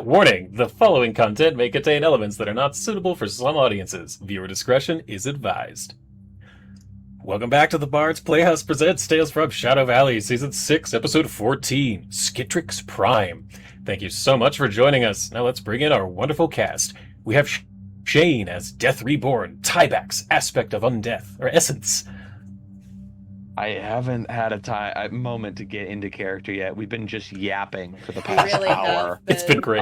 Warning, the following content may contain elements that are not suitable for some audiences. Viewer discretion is advised. Welcome back to the Bard's Playhouse presents Tales from Shadow Valley, Season 6, Episode 14, Skittrix Prime. Thank you so much for joining us. Now let's bring in our wonderful cast. We have Shane as Death Reborn, Tybax, Aspect of Undeath, or Essence. I haven't had a moment to get into character yet. We've been just yapping for the past really hour. It's been great.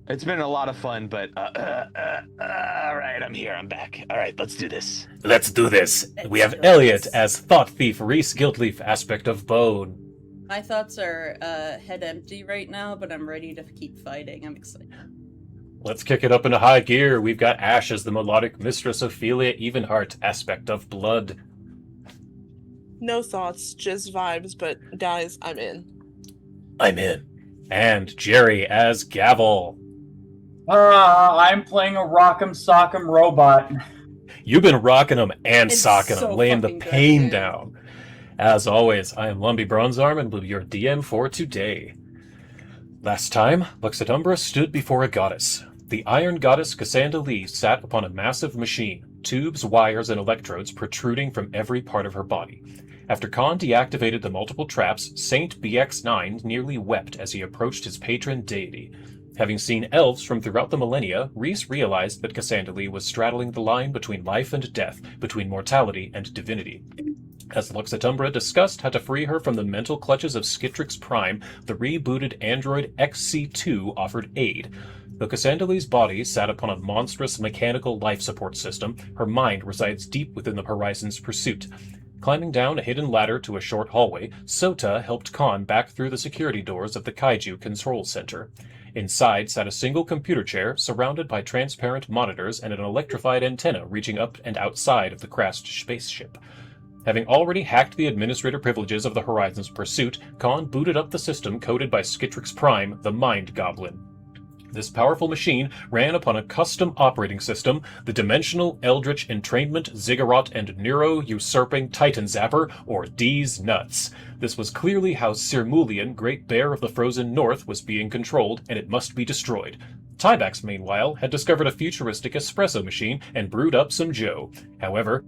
It's been a lot of fun, but all right, I'm here. I'm back. All right, let's do this. Let's do this. We have Elliot as Thought Thief, Reese Guiltleaf, Aspect of Bone. My thoughts are head empty right now, but I'm ready to keep fighting. I'm excited. Let's kick it up into high gear. We've got Ash as the melodic mistress, Ophelia Evenheart, Aspect of Blood. No thoughts, just vibes, but guys, I'm in. I'm in. And Jerry as Gavel. I'm playing a Rock'em Sock'em robot. You've been rocking them and It's socking so them, laying the fucking good, pain dude. down. As always, I am Lumpy Bronzearm and will be your DM for today. Last time, Lux Et Umbra stood before a goddess. The Iron Goddess Cassandra Lee sat upon a massive machine, tubes, wires, and electrodes protruding from every part of her body. After Khan deactivated the multiple traps, Saint BX9 nearly wept as he approached his patron deity. Having seen elves from throughout the millennia, Reese realized that Cassandra Lee was straddling the line between life and death, between mortality and divinity. As Lux Et Umbra discussed how to free her from the mental clutches of Skittrix Prime, the rebooted android XC2 offered aid. Though Cassandra Lee's body sat upon a monstrous mechanical life support system, her mind resides deep within the Horizon's pursuit. Climbing down a hidden ladder to a short hallway, Sota helped Khan back through the security doors of the Kaiju Control Center. Inside sat a single computer chair surrounded by transparent monitors and an electrified antenna reaching up and outside of the crashed spaceship. Having already hacked the administrator privileges of the Horizon's pursuit, Khan booted up the system coded by Skittrix Prime, the Mind Goblin. This powerful machine ran upon a custom operating system, the Dimensional Eldritch Entrainment Ziggurat and Neuro-Usurping Titan Zapper, or D's Nuts. This was clearly how Sirmulian, Great Bear of the Frozen North, was being controlled, and it must be destroyed. Tybax, meanwhile, had discovered a futuristic espresso machine and brewed up some Joe. However,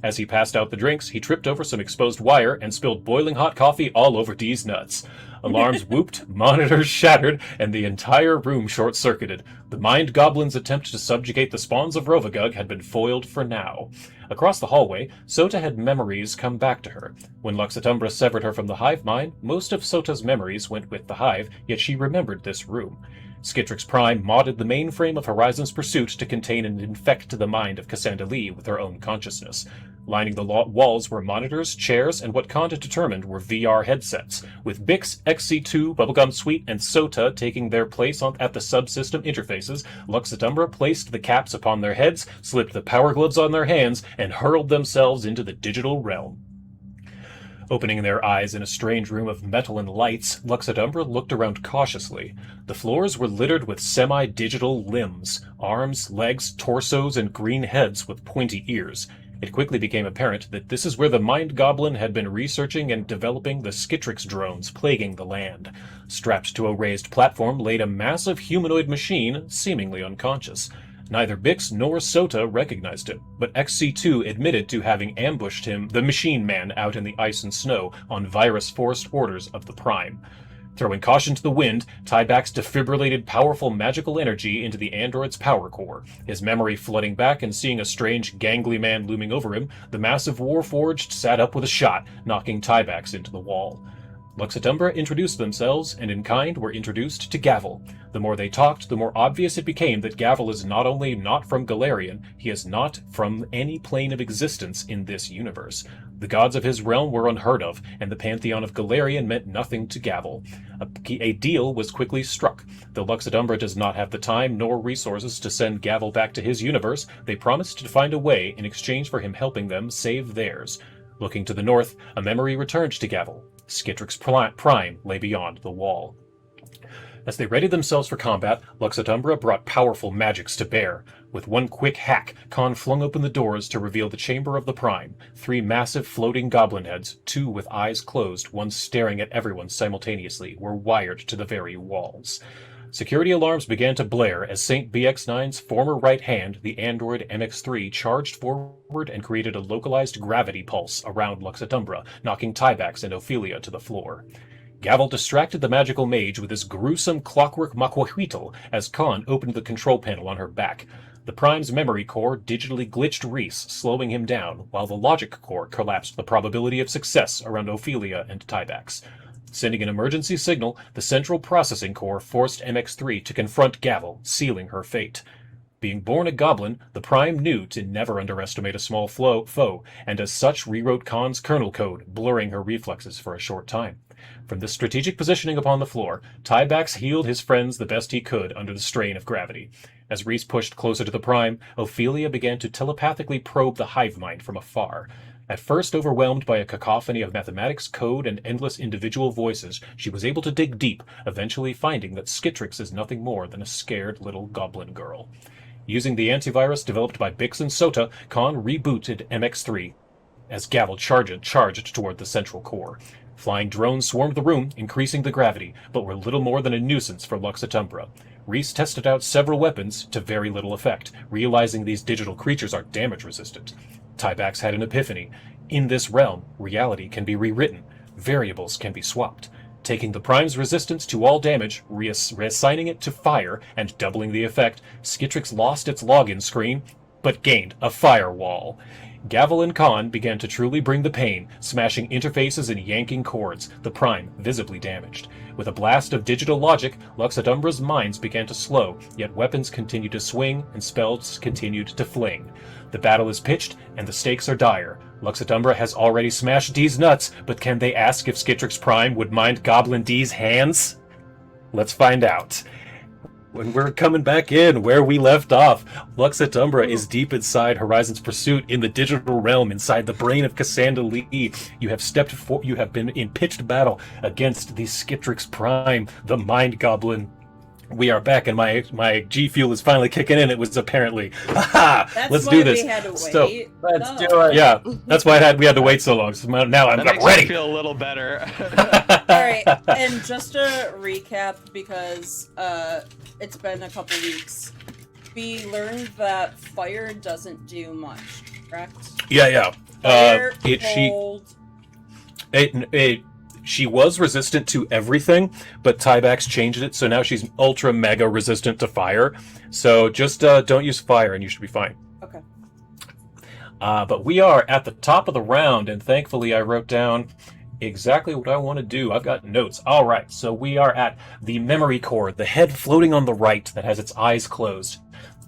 as he passed out the drinks, he tripped over some exposed wire and spilled boiling hot coffee all over D's nuts. Alarms whooped, monitors shattered, and the entire room short-circuited. The Mind Goblin's attempt to subjugate the spawns of Rovagug had been foiled for now. Across the hallway, Sota had memories come back to her. When Lux Et Umbra severed her from the hive mind, most of Sota's memories went with the hive, yet she remembered this room. Skittrix Prime modded the mainframe of Horizon's pursuit to contain and infect the mind of Cassandra Lee with her own consciousness. Lining the walls were monitors, chairs, and what Khan had determined were VR headsets, with Bix, XC2, Bubblegum Suite, and Sota taking their place at the subsystem interfaces. Lux Et Umbra placed the caps upon their heads, slipped the power gloves on their hands, and hurled themselves into the digital realm. Opening their eyes in a strange room of metal and lights, Lux Et Umbra looked around cautiously. The floors were littered with semi-digital limbs, arms, legs, torsos, and green heads with pointy ears. It quickly became apparent that this is where the Mind Goblin had been researching and developing the Skittrix drones plaguing the land. Strapped to a raised platform laid a massive humanoid machine, seemingly unconscious. Neither Bix nor Sota recognized him, but XC2 admitted to having ambushed him, the Machine Man, out in the ice and snow on virus-forced orders of the Prime. Throwing caution to the wind, Tybax defibrillated powerful magical energy into the android's power core. His memory flooding back and seeing a strange, gangly man looming over him, the massive Warforged sat up with a shot, knocking Tybax into the wall. Lux Et Umbra introduced themselves, and in kind were introduced to Gavel. The more they talked, the more obvious it became that Gavel is not only not from Galarian, he is not from any plane of existence in this universe. The gods of his realm were unheard of, and the pantheon of Galarian meant nothing to Gavel. A deal was quickly struck. Though Lux Et Umbra does not have the time nor resources to send Gavel back to his universe, they promised to find a way in exchange for him helping them save theirs. Looking to the north, a memory returned to Gavel. Skittrix Prime lay beyond the wall. As they readied themselves for combat, Lux Et Umbra brought powerful magics to bear. With one quick hack, Khan flung open the doors to reveal the Chamber of the Prime. 3 massive floating goblin heads, 2 with eyes closed, one staring at everyone simultaneously, were wired to the very walls. Security alarms began to blare as St. BX9's former right hand, the android MX3, charged forward and created a localized gravity pulse around Lux Et Umbra, knocking Tybax and Ophelia to the floor. Gavel distracted the magical mage with his gruesome clockwork maquahuitl as Khan opened the control panel on her back. The Prime's memory core digitally glitched Reese, slowing him down, while the logic core collapsed the probability of success around Ophelia and Tybax. Sending an emergency signal, the central processing core forced MX3 to confront Gavel, sealing her fate. Being born a goblin, the Prime knew to never underestimate a small foe, and as such rewrote Khan's kernel code, blurring her reflexes for a short time. From this strategic positioning upon the floor, Tybax healed his friends the best he could under the strain of gravity. As Reese pushed closer to the Prime, Ophelia began to telepathically probe the hive mind from afar. At first overwhelmed by a cacophony of mathematics, code, and endless individual voices, she was able to dig deep, eventually finding that Skittrix is nothing more than a scared little goblin girl. Using the antivirus developed by Bix and Sota, Khan rebooted MX3 as Gavel charged toward the central core. Flying drones swarmed the room, increasing the gravity, but were little more than a nuisance for Lux Et Umbra. Reese tested out several weapons to very little effect, realizing these digital creatures are damage resistant. Tybax had an epiphany. In this realm, reality can be rewritten. Variables can be swapped. Taking the Prime's resistance to all damage, reassigning it to fire, and doubling the effect, Skittrix lost its login screen, but gained a firewall. Gavel and Khan began to truly bring the pain, smashing interfaces and yanking cords, the Prime visibly damaged. With a blast of digital logic, Lux Et Umbra's minds began to slow, yet weapons continued to swing and spells continued to fling. The battle is pitched, and the stakes are dire. Lux Et Umbra has already smashed D's nuts, but can they ask if Skittrix Prime would mind Goblin D's hands? Let's find out. When we're coming back in where we left off, Lux Et Umbra is deep inside Horizon's Pursuit in the digital realm, inside the brain of Cassandra Lee. You have been in pitched battle against the Skittrix Prime, the Mind Goblin. We are back, and my G Fuel is finally kicking in. It was apparently, let's do this. We had to wait. So, Let's do it. yeah, that's why we had to wait so long. So now I'm That makes ready. me feel a little better. Alright, and just to recap, because it's been a couple weeks, we learned that fire doesn't do much, correct? Yeah. Fire, cold... She was resistant to everything, but Tybax changed it, so now she's ultra mega resistant to fire. So just don't use fire and you should be fine. Okay. But we are at the top of the round, and thankfully I wrote down exactly what I want to do. I've got notes. All right, so we are at the memory core, the head floating on the right that has its eyes closed.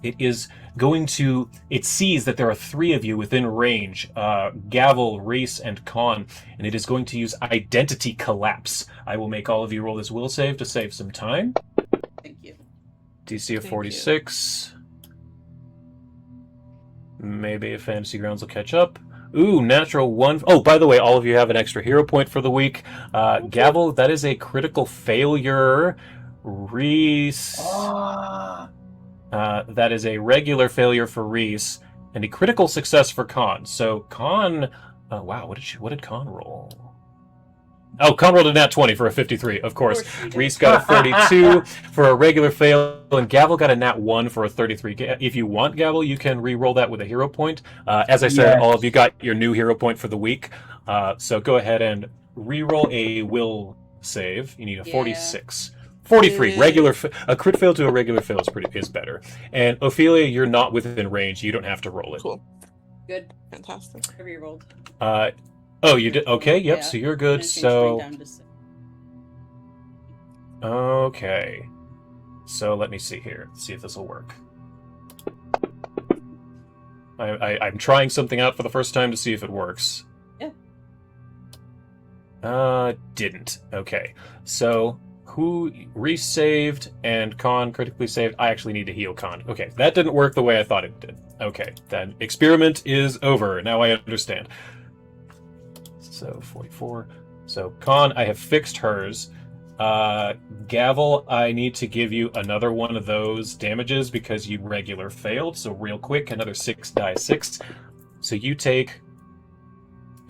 It sees that there are three of you within range, Gavel, Reese, and Khan, and it is going to use Identity Collapse. I will make all of you roll this will save to save some time. Thank you. DC of 46. Maybe if Fantasy Grounds will catch up. Ooh, natural 1. Oh, by the way, all of you have an extra hero point for the week. Gavel, that is a critical failure. Reese... that is a regular failure for Reese, and a critical success for Khan. So Khan, wow, what did Khan roll? Oh, Khan rolled a nat 20 for a 53, of course. Reese got a 32 for a regular fail, and Gavel got a nat 1 for a 33. If you want, Gavel, you can re-roll that with a hero point. As I said, all of you got your new hero point for the week. So go ahead and re-roll a will save. You need a 46. 43. A crit fail to a regular fail is better. And Ophelia, you're not within range. You don't have to roll it. Cool. Good. Fantastic. I re-rolled. Oh, you did? Okay, yep, Yeah. so you're good. Finishing So, straight down to 6. okay. So let me see here. Let's see if this will work. I'm trying something out for the first time to see if it works. Yeah. Didn't. Okay. So, who re-saved and Khan critically saved? I actually need to heal Khan. Okay, that didn't work the way I thought it did. Okay, then experiment is over. Now I understand. So 44. So Khan, I have fixed hers. Gavel, I need to give you another one of those damages because you regular failed. So real quick, another 6 die 6. So you take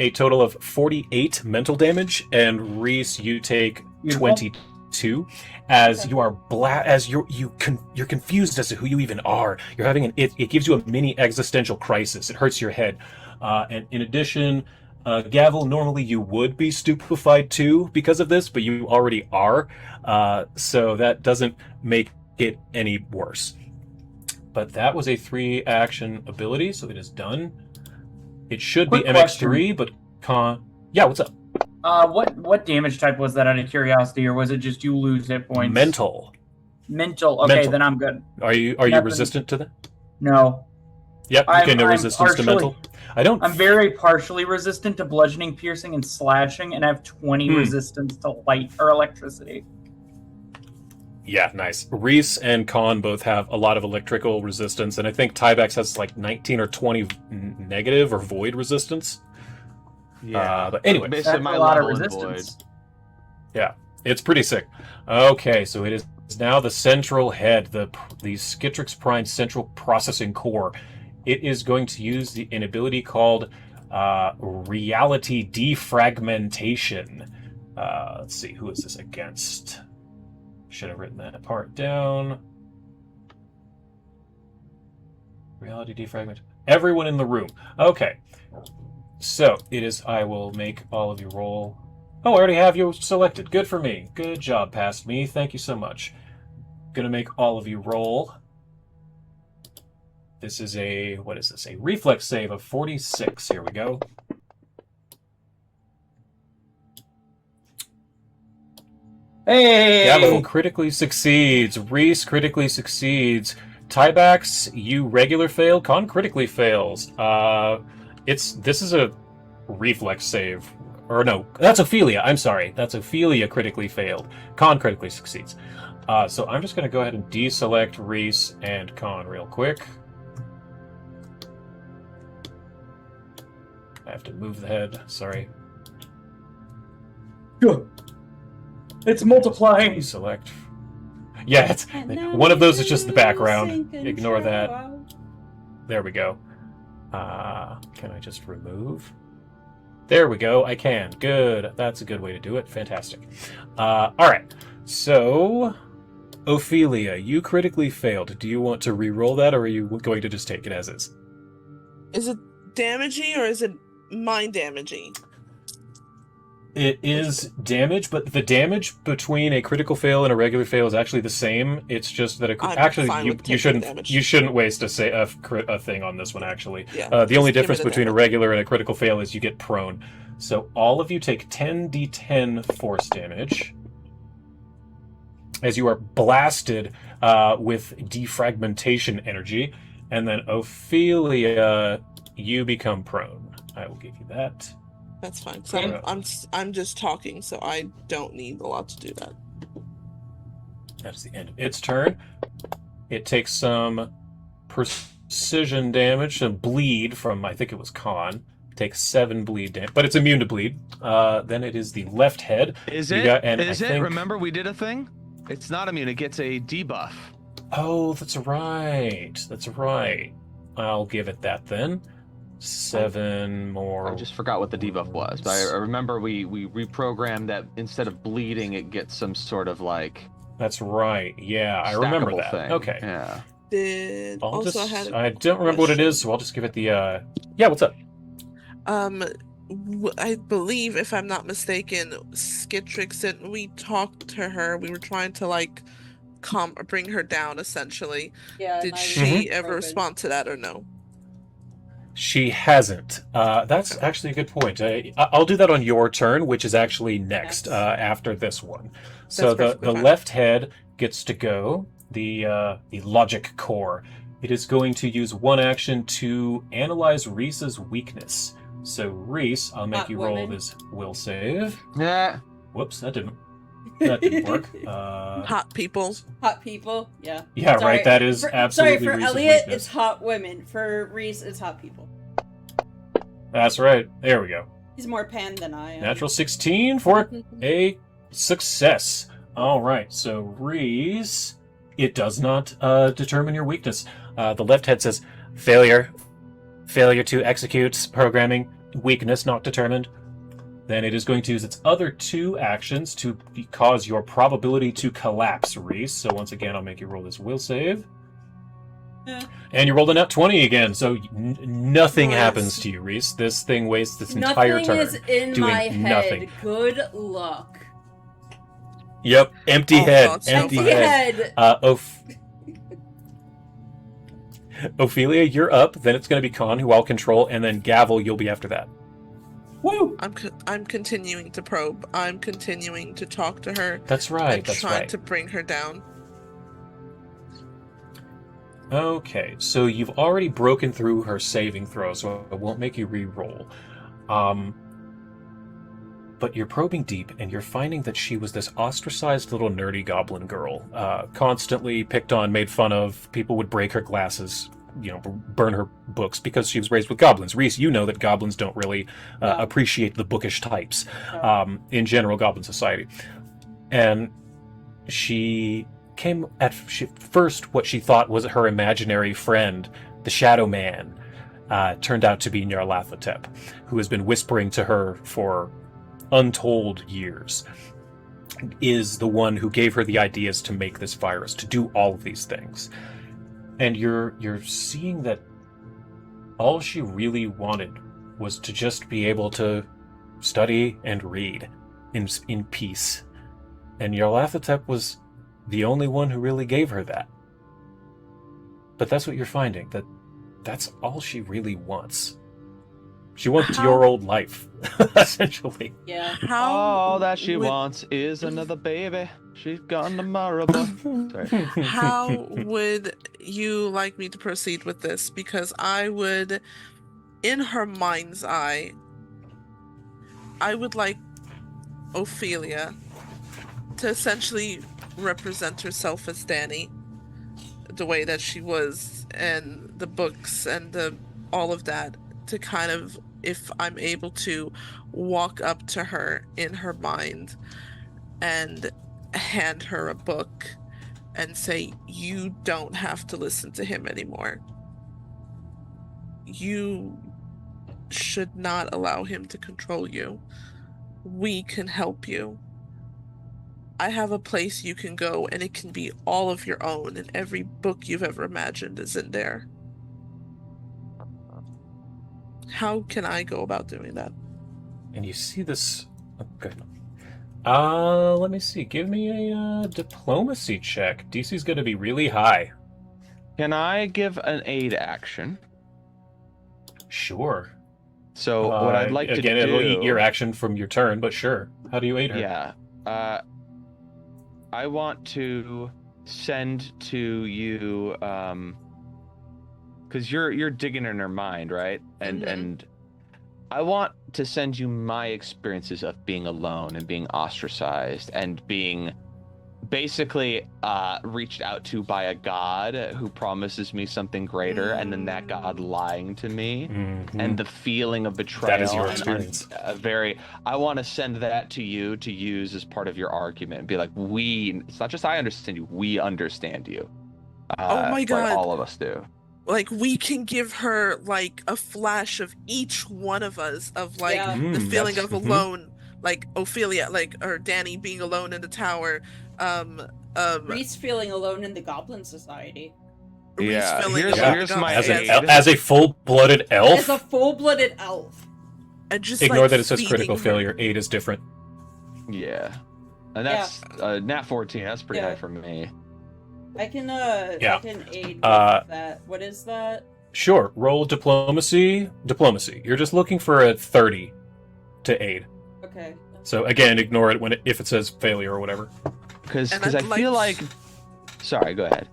a total of 48 mental damage, and Reese, you take 22 2, as Okay. you are you're confused as to who you even are. You're having it gives you a mini existential crisis. It hurts your head, and in addition, Gavel, normally you would be stupefied too because of this, but you already are, so that doesn't make it any worse. But that was a 3-action ability, so it is done. It should Quick be MX3, but yeah, what's up? What damage type was that out of curiosity, or was it just you lose hit points? Mental. Mental. Okay, Mental. then I'm good. Are you Nothing. resistant to that? No. Yep. Okay, no I'm resistance to mental. I'm very partially resistant to bludgeoning, piercing, and slashing, and I have 20 resistance to light or electricity. Yeah, nice. Reese and Khan both have a lot of electrical resistance, and I think Tybex has like 19 or 20 negative or void resistance. Yeah. But anyway, basically That's my a lot of level in resistance. yeah, it's pretty sick. Okay, so it is now the central head, the Skittrix Prime Central Processing Core. It is going to use an ability called Reality Defragmentation. Let's see, who is this against? Should have written that part down. Reality defragment. Everyone in the room. Okay. So, it is, I will make all of you roll. Oh, I already have you selected. Good for me. Good job, past me. Thank you so much. Gonna make all of you roll. This is a, what is this? A reflex save of 46. Here we go. Hey! Gavel critically succeeds. Reese critically succeeds. Tybax, you regular fail. Con critically fails. This is a reflex save. Or no, that's Ophelia. I'm sorry. That's Ophelia critically failed. Con critically succeeds. So I'm just going to go ahead and deselect Reese and Con real quick. I have to move the head. Sorry. Good. It's multiplying. Deselect. Yeah, it's one of those is just the background. Ignore that. There we go. Can I just remove? There we go. I can. Good. That's a good way to do it. Fantastic. All right. So, Ophelia, you critically failed. Do you want to re-roll that, or are you going to just take it as is? Is it damaging or is it mind damaging? It is damage, but the damage between a critical fail and a regular fail is actually the same. It's just that I'm actually fine with you taking damage. shouldn't waste a thing on this one. Actually, Yeah, the only just give difference it a between a damage. regular and a critical fail is you get prone. So all of you take 10d10 force damage as you are blasted with defragmentation energy, and then Ophelia, you become prone. I will give you that. That's fine. Okay. I'm just talking, so I don't need a lot to do that. That is the end of its turn. It takes some precision damage, some bleed from, I think it was Khan. Takes 7 bleed damage, but it's immune to bleed. Then it is the left head. Is You it? got- and Is I it? think- Remember we did a thing? It's not immune. It gets a debuff. Oh, that's right. That's right. I'll give it that then. 7 more. I just forgot what the debuff was, but I remember we reprogrammed that instead of bleeding, it gets some sort of like That's right. Yeah, I remember stackable that. thing. Okay. Yeah. I don't remember what it is, so I'll just give it the. Yeah, what's up? I believe, if I'm not mistaken, Skittrix and we talked to her. We were trying to like bring her down, essentially. Yeah. Did and I was she ever broken. respond to that or no? She hasn't. That's actually a good point. I'll do that on your turn, which is actually next after this one. So That's the perfectly fine. left head gets to go. The logic core. It is going to use one action to analyze Reese's weakness. So Reese, I'll make Hot you roll women. this will save. Yeah. Whoops, that didn't work. Hot people. Hot people. Yeah. Yeah, Sorry. right. That is absolutely Sorry, for Reese's Elliot, weakness. it's hot women. For Reese, it's hot people. That's right. There we go. He's more pan than I am. Natural 16 for a success. All right. So Reese, it does not determine your weakness. The left head says failure to execute programming, weakness not determined. then it is going to use its other 2 actions to cause your probability to collapse, Reese. So once again, I'll make you roll this will save. Yeah. And you rolled a nat 20 again, so nothing Nice. happens to you, Reese. This thing wastes its entire Nothing turn is in doing my head. nothing. Good luck. Yep, empty Oh, head, God, so empty funny. head. Ophelia, you're up. Then it's going to be Khan, who I'll control, and then Gavel, you'll be after that. Woo! I'm continuing to probe. I'm continuing to talk to her. That's right. I'm That's trying right. to bring her down. Okay, so you've already broken through her saving throw, so I won't make you re-roll. But you're probing deep, and you're finding that she was this ostracized little nerdy goblin girl, constantly picked on, made fun of. People would break her glasses, burn her books because she was raised with goblins. Reese, you know that goblins don't really No. appreciate the bookish types No. in general, goblin society. And she came first, what she thought was her imaginary friend, the Shadow Man, turned out to be Nyarlathotep, who has been whispering to her for untold years, is the one who gave her the ideas to make this virus, to do all of these things. And you're seeing that all she really wanted was to just be able to study and read in peace. And Nyarlathotep was the only one who really gave her that. But that's what you're finding, that's all she really wants. She wants your old life, essentially. Yeah. How All that she would- wants is another baby. She's gone tomorrow. Sorry. How would you like me to proceed with this? Because I would, in her mind's eye, I would like Ophelia to essentially represent herself as Danny, the way that she was, and the books and all of that, to kind of, if I'm able to, walk up to her in her mind and hand her a book and say, you don't have to listen to him anymore. You should not allow him to control you. We can help you. I have a place you can go, and it can be all of your own, and every book you've ever imagined is in there. How can I go about doing that? And you see this. Okay. Let me see. Give me a diplomacy check. DC's going to be really high. Can I give an aid action? Sure. So what I'd like again, to do... it'll eat your action from your turn, but sure. How do you aid her? Yeah. I want to send to you, because you're digging in her mind, right? And I want to send you my experiences of being alone and being ostracized and being basically reached out to by a god who promises me something greater, and then that god lying to me, Mhm. and the feeling of betrayal. That is your and experience. I want to send that to you to use as part of your argument and be like, it's not just I understand you, we understand you. Oh my like God. all of us do. Like, we can give her like a flash of each one of us, of like Yeah. the feeling Yes. of alone, like Ophelia, like, or Danny being alone in the tower, Reese feeling alone in the Goblin Society. Reese Yeah, feeling here's- alone here's in the my As, goblins, aid. as a full-blooded elf, As a full-blooded elf. and just ignore like that it says feeding critical her. failure. 8 is different. Yeah. And that's nat 14. That's pretty Yeah. high for me. I can Yeah. I can aid with that. What is that? Sure. Roll diplomacy. Diplomacy. You're just looking for a 30 to aid. Okay. So again, ignore it if it says failure or whatever. Because And I I'd feel like- like... Sorry, go ahead.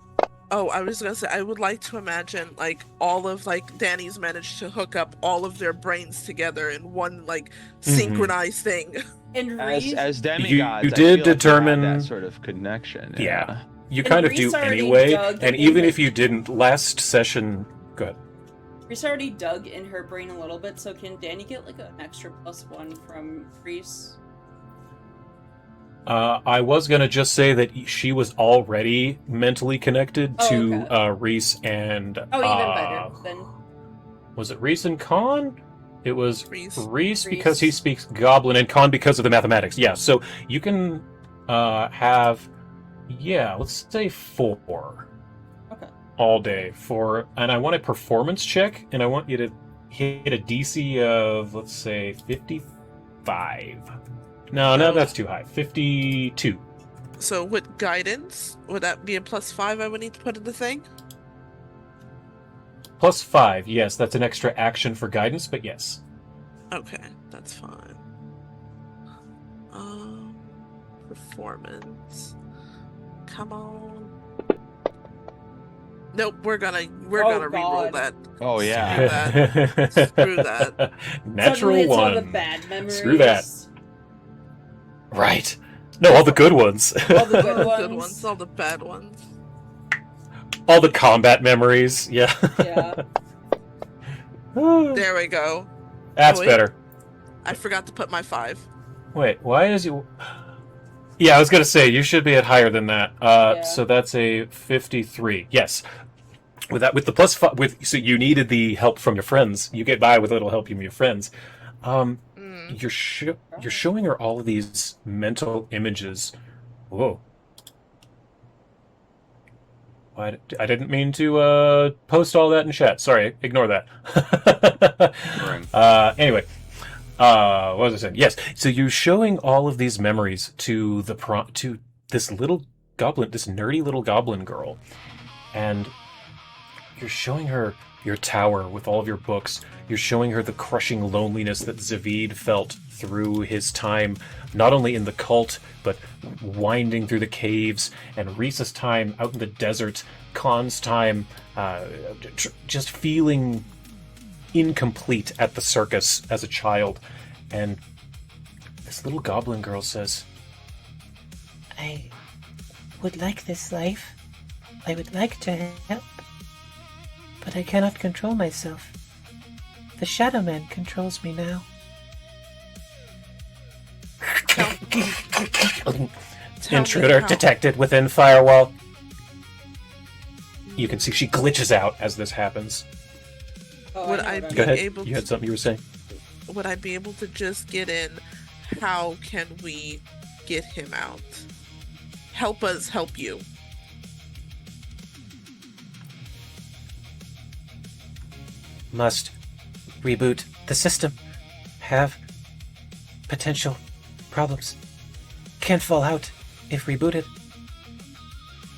Oh, I was gonna say, I would like to imagine like all of like Danny's managed to hook up all of their brains together in one like synchronized thing. And Reese, As demigods, you I did feel like we have determine- that sort of connection. Yeah. You And kind of Reese do already anyway, dug and in even the- if you didn't, last session... Go ahead. Reese already dug in her brain a little bit, so can Danny get like an extra +1 from Reese? I was going to just say that she was already mentally connected Oh, to okay. Reese and... Oh, even better. Then Was it Reese and Khan? It was Reese. Reese because he speaks Goblin and Con because of the mathematics. Yeah, so you can have, let's say 4. Okay. All day and I want a performance check, and I want you to hit a DC of, let's say, 55. No, that's too high. 52. So with guidance, would that be a +5 I would need to put in the thing? +5, yes, that's an extra action for guidance, but yes. Okay, that's fine. Performance. Come on. Nope, we're gonna re-roll God. that. Oh yeah. Screw that. Natural Suddenly it's all the 1. bad memories. Screw that. Right. No, all the good ones. All the All good the ones. good ones, all the bad ones. All the combat memories. Yeah. Yeah. There we go. That's wait. better. I forgot to put my 5. Wait, why is you? Yeah, I was gonna say you should be at higher than that. Yeah. So that's a 53. Yes. With that, with the +5, so you needed the help from your friends. You get by with a little help from your friends. You're showing her all of these mental images. Whoa. I didn't mean to post all that in chat. Sorry, ignore that. Anyway, what was I saying? Yes, so you're showing all of these memories to to this little goblin, this nerdy little goblin girl, and you're showing her your tower with all of your books. You're showing her the crushing loneliness that Zavid felt through his time, not only in the cult, but winding through the caves, and Reese's time out in the desert, Khan's time, just feeling incomplete at the circus as a child. And this little goblin girl says, I would like this life. I would like to help. But I cannot control myself. The Shadow Man controls me now. Intruder detected within firewall. You can see she glitches out as this happens. Oh, Would know I what be Go ahead. able You had something you were saying? Would I be able to just get in? How can we get him out? Help us help you. Must reboot the system. Have potential problems. Can't fall out if rebooted.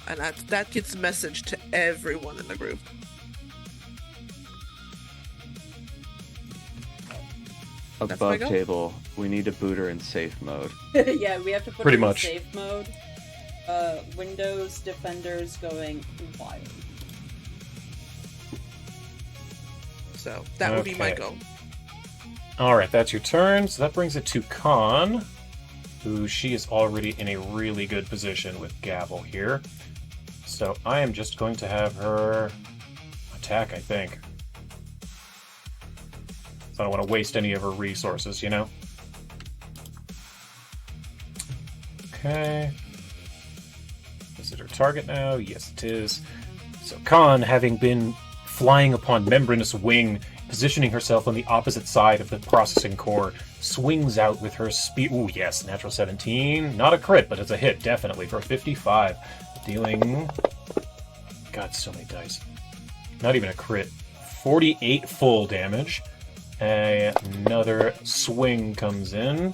And that gets messaged to everyone in the group. That's my Above go. table, we need a booter in safe mode. Yeah, we have to put Pretty it in much. safe mode. Windows Defenders going wild. So that would be my Okay. go. Alright, that's your turn. So that brings it to Khan, who she is already in a really good position with Gavel here. So I am just going to have her attack, I think. So I don't want to waste any of her resources, you know? Okay. Is it her target now? Yes, it is. So Khan, having been flying upon Membranous Wing, positioning herself on the opposite side of the processing core, swings out with her speed. Ooh, yes, natural 17. Not a crit, but it's a hit, definitely, for 55. Dealing... God, so many dice. Not even a crit. 48 full damage. Another swing comes in.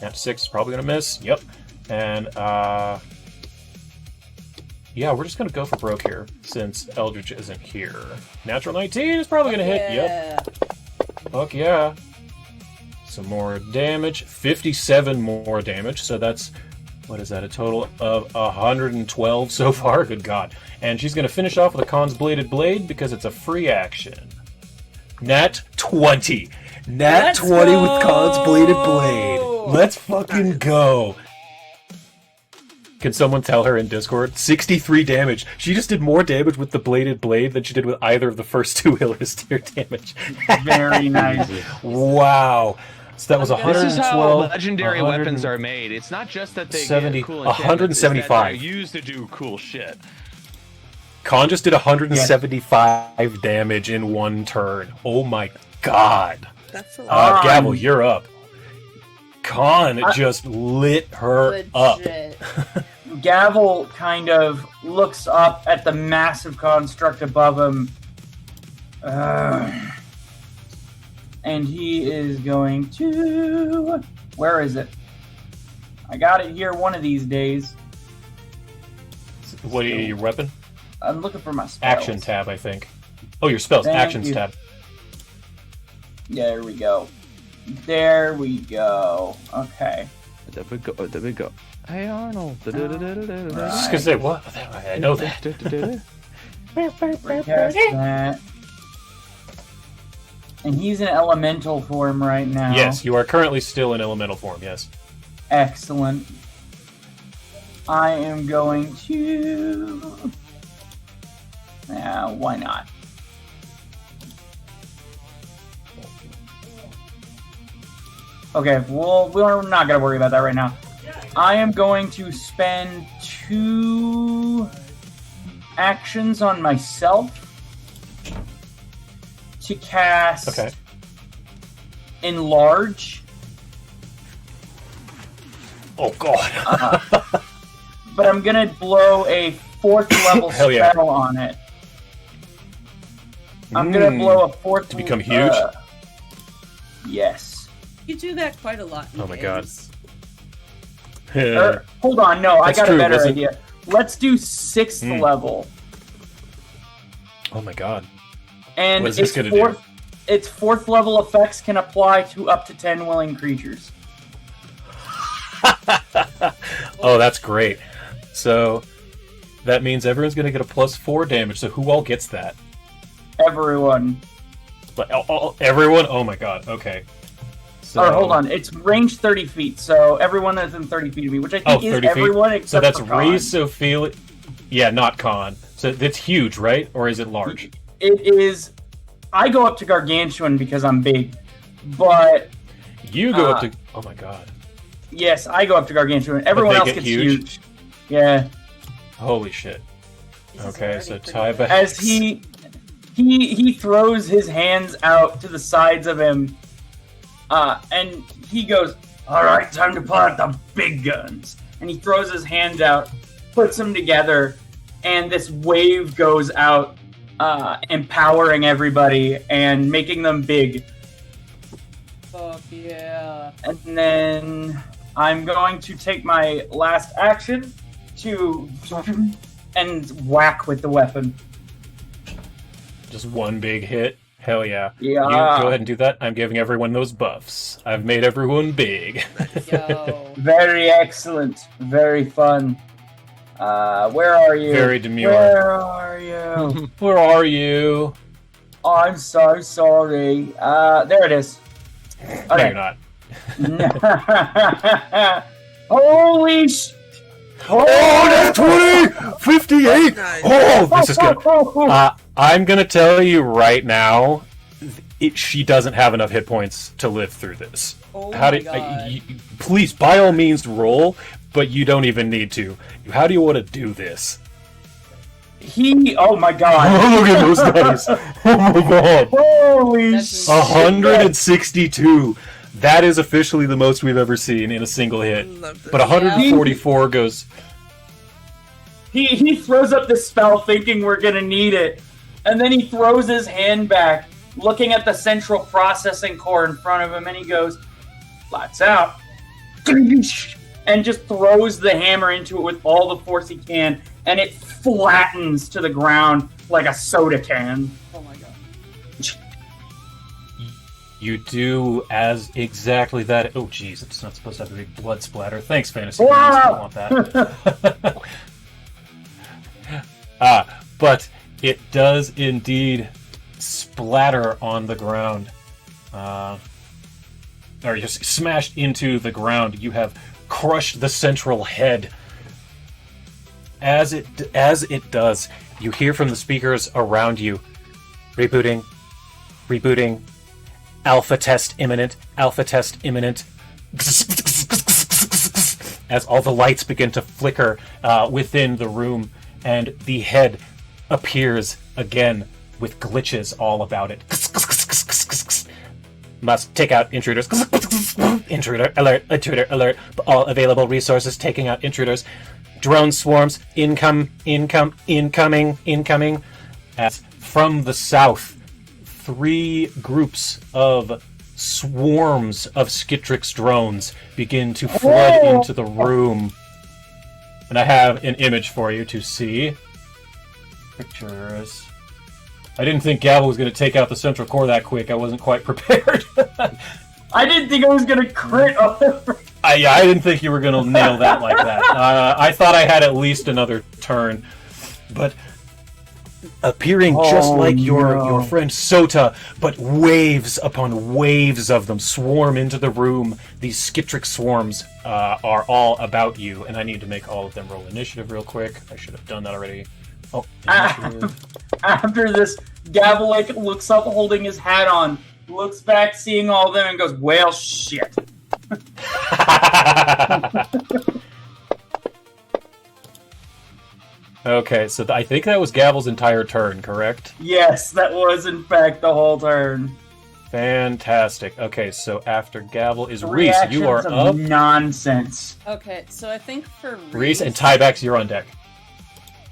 Nat 6 is probably going to miss. Yep. And, yeah, we're just going to go for broke here, since Eldritch isn't here. Natural 19 is probably going to hit. Yep. Fuck yeah. Some more damage. 57 more damage, so that's... What is that? A total of 112 so far? Good God. And she's going to finish off with a Khan's Bladed Blade because it's a free action. Nat 20. Nat Let's 20 go! with Khan's Bladed Blade. Let's fucking go. Can someone tell her in Discord? 63 damage. She just did more damage with the Bladed Blade than she did with either of the first two Illustrious damage. Very nice. Wow. So that was This is 112. This is how legendary 100 weapons are made. It's not just that they 70, get cool enchantments, it's that 175. they're used to do cool shit. Khan just did 175 damage in one turn. Oh my God. That's a lot. Gavel, you're up. Khan just lit her up. Legit. Gavel kind of looks up at the massive construct above him. And he is going to... Where is it? I got it here one of these days. What are your weapon? I'm looking for my spells. Action tab, I think. Oh, your spells. Thank Actions you. tab. There we go. There we go. Okay. There we go. There we go. Hey, Arnold. Just gonna say, what? I know that. Recast that. And he's in elemental form right now. Yes, you are currently still in elemental form, yes. Excellent. I am going to... why not? Okay, well, we're not going to worry about that right now. I am going to spend 2 actions on myself to cast Enlarge. Oh, God. But I'm going to blow a 4th level Hell yeah. spell on it. I'm going to blow a 4th... To become huge? Yes. You do that quite a lot. In Oh my God. games. Hold on, no, That's I got true, a better wasn't- idea. Let's do 6th level. Oh my God. And What is this its gonna fourth, do? its 4th level effects can apply to up to 10 willing creatures. Oh, that's great. So, that means everyone's gonna get a +4 damage, so who all gets that? Everyone. But everyone? Oh my God, okay. So, Or hold on, it's range 30 feet, so everyone that's in 30 feet of me, which I think is 30 feet? everyone So except that's for Khan. Reese, Ophelia... Yeah, not Khan. So that's huge, right? Or is it large? It is... I go up to Gargantuan because I'm big, but You go up to... Oh my God. yes, I go up to Gargantuan. Everyone they else get gets huge? huge. Yeah. Holy shit. This is Okay, already so pretty tie good. back. As he throws his hands out to the sides of him, and he goes, "All right, time to pull out the big guns." And he throws his hands out, puts them together, and this wave goes out, empowering everybody and making them big. Fuck yeah. And then I'm going to take my last action to and whack with the weapon. Just one big hit. Hell yeah. Yeah. You go ahead and do that. I'm giving everyone those buffs. I've made everyone big. Yo. Very excellent. Very fun. Where are you? Very demure. Where are you? Where are you? I'm so sorry. There it is. No, you're not. Holy sh... Oh, that's 20! 58! Nice. Oh, this is good. I'm gonna tell you right now, she doesn't have enough hit points to live through this. Oh How my do God. please, by all means, roll, but you don't even need to. How do you want to do this? Oh my god. Look at those dice! Oh my god! Holy That's shit. 162. That is officially the most we've ever seen in a single hit. Love this. But 144 goes. He throws up the spell thinking we're gonna need it. And then he throws his hand back, looking at the central processing core in front of him, and he goes, "Lights out." And just throws the hammer into it with all the force he can, and it flattens to the ground like a soda can. Oh my god. You do as exactly that. Oh, jeez, it's not supposed to have a big blood splatter. Thanks, Fantasy. Wow. Games. Don't want that. But it does indeed splatter on the ground. Or just smashed into the ground. You have crushed the central head. As it does, you hear from the speakers around you, rebooting, alpha test imminent, as all the lights begin to flicker within the room, and the head appears again with glitches all about it. Must take out intruders. Intruder alert, intruder alert. All available resources taking out intruders. Drone swarms, incoming. As from the south, 3 groups of swarms of Skittrix drones begin to flood into the room. And I have an image for you to see. Pictures. I didn't think Gavel was going to take out the central core that quick. I wasn't quite prepared. I didn't think I was gonna crit over. I didn't think you were going to nail that like that. I thought I had at least another turn. But appearing just like your friend Sota, but waves upon waves of them swarm into the room. These Skittrix swarms are all about you, and I need to make all of them roll initiative real quick. I should have done that already. Oh, initiative. After this, Gavel looks up holding his hat on, looks back seeing all of them and goes, well, shit. Okay, so I think that was Gavel's entire turn, correct? Yes, that was in fact the whole turn. Fantastic. Okay, so after Gavel is Reese. Reactions You are of up. Nonsense. Okay, so I think for Reese and Tybex, you're on deck.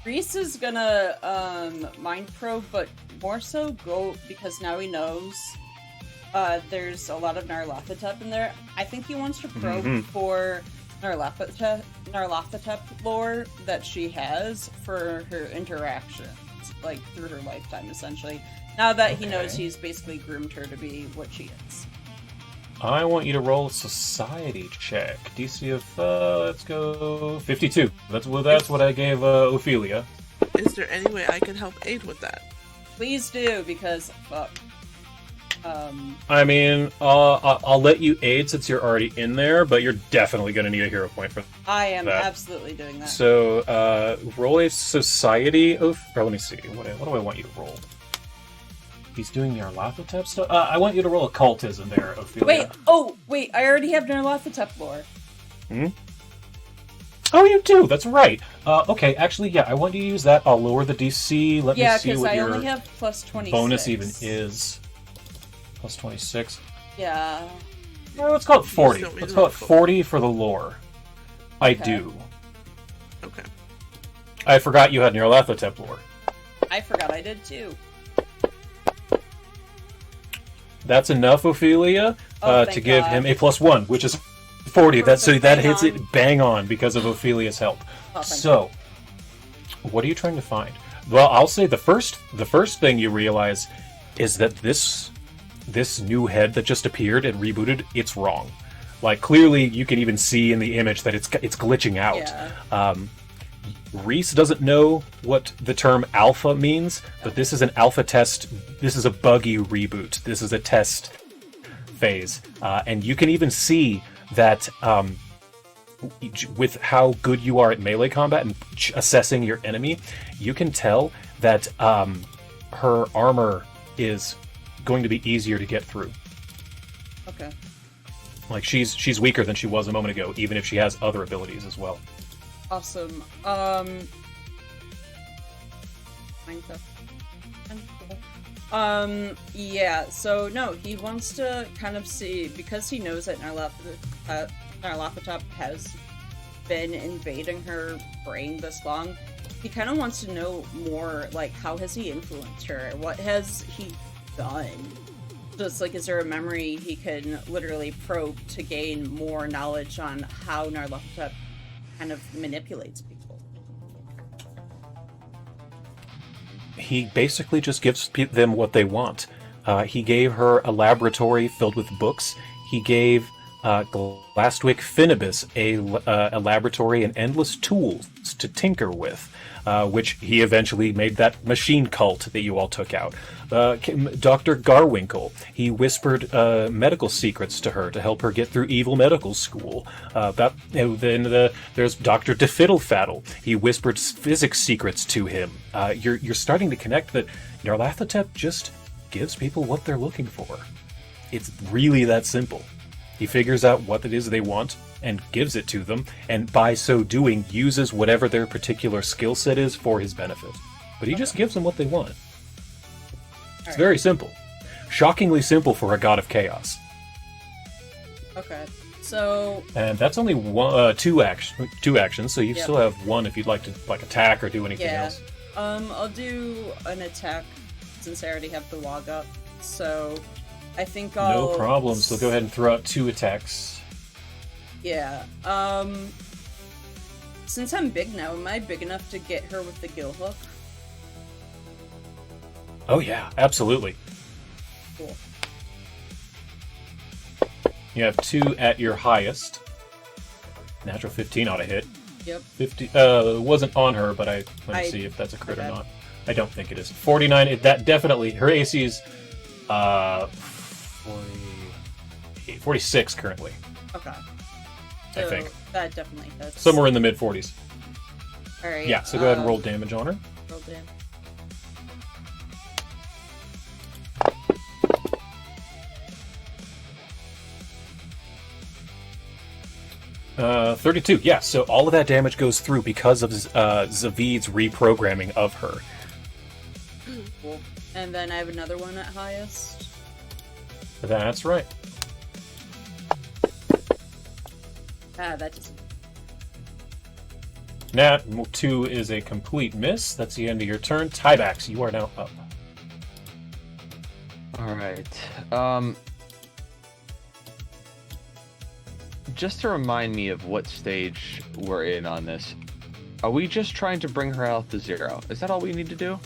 Reese is gonna mind probe, but more so go because now he knows there's a lot of Nyarlathotep in there. I think he wants to probe for Nyarlathotep lore that she has for her interactions, like through her lifetime, essentially. Now that he knows he's basically groomed her to be what she is. I want you to roll a society check. DC of let's go 52. That's what I gave Ophelia. Is there any way I can help aid with that? Please do, because fuck. I mean, I'll let you aid since you're already in there, but you're definitely going to need a hero point for I am that. absolutely doing that. So, roll a society of... Or let me see. What do I want you to roll? He's doing Nyarlathotep stuff? I want you to roll occultism there, Ophelia. Wait, I already have Nyarlathotep lore. Oh, you do! That's right! Okay, actually, yeah, I want you to use that. I'll lower the DC. Let me see what I your only have plus 26. bonus even is. Plus 26. Yeah. No, let's call it 40. don't Let's need call it to roll 40 for the lore. I Okay. do. Okay. I forgot you had Nyarlathotep lore. I forgot I did too. That's enough, Ophelia, Oh, to thank give God. him a plus 1, which is 40. That Perfect, that bang hits on. it bang on because of Ophelia's help. Oh, thank So, what are you trying to find? Well, I'll say the first thing you realize is that this new head that just appeared and rebooted, it's wrong. Like, clearly you can even see in the image that it's glitching out. Yeah. Reese doesn't know what the term alpha means, but this is an alpha test. This is a buggy reboot. This is a test phase. And you can even see that with how good you are at melee combat and assessing your enemy, you can tell that her armor is going to be easier to get through. Okay. Like, she's weaker than she was a moment ago, even if she has other abilities as well. Awesome. Yeah, so no, he wants to kind of see, because he knows that Nyarlathotep has been invading her brain this long, he kind of wants to know more, like, how has he influenced her? What has he done? Just, like, is there a memory he can literally probe to gain more knowledge on how Nyarlathotep kind of manipulates people? He basically just gives them what they want. He gave her a laboratory filled with books. He gave Glastwick Finibus a laboratory and endless tools to tinker with, which he eventually made that machine cult that you all took out. Dr. Garwinkle, he whispered medical secrets to her to help her get through evil medical school. There's Dr. DeFiddlefaddle. He whispered physics secrets to him. You're starting to connect that Nyarlathotep just gives people what they're looking for. It's really that simple. He figures out what it is they want and gives it to them, and by so doing, uses whatever their particular skill set is for his benefit. But he just gives them what they want. It's very simple. shockingly simple for a god of chaos. Okay. So And that's only two actions, so you still have one if you'd like to attack or do anything else. I'll do an attack since I already have the log up. So I think I'll No problem. So go ahead and throw out 2 attacks. Yeah. Since I'm big now, am I big enough to get her with the gill hook? Oh yeah, absolutely. Cool. You have 2 at your highest. Natural 15 ought to hit. Yep. 50 wasn't on her, but let me see if that's a crit or okay. not. I don't think it is. 49, that definitely, her AC is 46 currently. Okay. I So think. that definitely hits. Somewhere in the mid 40s. Alright. Yeah, so go ahead and roll damage on her. Roll damage. 32. Yeah, so all of that damage goes through because of Zavid's reprogramming of her. Cool. And then I have another one at highest. That's right. Ah, that doesn't. Nat 2 is a complete miss. That's the end of your turn. Tiebacks, you are now up. All right. Just to remind me of what stage we're in on this, are we just trying to bring her health to 0? Is that all we need to do?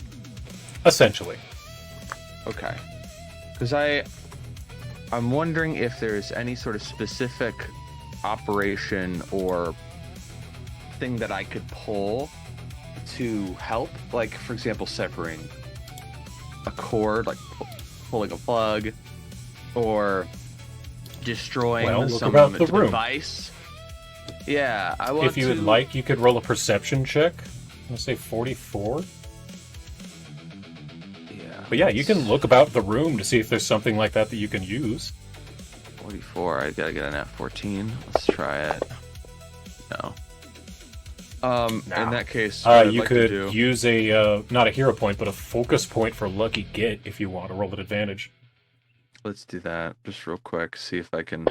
Essentially. Okay. Because I'm wondering if there's any sort of specific operation or thing that I could pull to help, like for example severing a cord, like pulling a plug, or destroying look some about the room. device. Yeah, I want If you would like, you could roll a perception check. I'm gonna say 44. Yeah. But yeah, you can look about the room to see if there's something like that you can use. 44. I gotta get an at 14. Let's try it. No. In that case, what I'd you like to could do- use a not a hero point, but a focus point for lucky get if you want to roll at advantage. Let's do that just real quick. See if I can.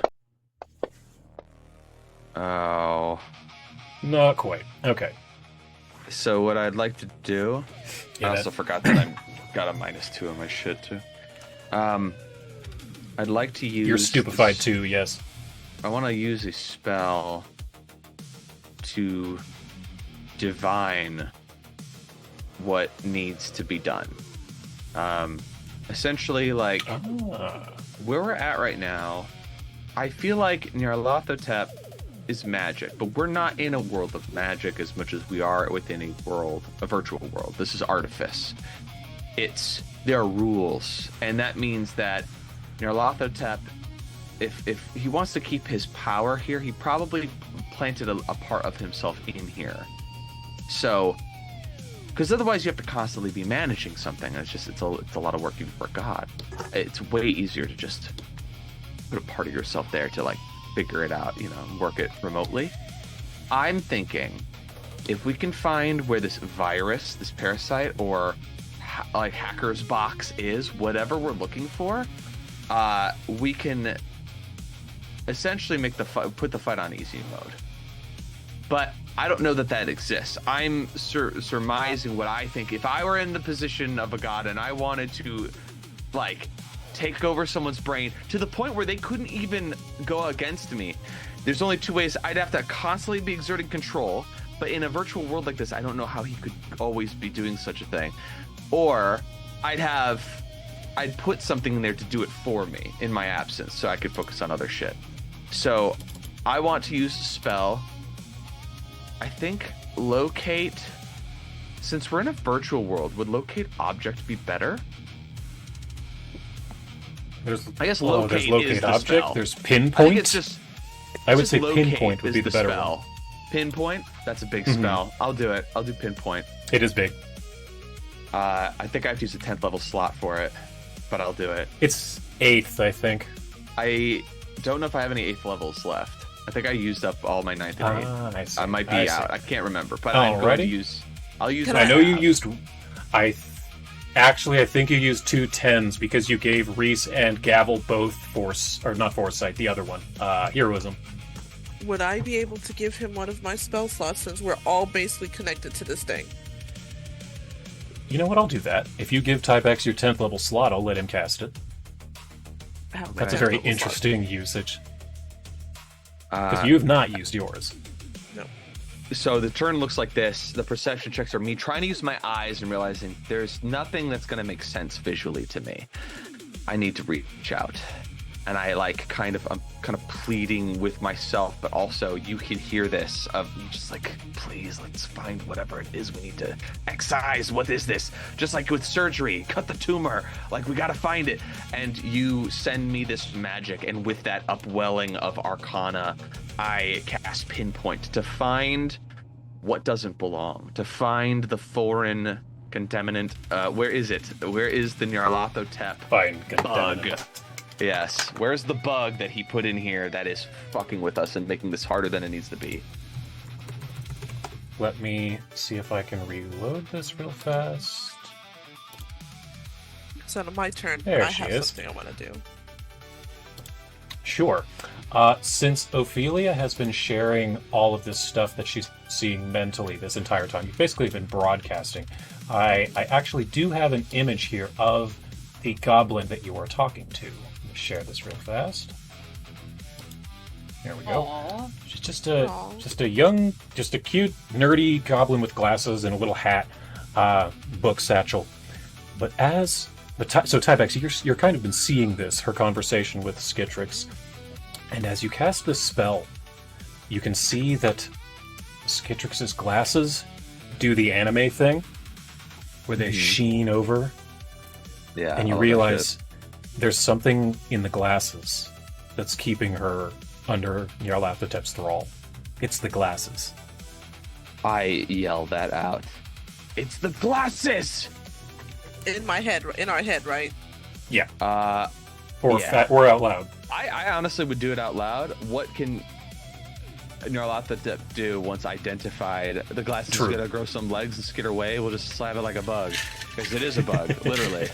Oh. Not quite. Okay. So what I'd like to do. Yeah, I also forgot that I got a -2 on my shit too. I'd like to use. You're stupefied too. Yes. I want to use a spell to divine what needs to be done. Essentially, like where we're at right now, I feel like Nyarlathotep is magic, but we're not in a world of magic as much as we are within a virtual world. This is artifice. There are rules, and that means that Nyarlathotep, if he wants to keep his power here, he probably planted a part of himself in here. So, because otherwise you have to constantly be managing something. It's a lot of work even for God. It's way easier to just put a part of yourself there to like figure it out, and work it remotely. I'm thinking if we can find where this virus, this parasite, or like hacker's box is, whatever we're looking for, we can essentially put the fight on easy mode. But I don't know that exists. I'm surmising what I think. If I were in the position of a god and I wanted to, like, take over someone's brain to the point where they couldn't even go against me, there's only 2 ways. I'd have to constantly be exerting control, but in a virtual world like this, I don't know how he could always be doing such a thing. Or I'd put something in there to do it for me in my absence so I could focus on other shit. So I want to use a spell. I think locate, since we're in a virtual world, would locate object be better? I guess locate is the object. spell. There's I pinpoint. think it's just. I would just say locate pinpoint would is be the better spell. one. Pinpoint? That's a big Mhm. spell. I'll do it. I'll do pinpoint. It is big. I think I have to use a 10th level slot for it, but I'll do it. It's 8th, I think. I don't know if I have any 8th levels left. I think I used up all my 9th and 8th. I see. I might be I see. out. I can't remember, but I'm going to Alrighty. use. I'll use. Can my I know you half. used. Actually, I think you used 2 10s because you gave Reese and Gavel both not foresight, the other one, heroism. Would I be able to give him one of my spell slots since we're all basically connected to this thing? You know what? I'll do that. If you give Typex your 10th level slot, I'll let him cast it. That's a very interesting usage. Because you have not used yours. No. So the turn looks like this. The perception checks are me trying to use my eyes and realizing there's nothing that's going to make sense visually to me. I need to reach out. And I'm kind of pleading with myself, but also you can hear this of just like, please, let's find whatever it is we need to excise. What is this? Just like with surgery, cut the tumor. Like, we got to find it. And you send me this magic, and with that upwelling of arcana, I cast pinpoint to find what doesn't belong, to find the foreign contaminant. Where is it? Where is the Nyarlathotep bug? Yes. Where's the bug that he put in here that is fucking with us and making this harder than it needs to be? Let me see if I can reload this real fast. So on my turn, There I she have is. something I want to do. Sure. Since Ophelia has been sharing all of this stuff that she's seeing mentally this entire time, you've basically been broadcasting. I actually do have an image here of the goblin that you are talking to. Let me share this real fast. There we go. Aww. She's just a young, just a cute, nerdy goblin with glasses and a little hat, book satchel. So Typex, you're kind of been seeing this, her conversation with Skittrix, and as you cast this spell, you can see that Skittrix's glasses do the anime thing, where they sheen over. Yeah. And you realize there's something in the glasses that's keeping her under Nyarlathotep's thrall. It's the glasses. I yell that out. It's the glasses! In my head, in our head, right? Yeah. Or out loud. I honestly would do it out loud. What can Nyarlathotep do once identified? The glasses is gonna grow some legs and skitter away. We'll just slap it like a bug, because it is a bug, literally.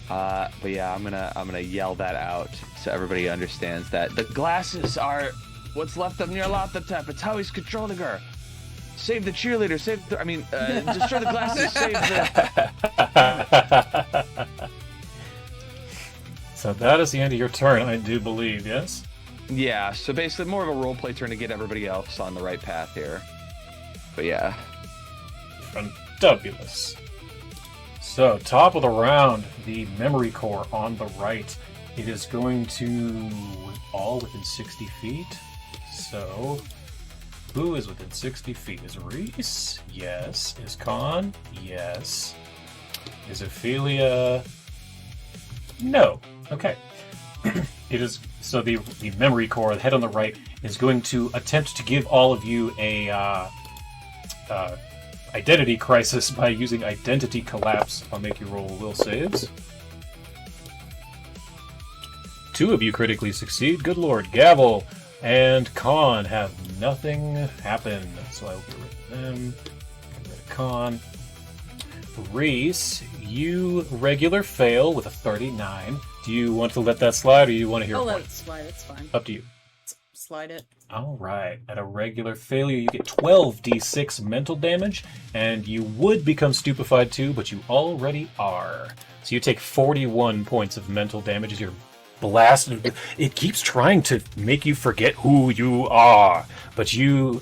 But yeah, I'm gonna yell that out so everybody understands that the glasses are what's left of Nyarlathotep. It's how he's controlling her. Save the cheerleader. Destroy the glasses. Save the. So that is the end of your turn, I do believe. Yes. Yeah. So basically, more of a roleplay turn to get everybody else on the right path here. But yeah. Fabulous. So, top of the round, the memory core on the right. It is going to all within 60 feet. So, who is within 60 feet? Is Reese? Yes. Is Khan? Yes. Is Ophelia? No. Okay. It is so the memory core, the head on the right, is going to attempt to give all of you a identity crisis by using identity collapse. I'll make you roll will saves. 2 of you critically succeed. Good lord. Gavel and Khan have nothing happen. So I will get rid of them. Get rid of Khan. Reese, you regular fail with a 39. Do you want to let that slide, or you want to hear? I'll let it slide. It's fine. Up to you. Slide it. All right. At a regular failure, you get 12d6 mental damage, and you would become stupefied too, but you already are. So you take 41 points of mental damage as you're blasted. It keeps trying to make you forget who you are, but you're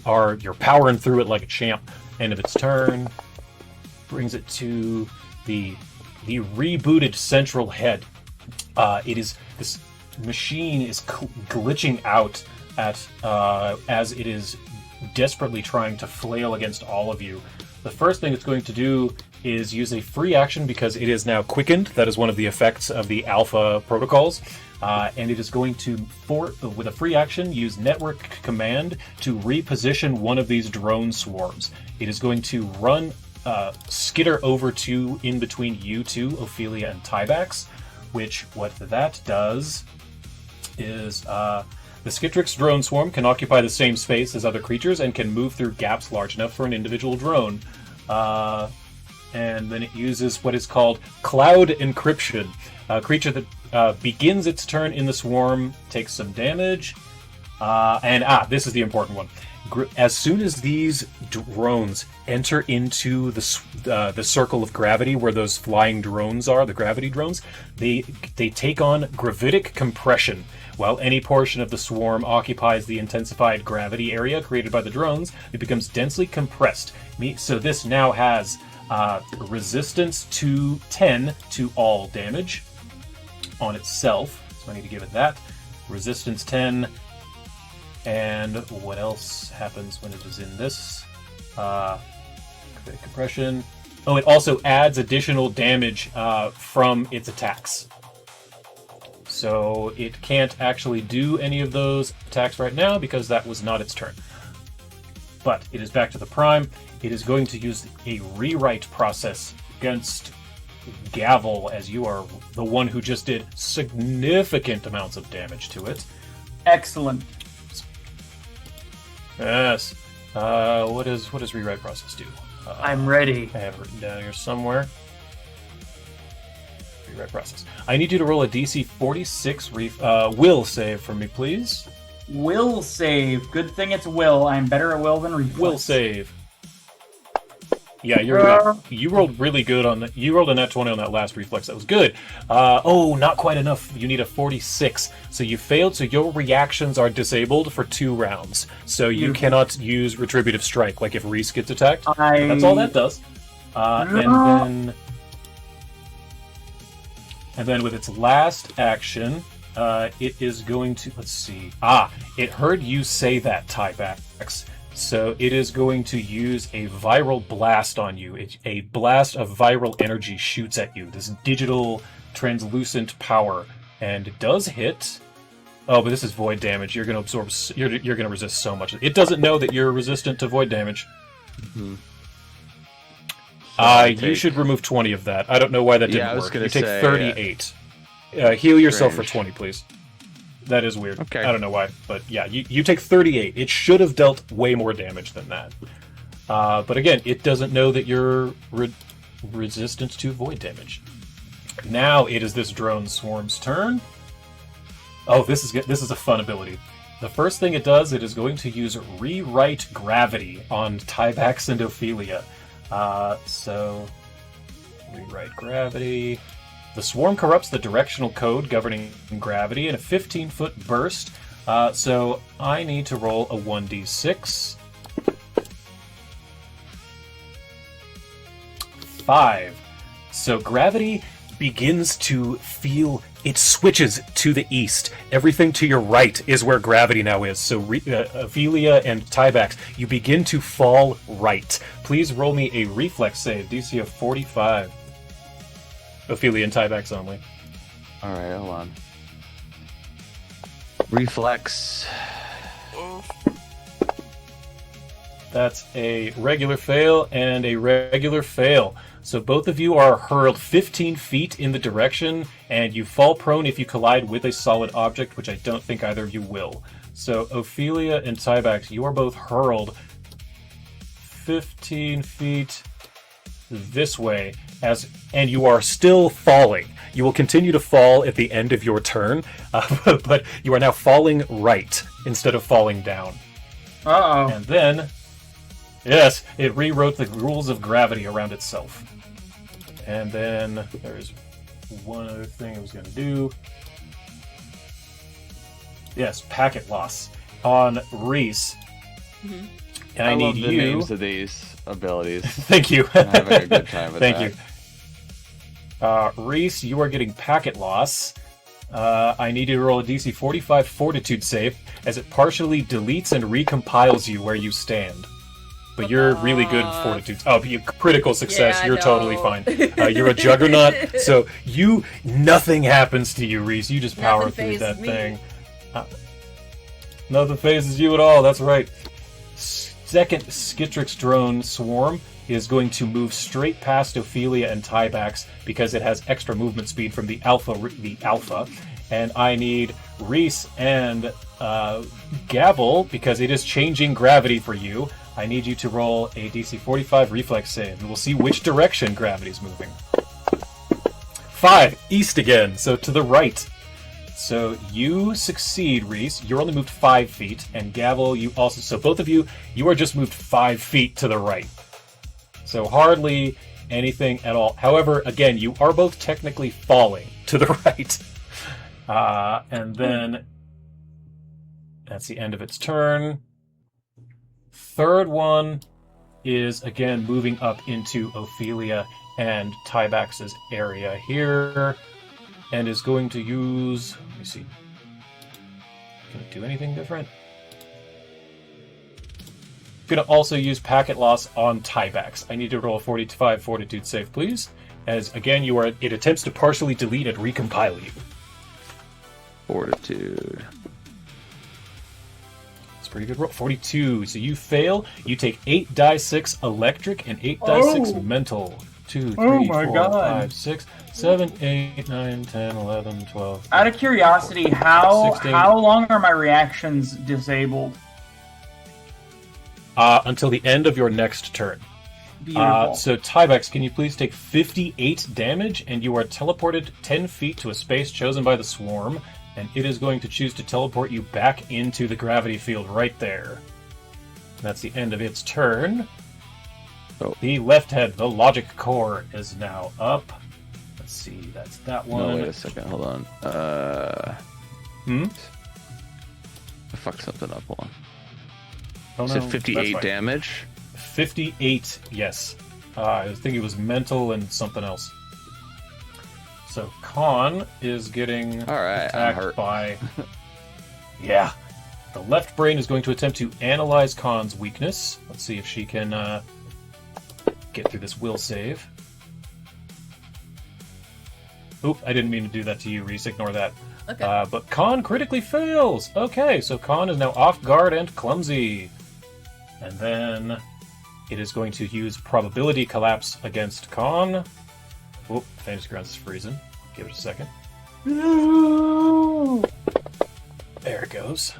powering through it like a champ. End of its turn. Brings it to the rebooted central head. This machine is glitching out as it is desperately trying to flail against all of you. The first thing it's going to do is use a free action because it is now quickened. That is one of the effects of the alpha protocols. And it is going to, with a free action, use network command to reposition one of these drone swarms. It is going to skitter over to in between you two, Ophelia and Tybax, which what that does is the Skittrix drone swarm can occupy the same space as other creatures and can move through gaps large enough for an individual drone. and then it uses what is called Cloud Encryption. A creature that begins its turn in the swarm takes some damage. This is the important one. As soon as these drones enter into the circle of gravity where those flying drones are, the gravity drones, they take on gravitic compression. While any portion of the swarm occupies the intensified gravity area created by the drones, it becomes densely compressed. So this now has resistance to 10 to all damage on itself. So I need to give it that. Resistance 10. And what else happens when it is in this? Compression. Oh, it also adds additional damage from its attacks. So it can't actually do any of those attacks right now because that was not its turn. But it is back to the prime. It is going to use a rewrite process against Gavel, as you are the one who just did significant amounts of damage to it. Excellent. Yes. What does rewrite process do? I'm ready. I have it written down here somewhere. Rewrite process. I need you to roll a DC 46 will save for me, please. Will save. Good thing it's will. I'm better at will than reflex. Will save. Yeah, you're good. You rolled really good on that. You rolled a nat 20 on that last reflex. That was good. Not quite enough. You need a 46. So you failed, so your reactions are disabled for 2 rounds. So you cannot use Retributive Strike, like if Reese gets attacked. That's all that does. And then with its last action, it is going to... Let's see. It heard you say that, Tybax. So it is going to use a viral blast on you. A blast of viral energy shoots at you. This digital translucent power. And it does hit... Oh, but this is void damage. You're going to absorb... You're going to resist so much. It doesn't know that you're resistant to void damage. Mm-hmm. You should remove 20 of that. I don't know why that didn't work. You take 38. Heal yourself for 20, please. That is weird. Okay. I don't know why, but yeah, you take 38. It should have dealt way more damage than that. But again, it doesn't know that you're resistant to void damage. Now it is this drone swarm's turn. Oh, this is a fun ability. The first thing it does, it is going to use Rewrite Gravity on Tybax and Ophelia. So, Rewrite Gravity. The swarm corrupts the directional code governing gravity in a 15-foot burst. So I need to roll a 1d6. 5. So gravity begins to feel... It switches to the east. Everything to your right is where gravity now is. So Ophelia and Tybax, you begin to fall right. Please roll me a reflex save, DC of 45. Ophelia and Tybax only. Alright, hold on. Reflex. That's a regular fail and a regular fail. So both of you are hurled 15 feet in the direction, and you fall prone if you collide with a solid object, which I don't think either of you will. So Ophelia and Tybax, you are both hurled 15 feet this way, and you are still falling. You will continue to fall at the end of your turn, but you are now falling right instead of falling down. Uh-oh. And then, yes, it rewrote the rules of gravity around itself. And then there's one other thing I was going to do. Yes, packet loss on Reese. Mm-hmm. And I need love the you. names of these abilities. Thank you. I'm having a good time with Thank that. you. Reese, you are getting packet loss. I need you to roll a DC 45 Fortitude save, as it partially deletes and recompiles you where you stand. But you're really good at Fortitude. Oh, you critical success. Yeah, You're no. totally fine. You're a juggernaut, so nothing happens to you, Reese. You just power Nothing through that phases me. thing. Nothing phases you at all. That's right. Second Skittrix drone swarm is going to move straight past Ophelia and Tybax because it has extra movement speed from the alpha. And I need Reese and Gavel, because it is changing gravity for you. I need you to roll a DC 45 reflex save, and we'll see which direction gravity's moving. 5, east again, so to the right. So you succeed, Reese. You're only moved 5 feet, and Gavel, you also. So both of you, you are just moved 5 feet to the right. So hardly anything at all. However, again, you are both technically falling to the right. And then that's the end of its turn. Third one is, again, moving up into Ophelia and Tybax's area here, and is going to use... Let me see. Can it do anything different? Going to also use Packet Loss on Tybax. I need to roll a 45 Fortitude save, please. As, again, it attempts to partially delete and recompile you. Fortitude. Pretty good roll. 42. So you fail. You take 8 die 6 electric and 8 die 6 mental. 2, 3, 4, 5, 6, 7, 8, 9, 10, 11, 12. Out of curiosity, how long are my reactions disabled? Until the end of your next turn. Beautiful. So Tybex, can you please take 58 damage, and you are teleported 10 feet to a space chosen by the swarm, and it is going to choose to teleport you back into the gravity field right there. That's the end of its turn. Oh. The left head, the logic core, is now up. Let's see, that's that one. No, wait a second, hold on. I fucked something up, hold on. Oh, Is it no, 58 damage? 58, yes. I think it was mental and something else. So Khan is getting Alright, I'm attacked hurt. by... Yeah. The left brain is going to attempt to analyze Khan's weakness. Let's see if she can get through this will save. Oop, I didn't mean to do that to you, Reese. Ignore that. Okay. But Khan critically fails. Okay, so Khan is now off guard and clumsy. And then it is going to use probability collapse against Khan. Oop, Fantasy Grounds is freezing. Give it a second. No! There it goes.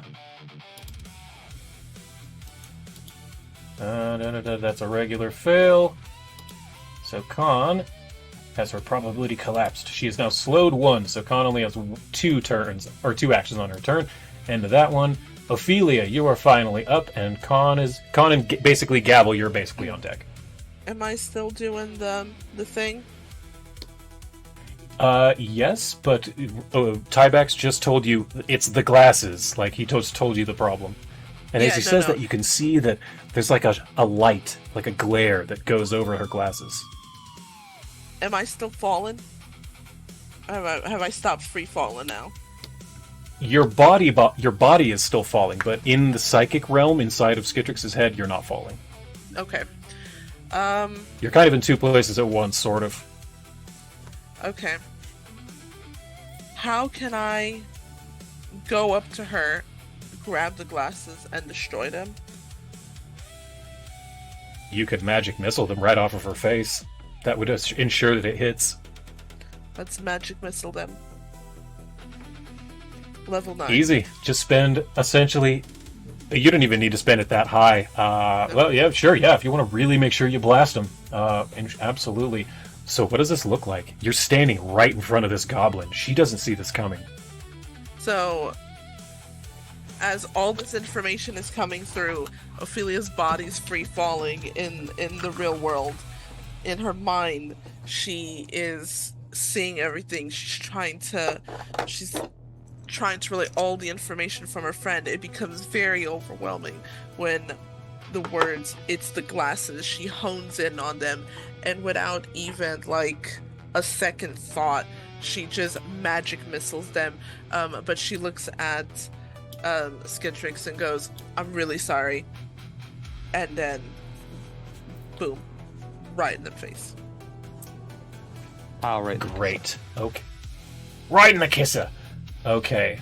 That's a regular fail. So Khan has her probability collapsed. She is now slowed 1, so Khan only has 2 actions on her turn. End of that one. Ophelia, you are finally up, and Khan and basically Gavel, you're basically on deck. Am I still doing the thing? Yes, but Tybax just told you it's the glasses. Like, he just told you the problem. And as he says that, you can see that there's like a light, like a glare that goes over her glasses. Am I still falling? Have I stopped free falling now? Your body is still falling, but in the psychic realm inside of Skittrix's head, you're not falling. Okay. You're kind of in 2 places at once, sort of. Okay. How can I go up to her, grab the glasses, and destroy them? You could magic missile them right off of her face. That would ensure that it hits. Let's magic missile them. Level 9. Easy. Just spend, essentially... You don't even need to spend it that high. Well, yeah, sure, yeah, if you want to really make sure you blast them. Absolutely. So what does this look like? You're standing right in front of this goblin. She doesn't see this coming. So, as all this information is coming through, Ophelia's body's free falling in the real world. In her mind, she is seeing everything. She's trying to relay all the information from her friend. It becomes very overwhelming when the words, "it's the glasses," she hones in on them, and without even like a second thought, she just magic missiles them. But she looks at Skittrix and goes, "I'm really sorry," and then boom, right in the face. All right. Great. Okay. Right in the kisser. Okay.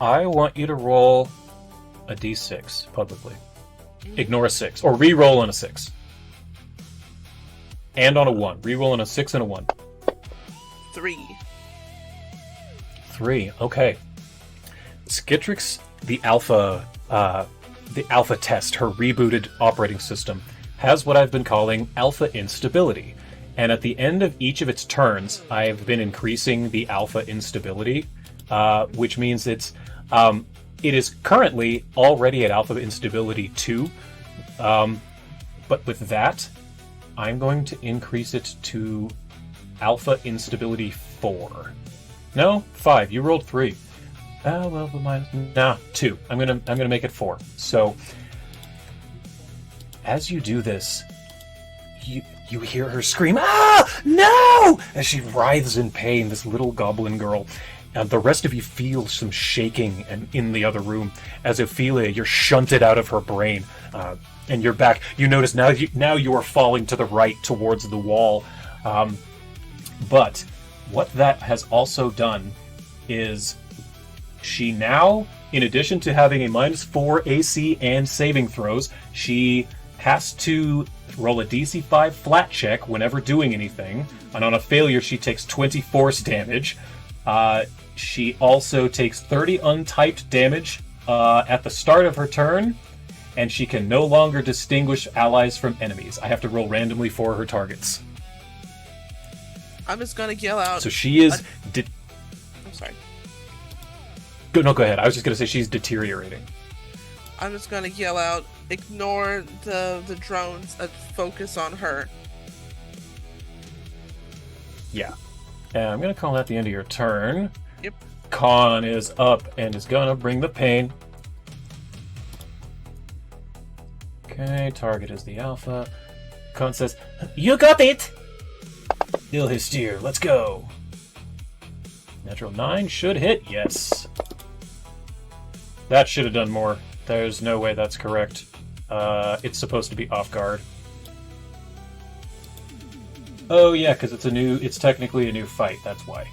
I want you to roll a d6 publicly. Ignore a 6. Or re-roll on a 6. And on a 1. Re-roll on a 6 and a 1. 3. 3. Okay. Skittrix, the alpha the alpha test, her rebooted operating system, has what I've been calling alpha instability. And at the end of each of its turns, I've been increasing the alpha instability, which means it is currently already at alpha instability 2. But with that, I'm going to increase it to alpha instability 4. No, 5. You rolled 3. Well, minus 2. I'm gonna make it 4. So, as you do this, you hear her scream, "Ah, no!" as she writhes in pain. This little goblin girl, and the rest of you feel some shaking and in the other room as Ophelia, you're shunted out of her brain, and you're back. You notice now you are falling to the right towards the wall. But what that has also done is she now, in addition to having a -4 AC and saving throws, she has to roll a DC 5 flat check whenever doing anything, and on a failure she takes 20 force damage. She also takes 30 untyped damage at the start of her turn, and she can no longer distinguish allies from enemies. I have to roll randomly for her targets. I'm just gonna yell out. So she is... I'm sorry. Go ahead. I was just going to say she's deteriorating. I'm just gonna yell out, ignore the drones and focus on her. Yeah. And I'm going to call that the end of your turn. Yep. Khan is up and is going to bring the pain. Okay, target is the alpha. Khan says, "You got it!" Il Hysteer, let's go. Natural 9 should hit, yes. That should have done more. There's no way that's correct. It's supposed to be off guard. Oh yeah, because it's technically a new fight, that's why.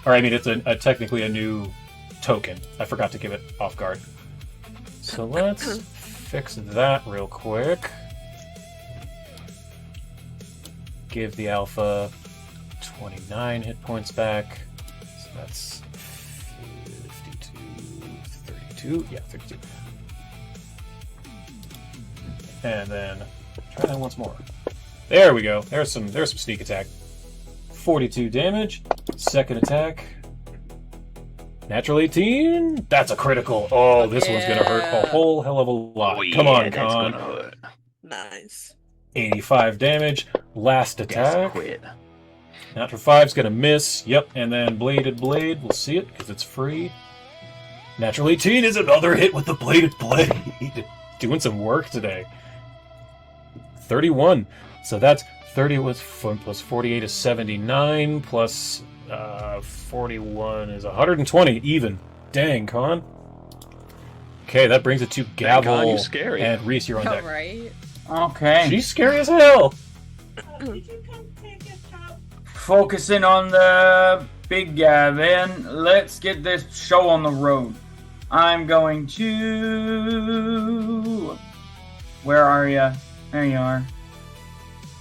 Or I mean, it's technically a new token. I forgot to give it off guard. So let's fix that real quick. Give the alpha 29 hit points back. So that's 52, 32. Yeah, 32. And then try that once more. There we go. There's some sneak attack. 42 damage. Second attack. Natural 18. That's a critical. Oh, this one's gonna hurt a whole hell of a lot. Come on, Con. Nice. 85 damage. Last attack. Natural 5's gonna miss. Yep, and then Bladed Blade. We'll see it because it's free. Natural 18 is another hit with the Bladed Blade. Doing some work today. 31. So that's 30 plus 48 is 79 plus 41 is 120 even. Dang, Con. Okay, that brings it to Gavel. Con, you're scary. And Reese, you're on deck. Right? Okay. She's scary as hell. Focusing on the big guy, then. Let's get this show on the road. I'm going to... Where are you? There you are.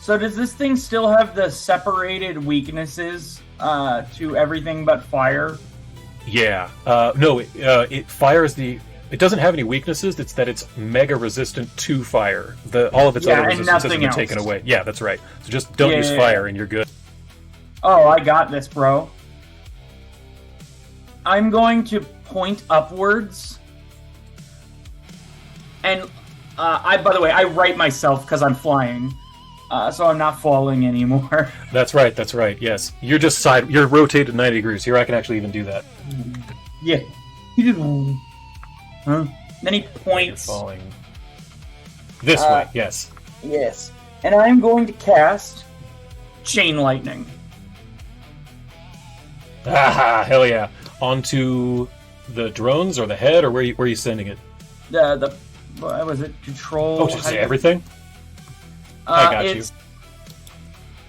So does this thing still have the separated weaknesses to everything but fire? Yeah. No, it fires the... It doesn't have any weaknesses. It's that it's mega resistant to fire. All of its other resistances have been taken away. Yeah, that's right. So just don't use fire and you're good. Oh, I got this, bro. I'm going to point upwards. And, by the way, I right myself because I'm flying. So I'm not falling anymore. That's right, yes. You're just you're rotated 90 degrees. Here I can actually even do that. Yeah. Huh? Then he points... You're falling this way, yes. Yes. And I'm going to cast Chain Lightning. Ah, hell yeah. Onto the drones or the head, or where are you sending it? What was it? Control... Oh, should I say everything? I got you.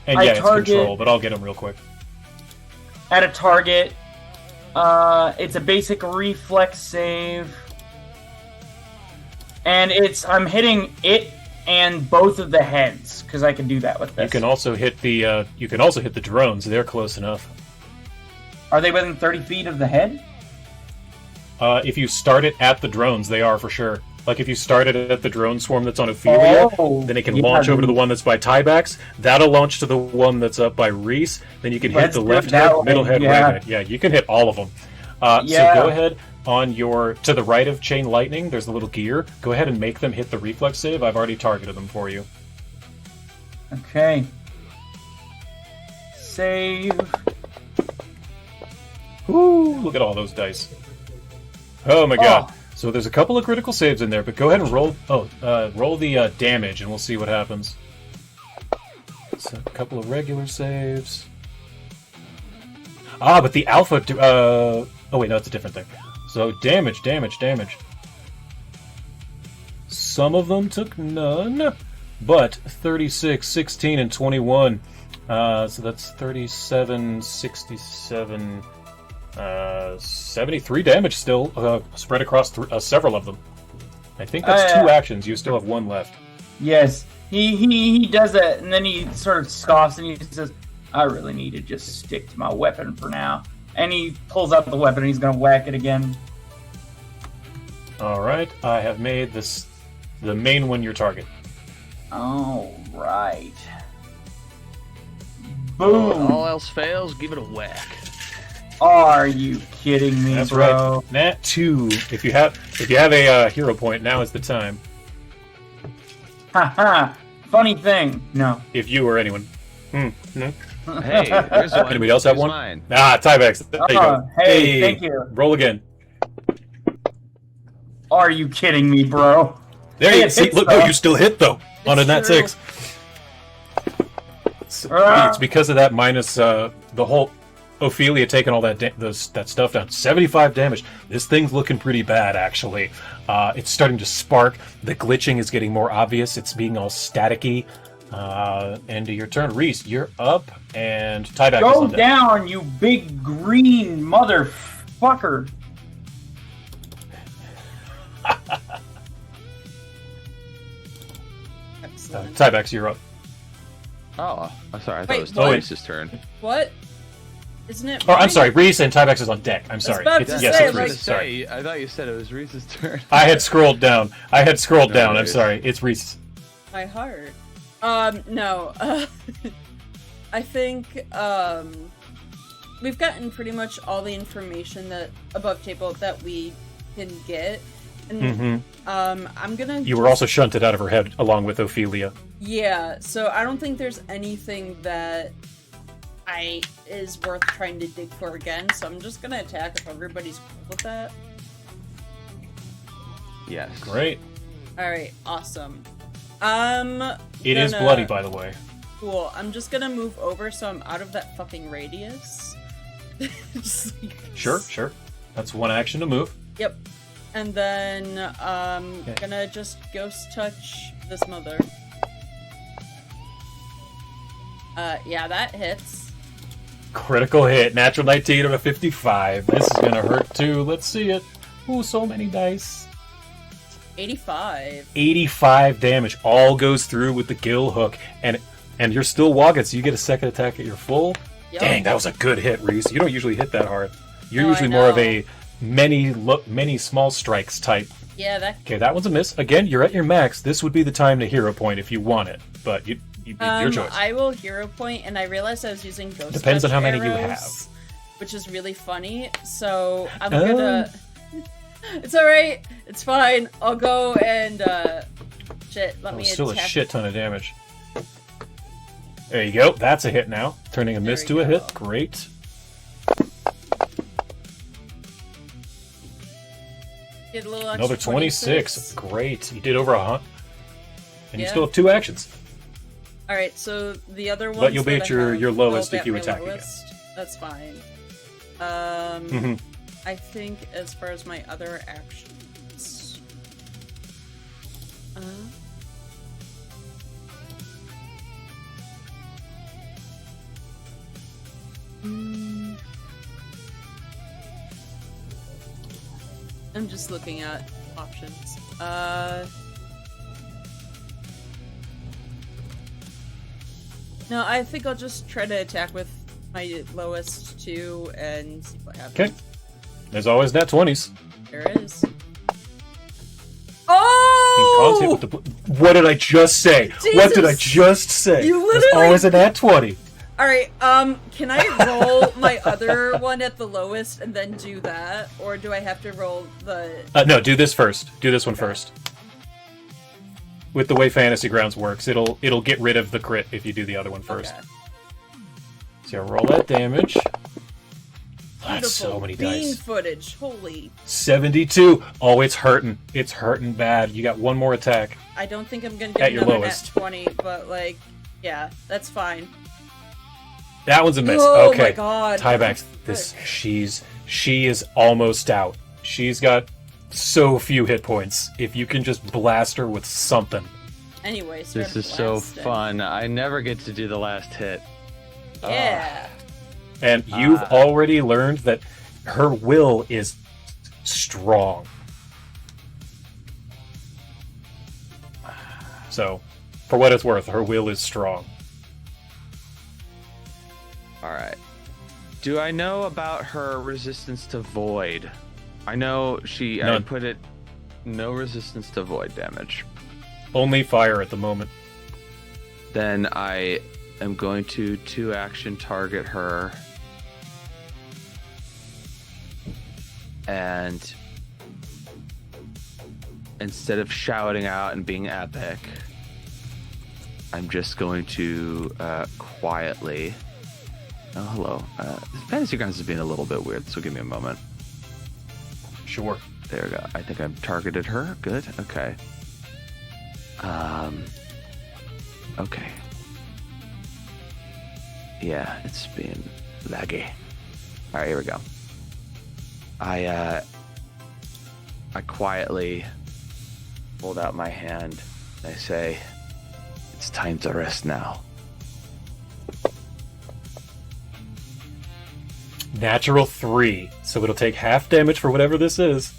And yeah, it's control, but I'll get him real quick. At a target, it's a basic reflex save. And I'm hitting it and both of the heads, because I can do that with this. You can also hit the drones. They're close enough. Are they within 30 feet of the head? If you start it at the drones, they are for sure. Like if you started at the drone swarm that's on Ophelia, then it can launch over to the one that's by Tybax. That'll launch to the one that's up by Reese. Then you can hit the left head, middle head, right head. Yeah, you can hit all of them. So go ahead on to the right of Chain Lightning. There's a little gear. Go ahead and make them hit the reflex save. I've already targeted them for you. Okay. Save. Ooh, look at all those dice. Oh my god. So there's a couple of critical saves in there, but go ahead and roll. Roll the damage, and we'll see what happens. So a couple of regular saves. But the alpha. Oh wait, no, it's a different thing. So damage. Some of them took none, but 36, 16, and 21. So that's 37, 67. 73 damage still, spread across several of them. I think that's 2 actions. You still have 1 left. Yes. He does that, and then he sort of scoffs, and he says, I really need to just stick to my weapon for now. And he pulls out the weapon, and he's going to whack it again. Alright, I have made this the main one your target. Alright. Boom! All else fails, give it a whack. Are you kidding me, That's bro? right. Nat 2. If you have a hero point, now is the time. Haha. Funny thing. No. If you or anyone. No. Hey, there's one. Anybody else have Here's one? Mine. Tyvex. There you go. Hey, thank you. Roll again. Are you kidding me, bro? There you see. Look, no, you still hit though on a Nat 6. It's because of that minus the whole Ophelia taking all that that stuff down. 75 damage. This thing's looking pretty bad, actually. It's starting to spark. The glitching is getting more obvious. It's being all staticky. End of your turn. Reese, you're up, and Tyback is on deck. Go down, you big green motherfucker. Tyback, you're up. Oh, I'm sorry. I thought Wait, it was what? Reese's turn. What? Isn't it? Oh, I'm mine? sorry. Reese and Tybax is on deck. I'm sorry. about It's, to yes, say, it's like- Reese. Sorry. I thought you said it was Reese's turn. I had scrolled down. I'm worries. sorry. It's Reese. My heart. No. I think we've gotten pretty much all the information that above table that we can get, and I'm gonna. You were also shunted out of her head along with Ophelia. Yeah, so I don't think there's anything that is worth trying to dig for again. So I'm just gonna attack if everybody's cool with that. Yes. Great. All right, awesome. It is bloody, by the way. Cool. I'm just gonna move over so I'm out of that fucking radius. Just like- Sure. That's one action to move. Yep. And then gonna just ghost touch this mother. Yeah, that hits. Critical hit. Natural 19 on a 55. This is gonna hurt too. Let's see it. Ooh, so many dice. 85. 85 damage. All goes through with the gill hook, and you're still walking, so you get a second attack at your full. Yep. Dang, that was a good hit, Reese. You don't usually hit that hard. You're No, I usually more of know. a many small strikes type. Yeah, that. Okay, that one's a miss. Again, you're at your max. This would be the time to hero point if you want it, but your choice. I will hero point, and I realized I was using ghost. Depends on touch how many you arrows, have. which is really funny. So I'm gonna. It's all right. It's fine. I'll go and shit. Let That me was still attack. a shit ton of damage. There you go. That's a hit now. Turning a miss we to a go. hit. Great. Get a little extra Another 26. Great. You did over 100. And you Yeah. still have 2 actions. All right, so the other one. But you'll be at your lowest if you attack again. That's fine. Mhm. I think as far as my other actions. I'm just looking at options. No, I think I'll just try to attack with my lowest 2 and see what happens. Okay. There's always nat 20s. There it is. Oh! bronze hit with the... What did I just say? What did I Jesus. just say? You There's literally- always a nat 20. All right. Can I roll my other one at the lowest and then do that, or do I have to roll the? No, do this first. Do this one first. With the way Fantasy Grounds works, it'll get rid of the crit if you do the other one first. Okay. So roll that damage. That's Beautiful so many bean dice. footage. Holy. 72. Oh, it's hurting. It's hurting bad. You got one more attack. I don't think I'm gonna At get your another lowest. nat 20, but like, yeah, that's fine. That one's a miss. Oh Okay. my god. Tiebacks. She is almost out. She's got so few hit points. If you can just blast her with something. Anyway, This is so fun. I never get to do the last hit. Yeah. And you've already learned that her will is strong. So, for what it's worth, her will is strong. All right. Do I know about her resistance to void? I know I None. put it no resistance to void damage. Only fire at the moment. Then I am going to 2-action target her. And instead of shouting out and being epic, I'm just going to quietly... Oh, hello. Fantasy Grounds is being a little bit weird, so give me a moment. Sure. There we go. I think I've targeted her. Good. Okay. Okay. Yeah, it's being laggy. All right, here we go. I quietly hold out my hand. I say, "It's time to rest now." Natural 3, so it'll take half damage for whatever this is.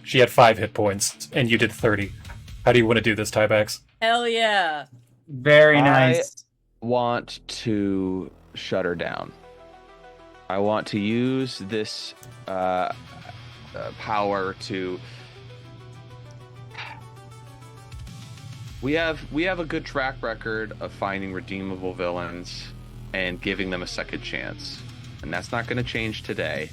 She had 5 hit points, and you did 30. How do you want to do this, Tiebacks? Hell yeah. Very nice. Want to shut her down. I want to use this power to. We have a good track record of finding redeemable villains and giving them a second chance, and that's not going to change today.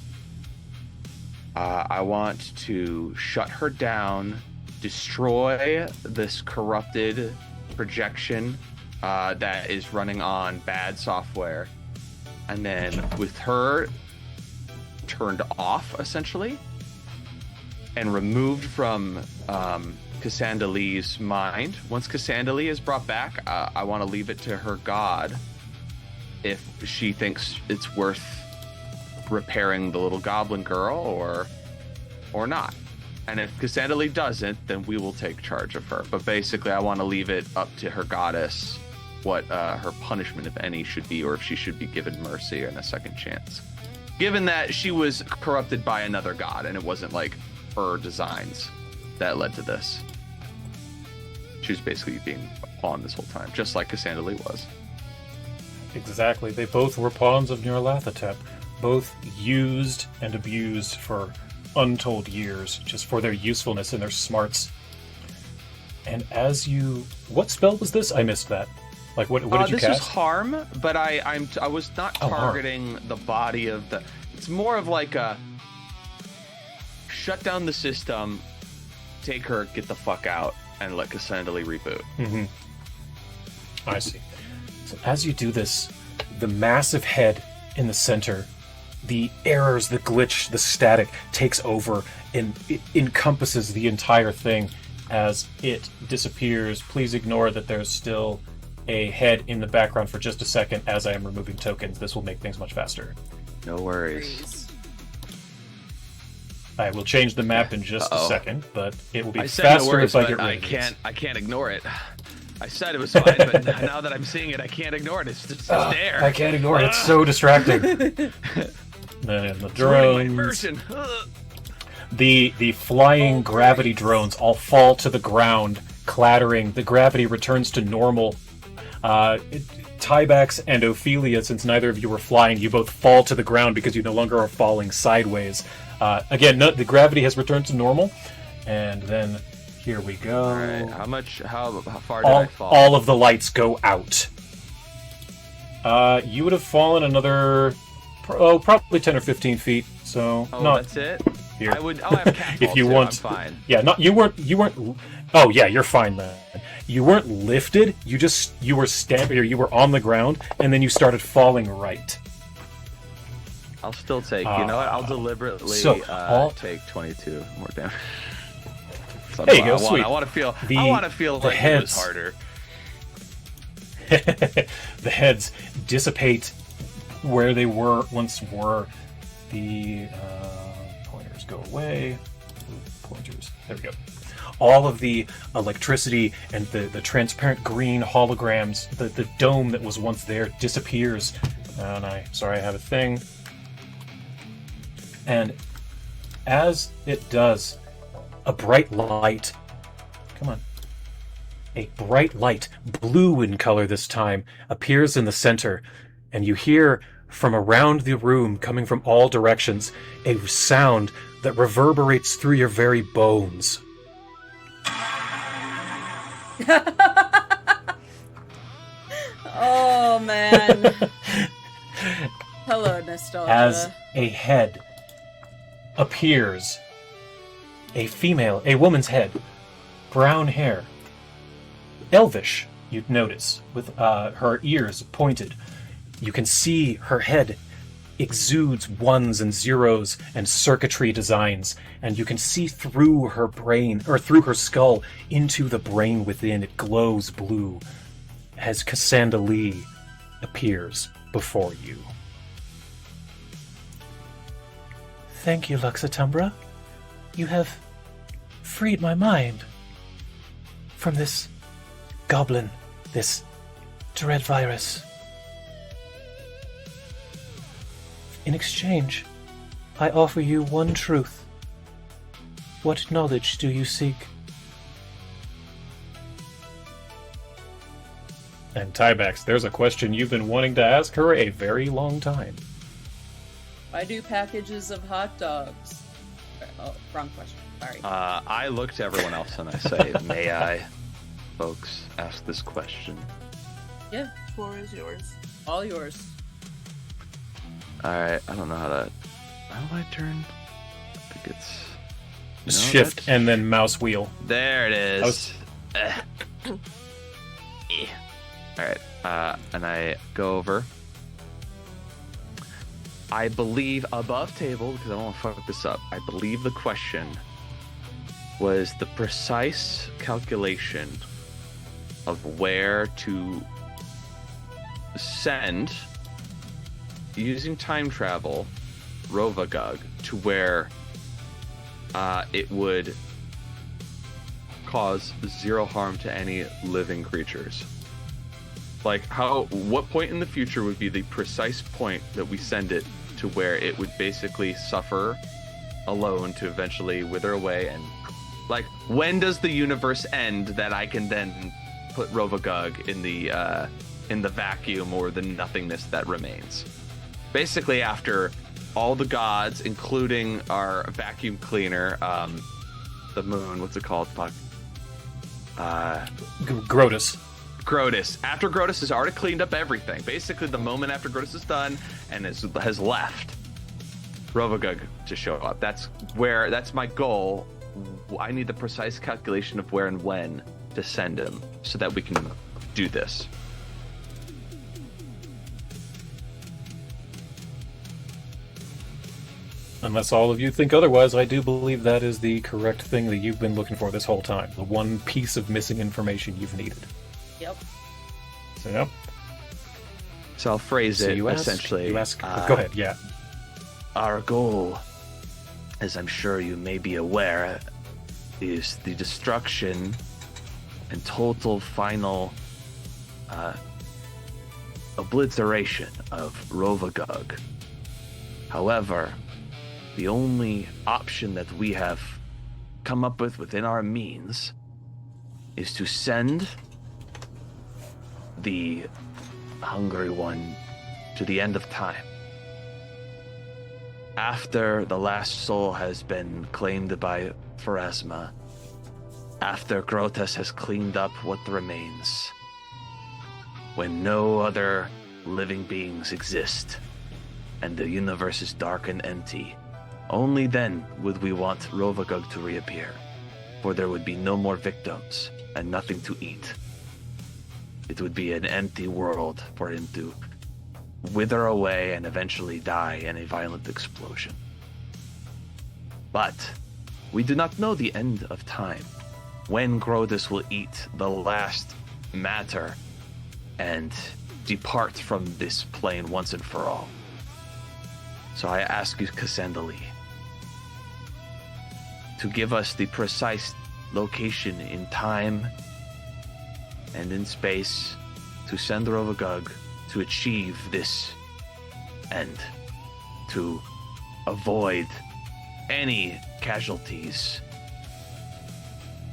I want to shut her down, destroy this corrupted projection that is running on bad software, and then with her turned off essentially and removed from Cassandra Lee's mind. Once Cassandra Lee is brought back, I want to leave it to her god if she thinks it's worth repairing the little goblin girl or not. And if Cassandra Lee doesn't, then we will take charge of her. But basically, I want to leave it up to her goddess what her punishment, if any, should be, or if she should be given mercy and a second chance. Given that she was corrupted by another god, and it wasn't like her designs that led to this. She was basically being a pawn this whole time, just like Cassandra Lee was. Exactly. They both were pawns of Nyarlathotep, both used and abused for untold years, just for their usefulness and their smarts. And as you... What spell was this? I missed that. Like, what did you this cast? was harm, but I was not targeting the body of the... It's more of like a... Shut down the system, take her, get the fuck out, and let Cassandra Lee reboot. Mm-hmm. I see. So as you do this, the massive head in the center, the errors, the glitch, the static takes over and it encompasses the entire thing as it disappears. Please ignore that there's still a head in the background for just a second as I am removing tokens. This will make things much faster. No worries. Freeze. I will change the map in just a second, but it will be I said faster no worries, if I but get rid I of these. can't ignore it. I said it was fine, but now that I'm seeing it, I can't ignore it. It's just there. I can't ignore it. It's so distracting. Then the It's ruining my drones. immersion. The flying gravity drones all fall to the ground, clattering. The gravity returns to normal. Tybax and Ophelia, since neither of you were flying, you both fall to the ground because you no longer are falling sideways. Again, the gravity has returned to normal, and then here we go. All right. How far did I fall? All of the lights go out. You would have fallen another, probably 10 or 15 feet. So that's it. Here. I have cat If you too. want, I'm fine. Yeah, you weren't. Oh yeah, you're fine then. You weren't lifted. You were standing, or you were on the ground, and then you started falling right. I'll still take. You know what? I'll deliberately take 22 more damage. So there you go. Sweet. I want to feel like it was harder. The heads dissipate where they once were. The pointers go away. Pointers. There we go. All of the electricity and the transparent green holograms, the dome that was once there disappears. And I have a thing. And as it does, a bright light, a bright light, blue in color this time, appears in the center, and you hear from around the room, coming from all directions, a sound that reverberates through your very bones. Oh, man. Hello, nostalgia. As a head appears, a woman's head, brown hair, elvish, you'd notice, with her ears pointed. You can see her head exudes ones and zeros and circuitry designs, and you can see through her brain, or through her skull, into the brain within. It glows blue as Cassandra Lee appears before you. Thank you, Lux Et Umbra. You have freed my mind from this goblin, this dread virus. In exchange, I offer you one truth. What knowledge do you seek? And Tybax, there's a question you've been wanting to ask her a very long time. Why do packages of hot dogs? Oh, wrong question. Sorry. I look to everyone else and I say, may I, folks, ask this question? Yeah. Floor is yours. All yours. Alright, I don't know how do I turn? I think it's... Shift and then mouse wheel. There it is. Alright, and I go over. I believe above table, because I don't want to fuck this up, I believe the question was the precise calculation of where to send, using time travel, Rovagug to where it would cause 0 harm to any living creatures. Like, what point in the future would be the precise point that we send it to where it would basically suffer alone to eventually wither away? And like, when does the universe end that I can then put Rovagug in the vacuum or the nothingness that remains? Basically, after all the gods, including our vacuum cleaner, the moon, what's it called? Fuck. Grotus. Grotus. After Grotus has already cleaned up everything, basically the moment after Grotus is done and has left, Rovagug to show up. That's my goal. I need the precise calculation of where and when to send him so that we can do this. Unless all of you think otherwise, I do believe that is the correct thing that you've been looking for this whole time. The one piece of missing information you've needed. Yep. So, yep. So I'll phrase it essentially. You ask. Go ahead, yeah. Our goal, as I'm sure you may be aware, is the destruction and total final obliteration of Rovagug. However, the only option that we have come up with within our means is to send the hungry one to the end of time. after the last soul has been claimed by Pharasma, after Grotus has cleaned up what remains, when no other living beings exist, and the universe is dark and empty, only then would we want Rovagug to reappear, for there would be no more victims and nothing to eat. It would be an empty world for him to wither away and eventually die in a violent explosion. But we do not know the end of time, when Grotus will eat the last matter and depart from this plane once and for all. So I ask you, Cassandra, to give us the precise location in time and in space to send Rovagug to achieve this end, to avoid any casualties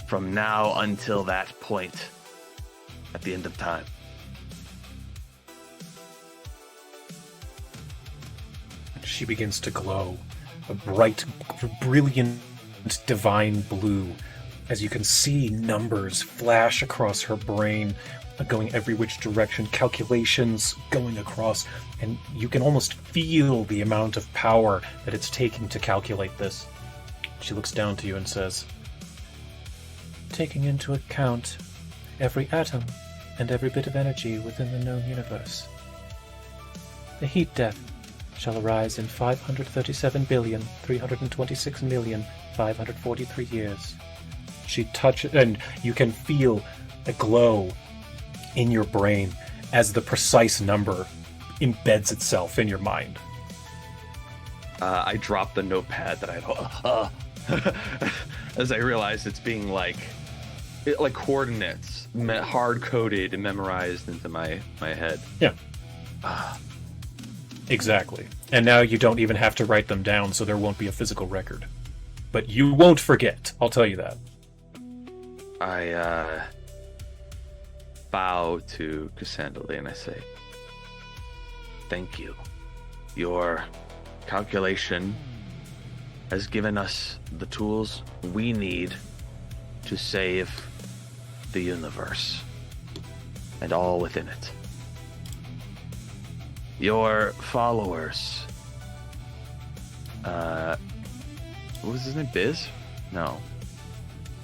from now until that point at the end of time. She begins to glow, a bright, brilliant, divine blue, as you can see numbers flash across her brain, going every which direction, calculations going across, and you can almost feel the amount of power that it's taking to calculate this. She looks down to you and says, Taking into account every atom and every bit of energy within the known universe, the heat death shall arise in 537,326,543 years. she touches, and you can feel a glow in your brain as the precise number embeds itself in your mind. I drop the notepad that I had as I realize it's being like coordinates hard coded and memorized into my head. Yeah. Exactly. And now you don't even have to write them down, so there won't be a physical record. But you won't forget, I'll tell you that. I bow to Cassandra and I say, thank you. Your calculation has given us the tools we need to save the universe and all within it. Your followers, what was his name? Biz? No.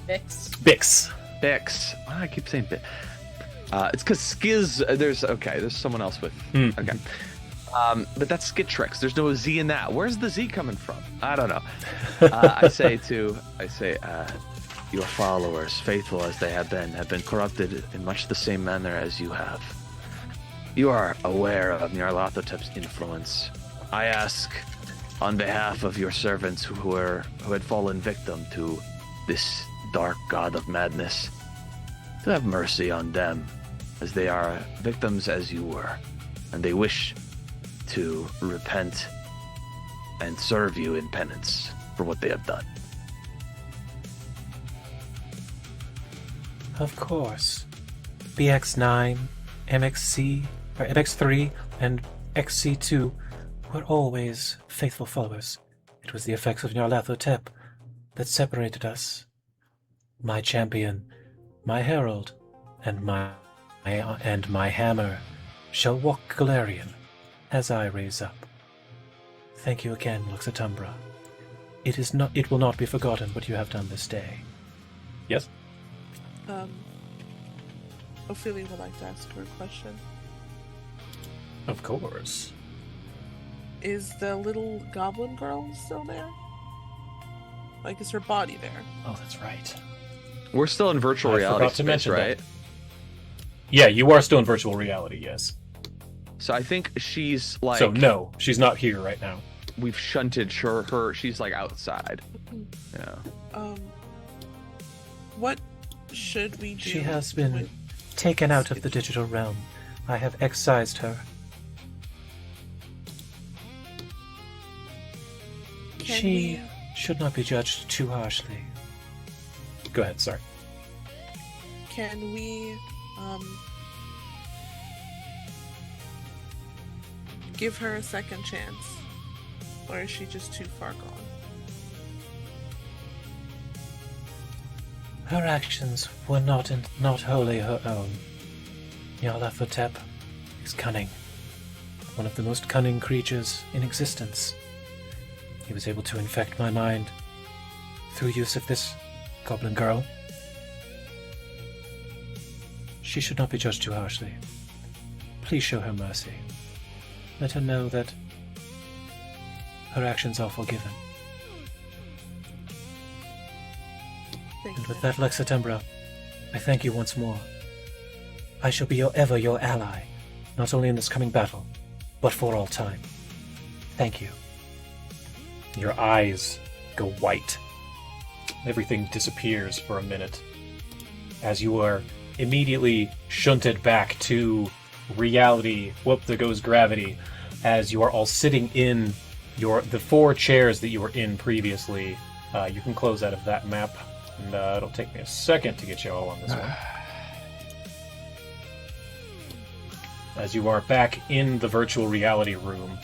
Bix. Bix. Bix. Why do I keep saying Bix? It's because Skiz. There's someone else with. Okay. But that's Skittrix. There's no Z in that. Where's the Z coming from? I don't know. I say your followers, faithful as they have been corrupted in much the same manner as you have. You are aware of Nyarlathotep's influence. I ask, on behalf of your servants who had fallen victim to this dark god of madness, to have mercy on them, as they are victims as you were, and they wish to repent and serve you in penance for what they have done. Of course. BX9, MX3, and XC2 were always faithful followers. It was the effects of Nyarlathotep that separated us. My champion, my herald, and my hammer shall walk Galarian as I raise up. Thank you again, Lux Et Umbra. It will not be forgotten what you have done this day. Yes? Ophelia would like to ask her a question. Of course. Is the little goblin girl still there? Like, is her body there? Oh, that's right. We're still in virtual I reality forgot to space, mention right? that. Yeah, you are still in virtual reality, yes. So I think she's like... So no, she's not here right now. We've shunted her. She's like outside. Yeah. What should we do? She has been taken out of the digital realm. I have excised her. She should not be judged too harshly. Go ahead, sorry. Can we give her a second chance? Or is she just too far gone? Her actions were not wholly her own. Nyarlathotep is cunning. One of the most cunning creatures in existence. He was able to infect my mind through use of this goblin girl. She should not be judged too harshly. Please show her mercy. Let her know that her actions are forgiven. Thank And you. with that, Lux Et Umbra, I thank you once more. I shall be ever your ally, not only in this coming battle, but for all time. Thank you. Your eyes go white. Everything disappears for a minute as you are immediately shunted back to reality. Whoop, there goes gravity. As you are all sitting in the 4 chairs that you were in previously. You can close out of that map, and it'll take me a second to get you all on this one. As you are back in the virtual reality room.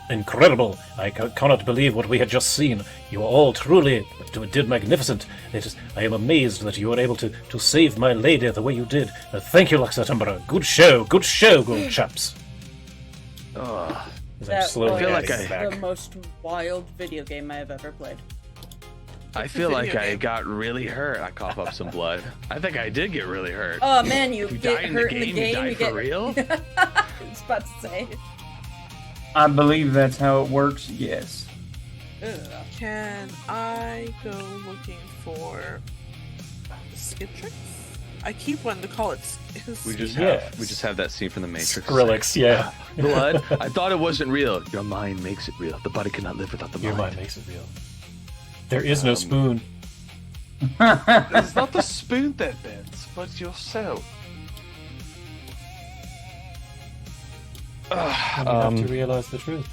Incredible! I cannot believe what we had just seen. You all truly did magnificent. I am amazed that you were able to save my lady the way you did. Thank you, Lux Et Umbra. Good show, good chaps. As I'm That slowly feel was like adding back. the most wild video game I have ever played. I feel like I got really hurt. I cough up some blood. I think I did get really hurt. Oh man, you You get die in hurt the in the game, game. you die get for real? I was about to say. I believe that's how it works, yes. Ugh. Can I go looking for Skittrix? I keep wanting to call it. We just Yes. have that scene from the Matrix. Skrillex, yeah. Blood. I thought it wasn't real. Your mind makes it real. The body cannot live without the Your mind. mind makes it real. There is no spoon. It's not the spoon that bends, but yourself. You have to realize the truth.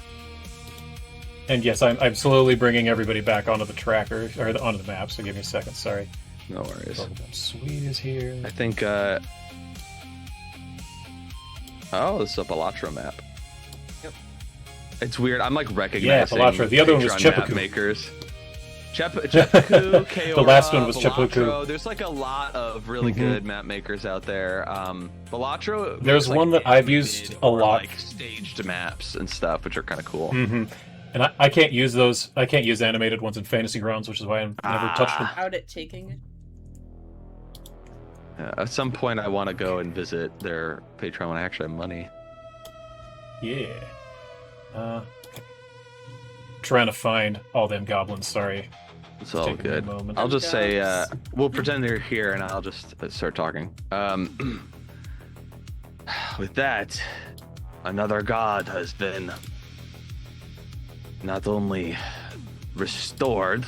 And yes, I'm slowly bringing everybody back onto the tracker, or onto the map, so give me a second, sorry. No worries. Sweet is here. I think, oh, this is a Balatro map. Yep. It's weird. I'm like recognizing Balatro. The other one was Patreon map Chepaku. makers. Chepaku, Kaora, The last one was Balatro. Chepaku. There's like a lot of really good map makers out there. Balatro. There's looks one like that I've animated used a or, lot. like staged maps and stuff, which are kind of cool. Mm-hmm. And I can't use those. I can't use animated ones in Fantasy Grounds, which is why I've never touched them. Out at taking it. At some point, I want to go and visit their Patreon when I actually have money. Yeah. Trying to find all them goblins, sorry. It's all Taking good. a moment. I'll just say, Guys. we'll pretend they're here, and I'll just start talking. With that, another god has been not only restored,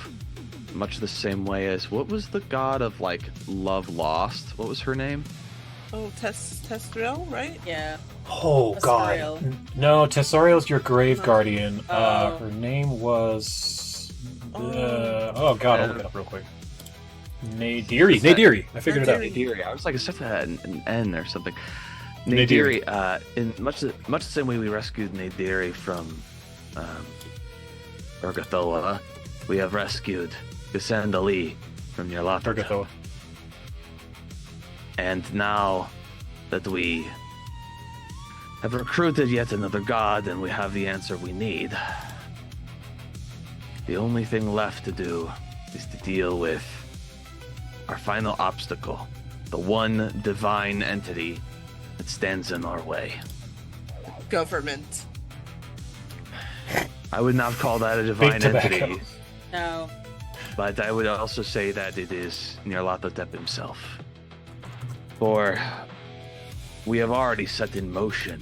much the same way as what was the god of like love lost? What was her name? Oh, Testrel, right? Yeah. Oh, God. Asariel. No, Tessariel's your grave guardian. Oh. Her name was... Oh. oh, God, I'll look it up real quick. Nadiri. Nadiri. I figured it out. Nadiri. I was like, it starts with an N or something. Nadiri. Nadiri. In much the same way we rescued Nadiri from Urgathoa, we have rescued Gisandali from Nyarlathotep. Urgathoa. And now that we have recruited yet another god and we have the answer we need, the only thing left to do is to deal with our final obstacle, the one divine entity that stands in our way. Government. I would not call that a divine Big tobacco. entity, No. but I would also say that it is Nyarlathotep himself. For we have already set in motion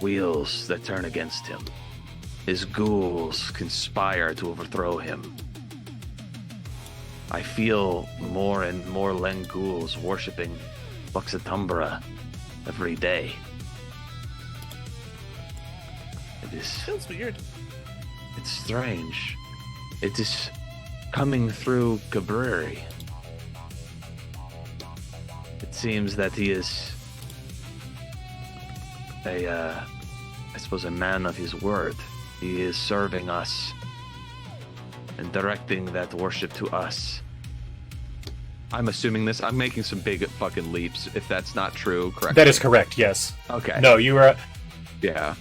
wheels that turn against him. His ghouls conspire to overthrow him. I feel more and more Len ghouls worshipping Lux Et Umbra every day. It is... Feels weird. It's strange. It is coming through Gabreri. seems that he is I suppose a man of his word. He is serving us and directing that worship to us. I'm assuming this. I'm making some big fucking leaps. If that's not true, correct? That is correct, yes. Okay. No, you are... Yeah.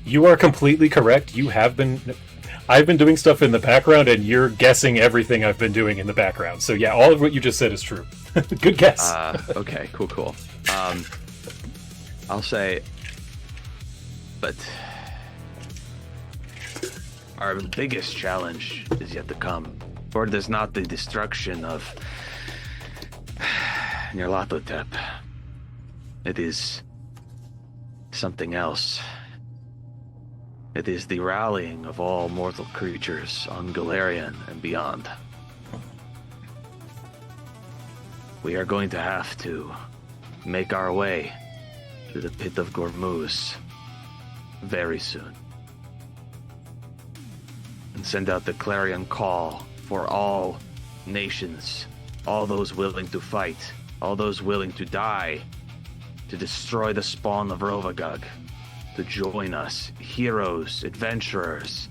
You are completely correct. You have been... I've been doing stuff in the background, and you're guessing everything I've been doing in the background. So yeah, all of what you just said is true. Good guess. Okay, cool. I'll say... But... Our biggest challenge is yet to come. For it is not the destruction of Nyarlathotep. It is something else. It is the rallying of all mortal creatures on Galarian and beyond. We are going to have to make our way to the pit of Gormuz very soon. And send out the clarion call for all nations, all those willing to fight, all those willing to die, to destroy the spawn of Rovagug, to join us, heroes, adventurers,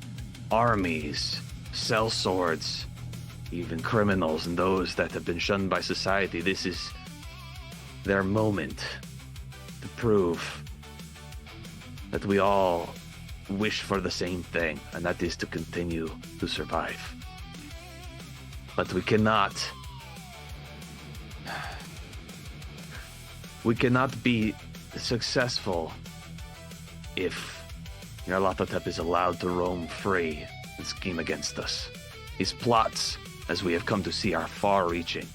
armies, sellswords, even criminals and those that have been shunned by society. This is their moment to prove that we all wish for the same thing, and that is to continue to survive. But we cannot be successful if Nyarlathotep is allowed to roam free and scheme against us. His plots, as we have come to see, are far-reaching.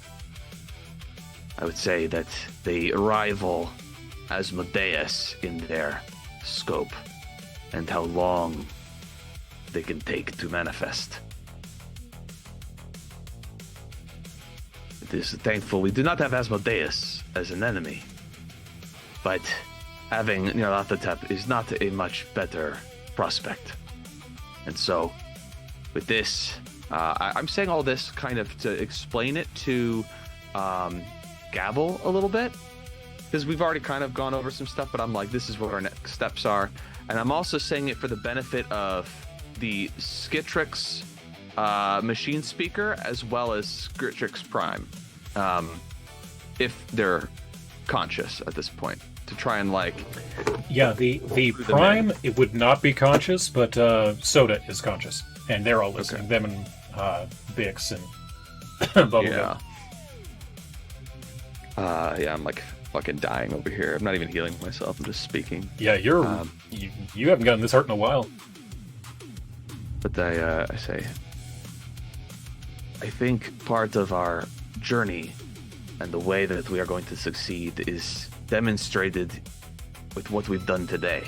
I would say that they rival Asmodeus in their scope and how long they can take to manifest. It is thankful we do not have Asmodeus as an enemy, but having Nyarlathotep is not a much better prospect. And so, with this, I'm saying all this kind of to explain it to Gabble a little bit, because we've already kind of gone over some stuff, but I'm like, this is what our next steps are. And I'm also saying it for the benefit of the Skittrix machine speaker, as well as Skittrix Prime, if they're conscious at this point, to try and like... Yeah, the Prime, it would not be conscious, but Soda is conscious. And they're all listening. Okay. Them and Bix and Bubblegum. Yeah, I'm like fucking dying over here. I'm not even healing myself. I'm just speaking. Yeah, you haven't gotten this hurt in a while. But I say, I think part of our journey and the way that we are going to succeed is demonstrated with what we've done today.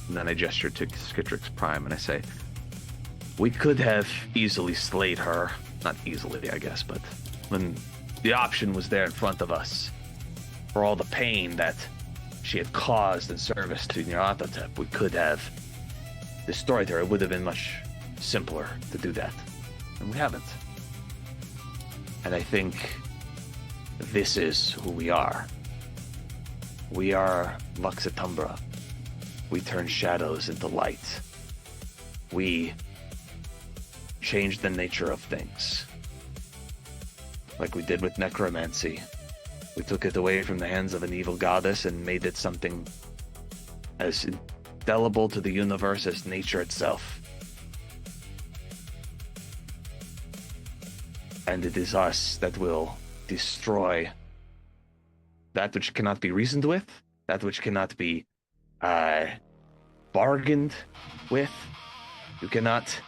And then I gesture to Skittrix Prime and I say, we could have easily slayed her. Not easily, I guess, but when the option was there in front of us, for all the pain that she had caused in service to Nyarlathotep, we could have destroyed her. It would have been much simpler to do that, and we haven't. And I think this is who we are. We are Lux Et Umbra. We turn shadows into light. We change the nature of things. Like we did with necromancy. We took it away from the hands of an evil goddess and made it something as indelible to the universe as nature itself. And it is us that will destroy that which cannot be reasoned with, that which cannot be bargained with. You cannot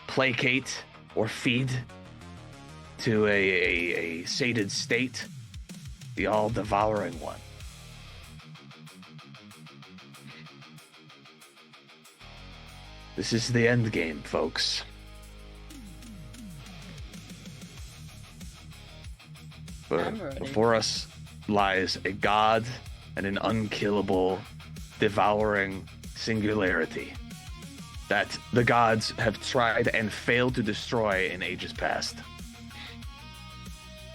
placate or feed to a sated state, the all-devouring one. This is the end game, folks. Before us lies a god and an unkillable, devouring singularity that the gods have tried and failed to destroy in ages past.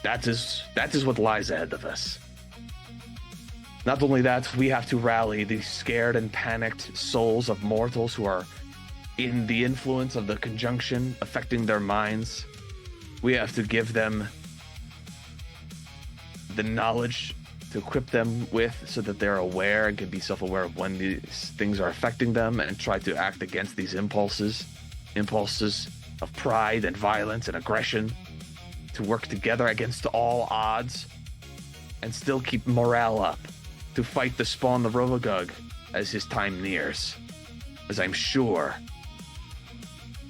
That is what lies ahead of us. Not only that, we have to rally the scared and panicked souls of mortals who are in the influence of the conjunction affecting their minds. We have to give them the knowledge to equip them with so that they're aware and can be self-aware of when these things are affecting them and try to act against these impulses of pride and violence and aggression, to work together against all odds and still keep morale up, to fight the spawn of Rovagug as his time nears. As I'm sure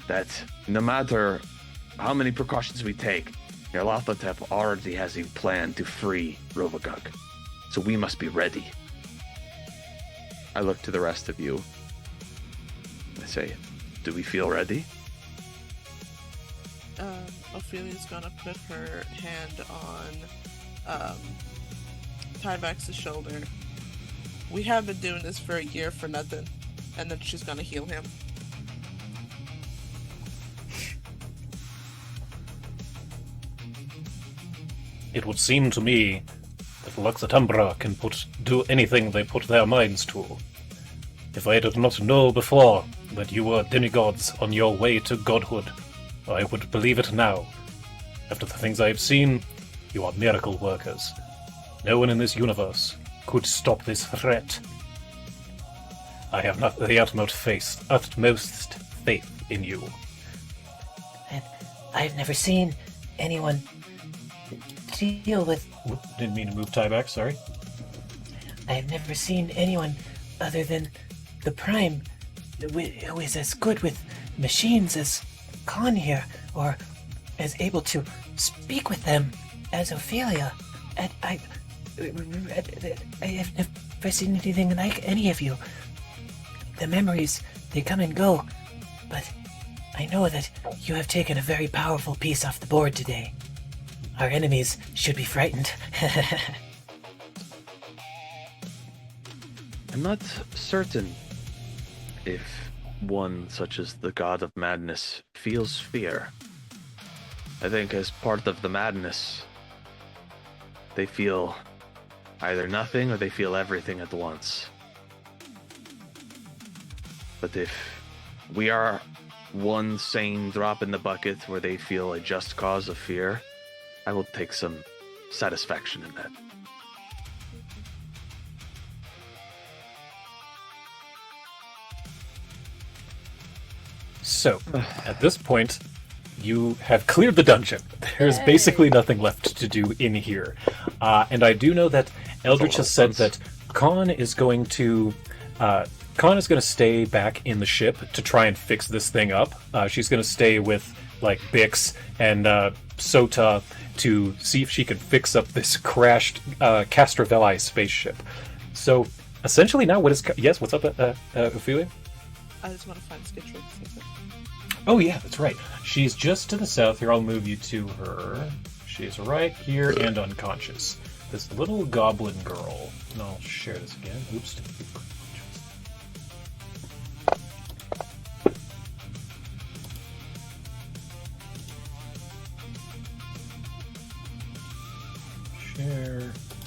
that no matter how many precautions we take, Nyarlathotep already has a plan to free Rovagug. So we must be ready. I look to the rest of you. I say, do we feel ready? Ophelia's gonna put her hand on Tyvek's shoulder. We have been doing this for a year for nothing. And then she's gonna heal him. It would seem to me that Lux Et Umbra can do anything they put their minds to. If I did not know before that you were demigods on your way to godhood, I would believe it now. After the things I have seen, you are miracle workers. No one in this universe could stop this threat. I have not the utmost faith in you. And I've never seen anyone deal with... Didn't mean to move Ty back, sorry. I've never seen anyone other than the Prime who is as good with machines as Khan here, or as able to speak with them as Ophelia. And I have never seen anything like any of you. The memories, they come and go, but I know that you have taken a very powerful piece off the board today. Our enemies should be frightened. I'm not certain if one such as the God of Madness feels fear. I think as part of the madness, they feel either nothing or they feel everything at once. But if we are one sane drop in the bucket where they feel a just cause of fear, I will take some satisfaction in that. So, at this point, you have cleared the dungeon. There's basically nothing left to do in here. And I do know that Eldritch has said that Khan is going to stay back in the ship to try and fix this thing up. She's going to stay with, like, Bix and Sota to see if she can fix up this crashed Castrovelli spaceship. So, essentially now what is... Yes, what's up, Ophelia? I just want to find Skittrix. Oh yeah, that's right. She's just to the south here. I'll move you to her. She's right here and unconscious. This little goblin girl. And I'll share this again. Oops.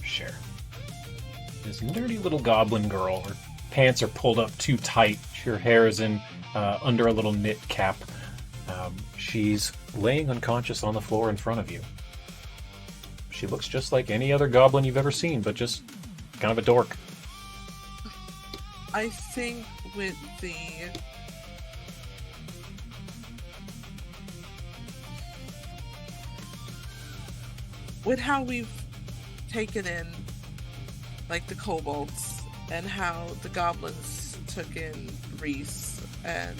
Share. This nerdy little goblin girl. Her pants are pulled up too tight. Her hair is in under a little knit cap. She's laying unconscious on the floor in front of you. She looks just like any other goblin you've ever seen, but just kind of a dork. I think with how we've taken in, like, the kobolds, and how the goblins took in Reese and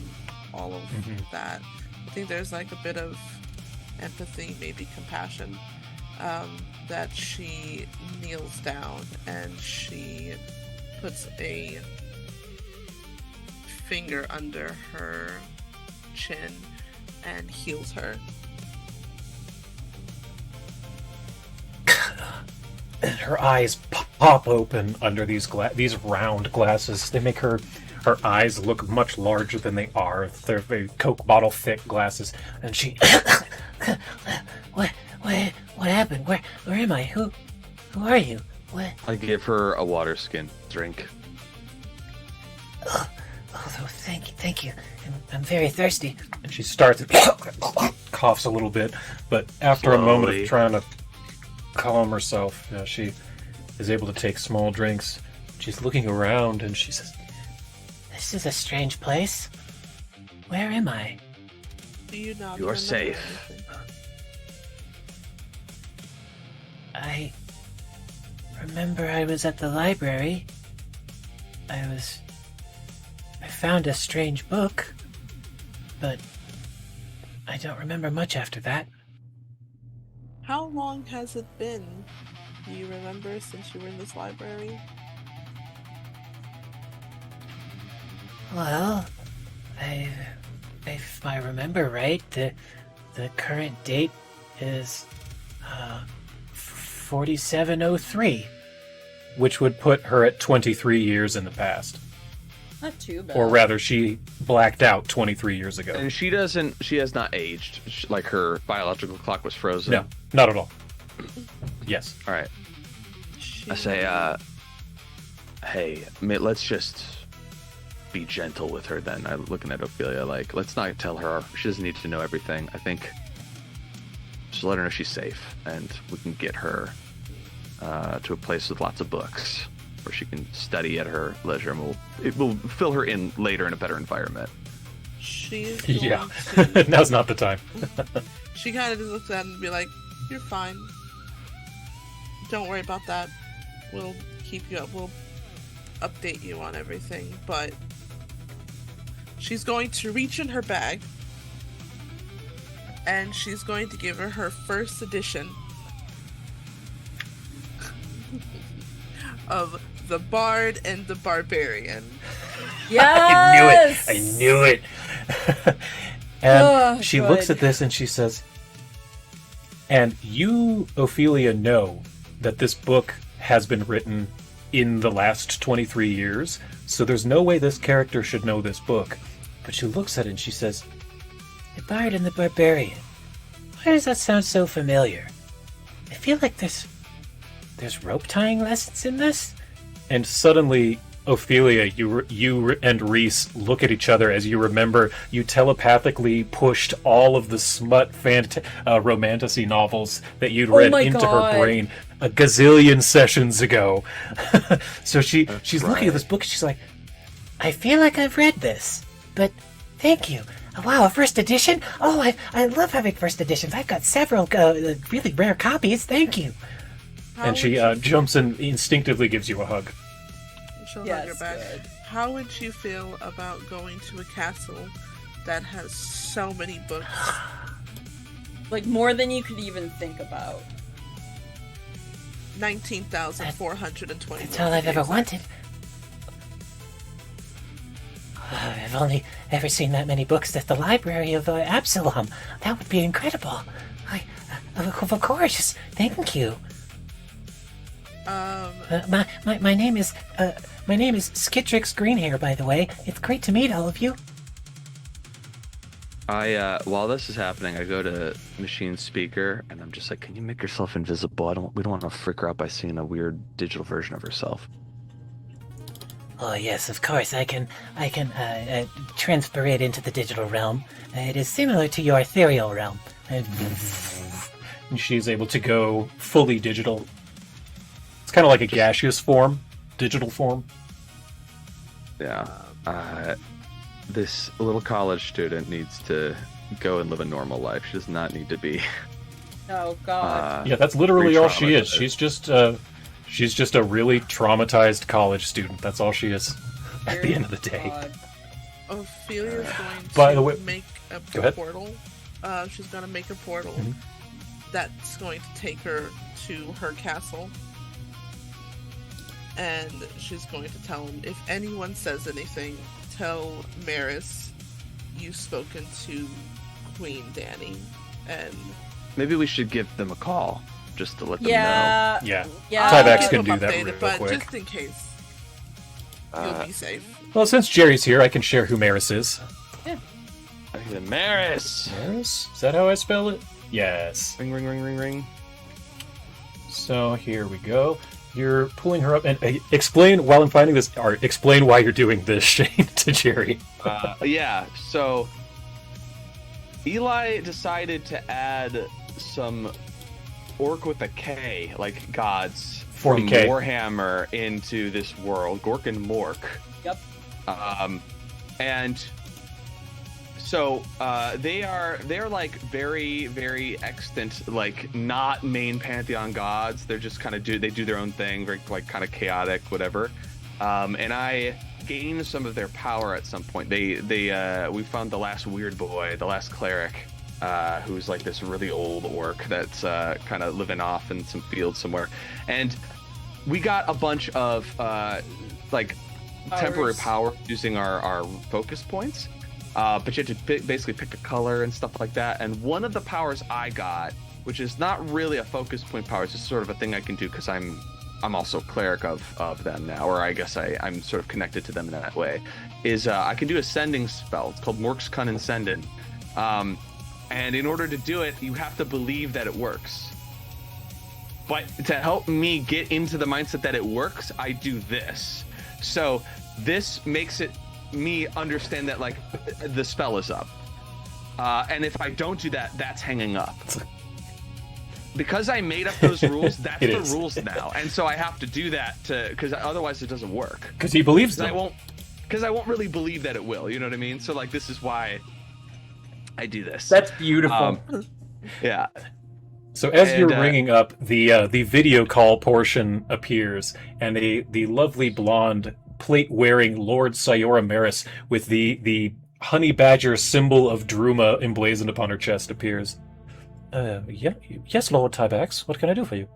all of that, I think there's, like, a bit of empathy, maybe compassion, that she kneels down and she puts a finger under her chin and heals her. And her eyes pop open under these round glasses. They make her eyes look much larger than they are. They're very Coke bottle thick glasses. And she... What happened? Where am I? Who are you? What? I give her a water skin drink. Oh, thank you. I'm very thirsty. And she starts coughs a little bit, but after a moment Slowly. of trying to calm herself, she is able to take small drinks. She's looking around and she says, This is a strange place. Where am I? Do you not You are remember safe. anything? I remember I was at the library. I found a strange book, but I don't remember much after that. How long has it been? Do you remember since you were in this library? Well, if I remember right, the current date is 4703. which would put her at 23 years in the past. Not too bad. Or rather, she blacked out 23 years ago. And she has not aged. Like her biological clock was frozen. No, not at all. Yes. All right. I say, hey, let's just be gentle with her then. I'm looking at Ophelia like, let's not tell her. She doesn't need to know everything. I think just let her know she's safe and we can get her to a place with lots of books where she can study at her leisure, and it will fill her in later in a better environment. She's Yeah. going to... Now's not the time. She kind of just looks at it and be like, you're fine. Don't worry about that. We'll keep you up. We'll update you on everything. But she's going to reach in her bag and she's going to give her first edition of The Bard and the Barbarian. Yes! I knew it. And Oh, she good. looks at this and she says, and you, Ophelia, know that this book has been written in the last 23 years, so there's no way this character should know this book. But she looks at it and she says, The Bard and the Barbarian. Why does that sound so familiar? I feel like there's rope tying lessons in this. and suddenly, Ophelia, you and Reese look at each other as you remember you telepathically pushed all of the smut romantasy novels that you'd Oh read my into God. her brain a gazillion sessions ago. So she's looking at right. this book and she's like, I feel like I've read this, but thank you. Wow, a first edition? Oh, I love having first editions. I've got several really rare copies. Thank you. How and she would jumps and instinctively gives you a hug. she'll hug Yes, her back. good. How would you feel about going to a castle that has so many books? Like, more than you could even think about. 19,420. That's all I've ever wanted. I've only ever seen that many books at the library of Absalom. That would be incredible. Of course, thank you. My name is Skittrix Greenhair, by the way. It's great to meet all of you. While this is happening, I go to machine speaker and I'm just like, can you make yourself invisible? We don't want to freak her out by seeing a weird digital version of herself. Oh yes, of course. I can transfer it into the digital realm. It is similar to your ethereal realm. And she's able to go fully digital. It's kind of like a gaseous form, digital form. Yeah. This little college student needs to go and live a normal life. She does not need to be. Oh, God. Yeah, that's literally all she is. re-traumatized. She's just a really traumatized college student. That's all she is at the Dear end of the day. God. Ophelia's going to By the way- make a Go ahead. portal. She's going to make a portal Mhm. that's going to take her to her castle. And she's going to tell him, if anyone says anything, tell Maris you've spoken to Queen Danny. And Maybe we should give them a call just to let them Yeah. Yeah. Yeah. Tyvek's keep can them do that updated, real but quick. just in case, know. you'll be safe. Well, since Jerry's here, I can share who Maris is. Maris! Maris? Is that how I spell it? Yes. Ring, ring, ring, ring, ring. So here we go. You're pulling her up, and explain while I'm finding this. Or explain why you're doing this, Shane, to Jerry. Yeah. So Eli decided to add some orc with a K, like gods from 40K. Warhammer into this world. Gork and Mork. Yep. And so they're like very, very extant, like not main pantheon gods. They're just kind of they do their own thing, very like kind of chaotic, whatever. And I gained some of their power at some point. We found the last weird boy, the last cleric, who's like this really old orc that's kind of living off in some fields somewhere, and we got a bunch of like temporary power using our focus points. But you have to basically pick a color and stuff like that. And one of the powers I got, which is not really a focus point power, it's just sort of a thing I can do because I'm also a cleric of them now, or I guess I'm sort of connected to them in that way, is I can do a sending spell. It's called Mork's Kun Senden. And in order to do it, you have to believe that it works. But to help me get into the mindset that it works, I do this. So this makes me understand that like the spell is up. And if I don't do that, that's hanging up. Because I made up those rules, that's the rules now. And so I have to do that because otherwise it doesn't work. Because he believes them. Because I won't really believe that it will, you know what I mean? So like this is why I do this. That's beautiful. Yeah. So as you're ringing up, the video call portion appears, and the lovely blonde plate-wearing Lord Sayora Maris with the honey badger symbol of Druma emblazoned upon her chest appears. Yes, Lord Tybax. What can I do for you?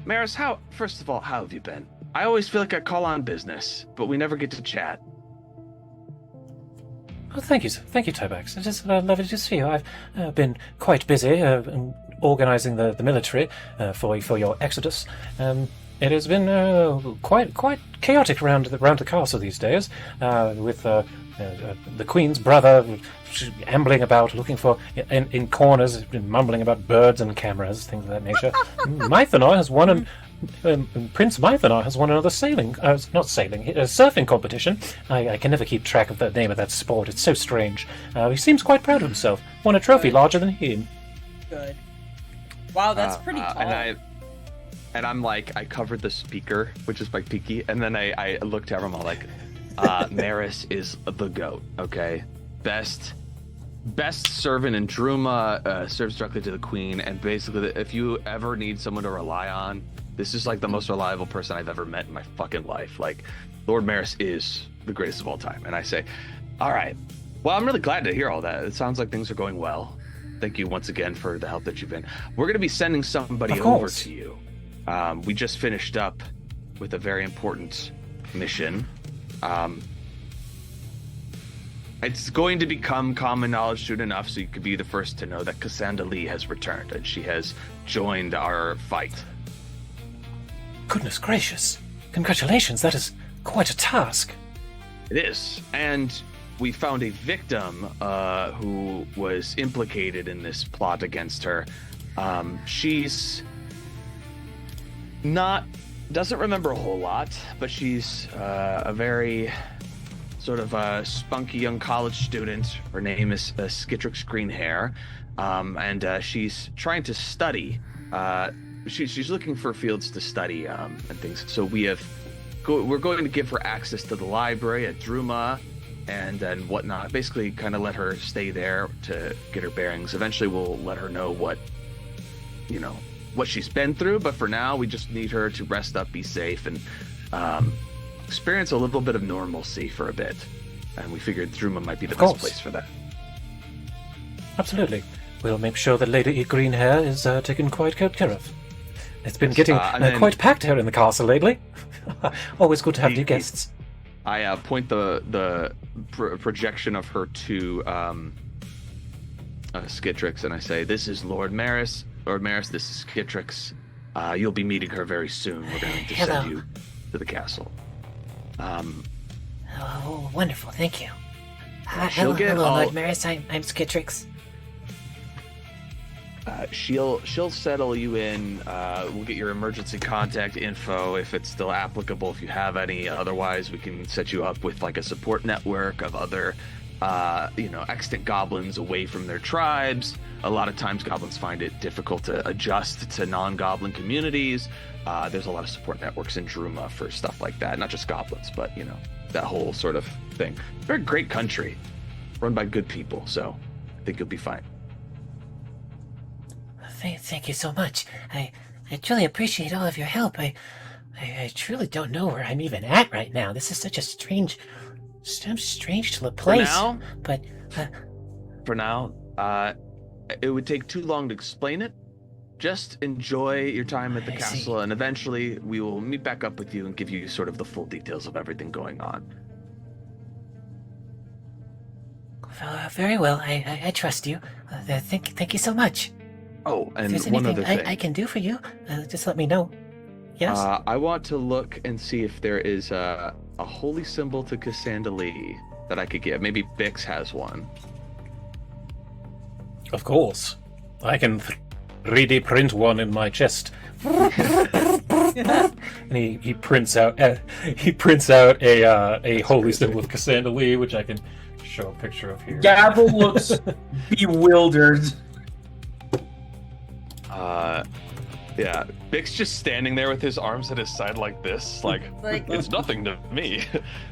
Maris, first of all, how have you been? I always feel like I call on business, but we never get to chat. Oh, thank you, Tybax. It is lovely to see you. I've been quite busy organizing the military for your exodus. It has been quite chaotic around the castle these days, with the Queen's brother ambling about, looking for in corners, mumbling about birds and cameras, things of that nature. Mythonar has won Prince Mythonar has won another surfing competition. I can never keep track of the name of that sport. It's so strange. He seems quite proud of himself. Won a trophy larger than him. Good. Wow, that's pretty tall. And I'm like, I covered the speaker, which is like peaky, and then I looked at him, I'm like, Maris is the GOAT, okay? Best servant in Druma, serves directly to the Queen, and basically, if you ever need someone to rely on, this is like the most reliable person I've ever met in my fucking life. Like, Lord Maris is the greatest of all time. And I say, all right, well, I'm really glad to hear all that. It sounds like things are going well. Thank you once again for the help that you've been. We're going to be sending somebody over to you. We just finished up with a very important mission. It's going to become common knowledge soon enough, so you could be the first to know that Cassandra Lee has returned, and she has joined our fight. Goodness gracious. Congratulations, that is quite a task. It is, and we found a victim who was implicated in this plot against her. She's doesn't remember a whole lot, but she's a very sort of spunky young college student. Her name is Skittrix Greenhair, and she's trying to study. She's looking for fields to study and things. So we're going to give her access to the library at Druma and whatnot. Basically, kind of let her stay there to get her bearings. Eventually, we'll let her know what she's been through. But for now, we just need her to rest up, be safe, and experience a little bit of normalcy for a bit. And we figured Druma might be the best place for that. Absolutely. We'll make sure that Lady Greenhair is taken quite good care of. It's been getting quite packed here in the castle lately. Always good to have new guests. I point the projection of her to Skittrix, and I say, "This is Lord Maris. Lord Maris, this is Skittrix. You'll be meeting her very soon. We're going to send you to the castle." Oh, wonderful! Thank you. Hello, Lord Maris. I'm Skittrix. She'll settle you in. We'll get your emergency contact info if it's still applicable, if you have any. Otherwise, we can set you up with like a support network of other, extant goblins away from their tribes. A lot of times, goblins find it difficult to adjust to non-goblin communities. There's a lot of support networks in Druma for stuff like that. Not just goblins, but that whole sort of thing. Very great country, run by good people. So I think you'll be fine. Thank you so much. I truly appreciate all of your help. I truly don't know where I'm even at right now. This is such a strange little place. For now, it would take too long to explain it. Just enjoy your time at the castle, and eventually we will meet back up with you and give you sort of the full details of everything going on. Very well. I trust you. Thank you so much. Oh, and if there's one anything other thing. I can do for you, just let me know. Yes? I want to look and see if there is a holy symbol to Cassandra Lee that I could get. Maybe Bix has one. Of course. I can 3D print one in my chest. And he prints out a holy symbol of Cassandra Lee, which I can show a picture of here. Gavel looks bewildered. Yeah, Bix just standing there with his arms at his side like this, like it's nothing to me.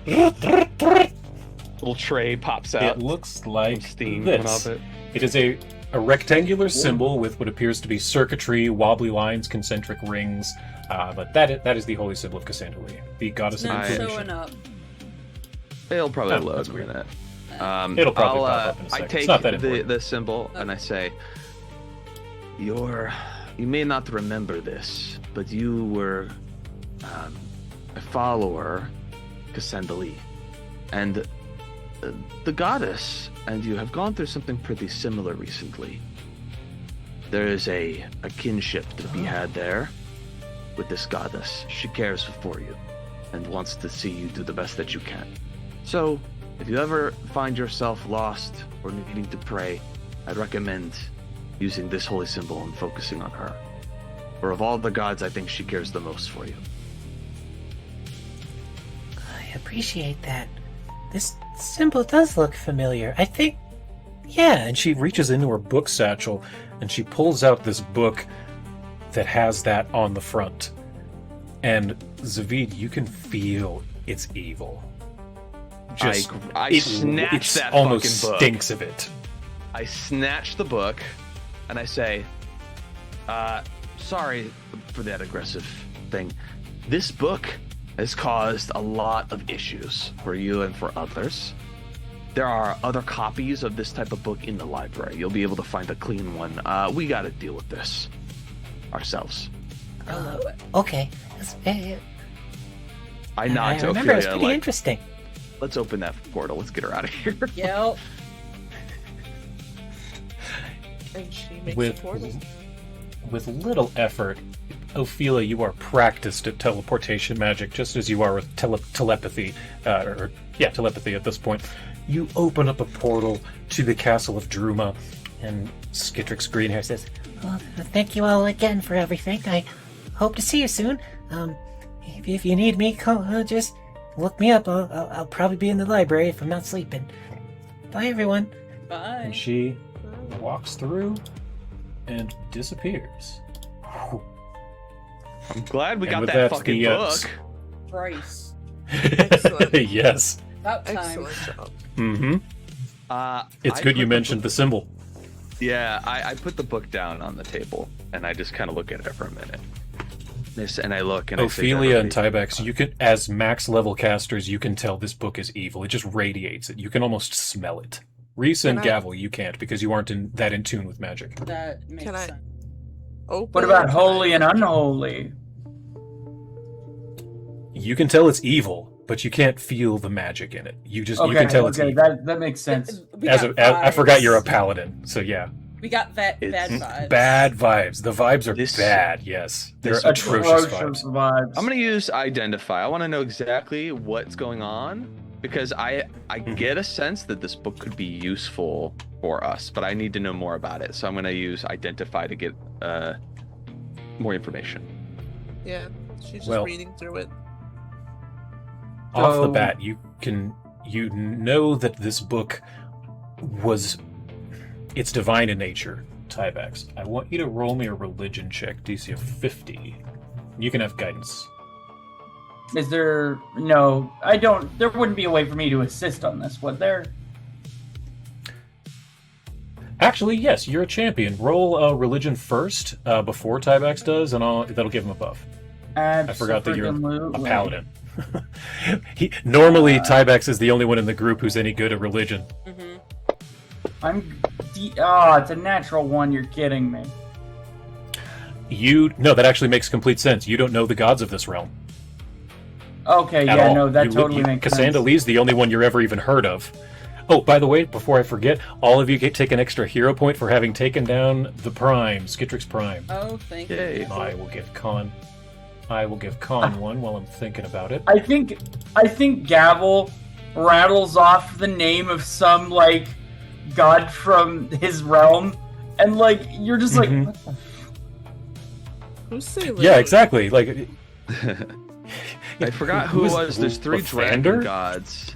Little tray pops out. It looks like steam coming this. off it. It is a rectangular symbol with what appears to be circuitry, wobbly lines, concentric rings, but that is the holy symbol of Cassandra Lee, the goddess of Not information. showing up. It'll probably Oh, load that's in a weird. minute. It'll probably pop up in a I second. take It's not that important. the symbol and I say, you may not remember this, but you were a follower, Cassandra Lee, and the goddess and you have gone through something pretty similar recently. There is a kinship to be had there with this goddess. She cares for you and wants to see you do the best that you can. So, if you ever find yourself lost or needing to pray, I'd recommend using this holy symbol and focusing on her. For of all the gods, I think she cares the most for you. I appreciate that. This symbol does look familiar. I think... Yeah, And she reaches into her book satchel and she pulls out this book that has that on the front. And Zavid, you can feel its evil. I snatch that almost fucking book. stinks of it. I snatch the book and I say, sorry for that aggressive thing. This book has caused a lot of issues for you and for others. There are other copies of this type of book in the library. You'll be able to find a clean one. We gotta deal with this ourselves. okay. I nod to remember, it was Ophelia, pretty like, interesting. let's open that portal. Let's get her out of here. Yep. And she makes With a portal. with little effort, Ophelia, you are practiced at teleportation magic, just as you are with telepathy, telepathy at this point. You open up a portal to the castle of Druma, and Skittrix Greenhair says, Well, thank you all again for everything. I hope to see you soon. If you need me, just look me up. I'll probably be in the library if I'm not sleeping. Bye, everyone. Bye. and she walks through and disappears. I'm glad we And got with that that, fucking the, book. Bryce. Excellent. Yes. About time. Excellent job. Mm-hmm. It's I good you put mentioned the symbol. Yeah, I put the book down on the table and I just kind of look at it for a minute. And I look and Ophelia I and say, Tybex, you can, as max level casters, you can tell this book is evil. It just radiates it. You can almost smell it. Risa and Can I- Gavel, you can't because you aren't that in tune with magic. That makes Can I- sense. Open What about it. holy and unholy? You can tell it's evil, but you can't feel the magic in it. You Okay, can tell it's evil. that makes sense. We As got I forgot vibes. you're a paladin, so yeah. We got bad It's vibes. Bad vibes. The vibes are This- bad, yes. They're this atrocious Atrocious vibes. vibes. I'm gonna use identify. I want to know exactly what's going on, because I get a sense that this book could be useful for us, but I need to know more about it. So I'm going to use identify to get more information. Yeah, she's just Well, reading through it. Off the So- bat, you know that this book it's divine in nature, Tyvex. I want you to roll me a religion check, DC of 50. You can have guidance. Is there... No, I don't... There wouldn't be a way for me to assist on this, would there? Actually, yes, you're a champion. Roll religion first, before Tyvex does, and that'll give him a buff. I forgot that you're a paladin. Normally, Tyvex is the only one in the group who's any good at religion. Mm-hmm. It's a natural one. You're kidding me. No, that actually makes complete sense. You don't know the gods of this realm. Okay, At yeah, all. no, that totally makes Cassandra sense. Lee's the only one you're ever even heard of. Oh, by the way, before I forget, all of you take an extra hero point for having taken down the Prime, Skittrix Prime. Oh, thank Yay. you. I will give Con one while I'm thinking about it. I think Gavel rattles off the name of some, like, god from his realm, and, like, you're just like, Mhm. what the Who's Sailor? Yeah, exactly. Like, I forgot who it is was. There's 3 dragon Lathander? gods.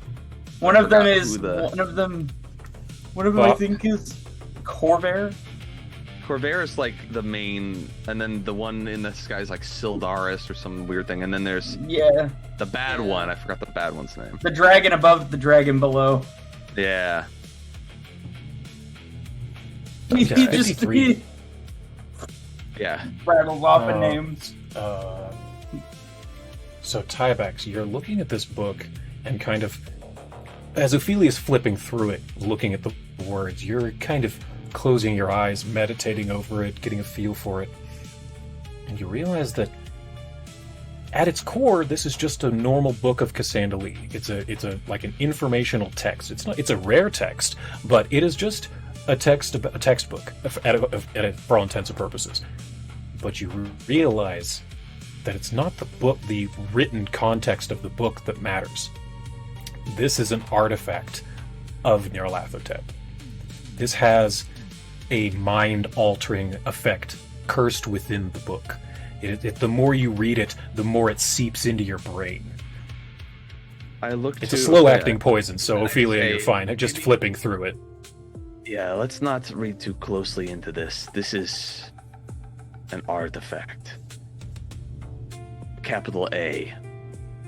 One of them forgot is who the- one of them I Bob. think is Corvair. Corvair is like the main, and then the one in the sky is like Sildaris or some weird thing, and then there's Yeah, the bad one. I forgot the bad one's name. the dragon above, the dragon below. Yeah. He Okay, just 53. he Yeah. rattles off a Uh, name. So Tyvex, you're looking at this book and kind of, as Ophelia's flipping through it, looking at the words, you're kind of closing your eyes, meditating over it, getting a feel for it, and you realize that at its core, this is just a normal book of Cassandra Lee. It's a like an informational text. It's a rare text, but it is just a textbook for all intents and purposes. But you realize that it's not the written context of the book that matters. This is an artifact of Nyarlathotep. This has a mind-altering effect cursed within the book. The more you read it, the more it seeps into your brain. I looked. It's a slow-acting poison, so and I Ophelia, say, you're fine. Just maybe- flipping through it. Yeah, let's not read too closely into this. This is an artifact. Capital A.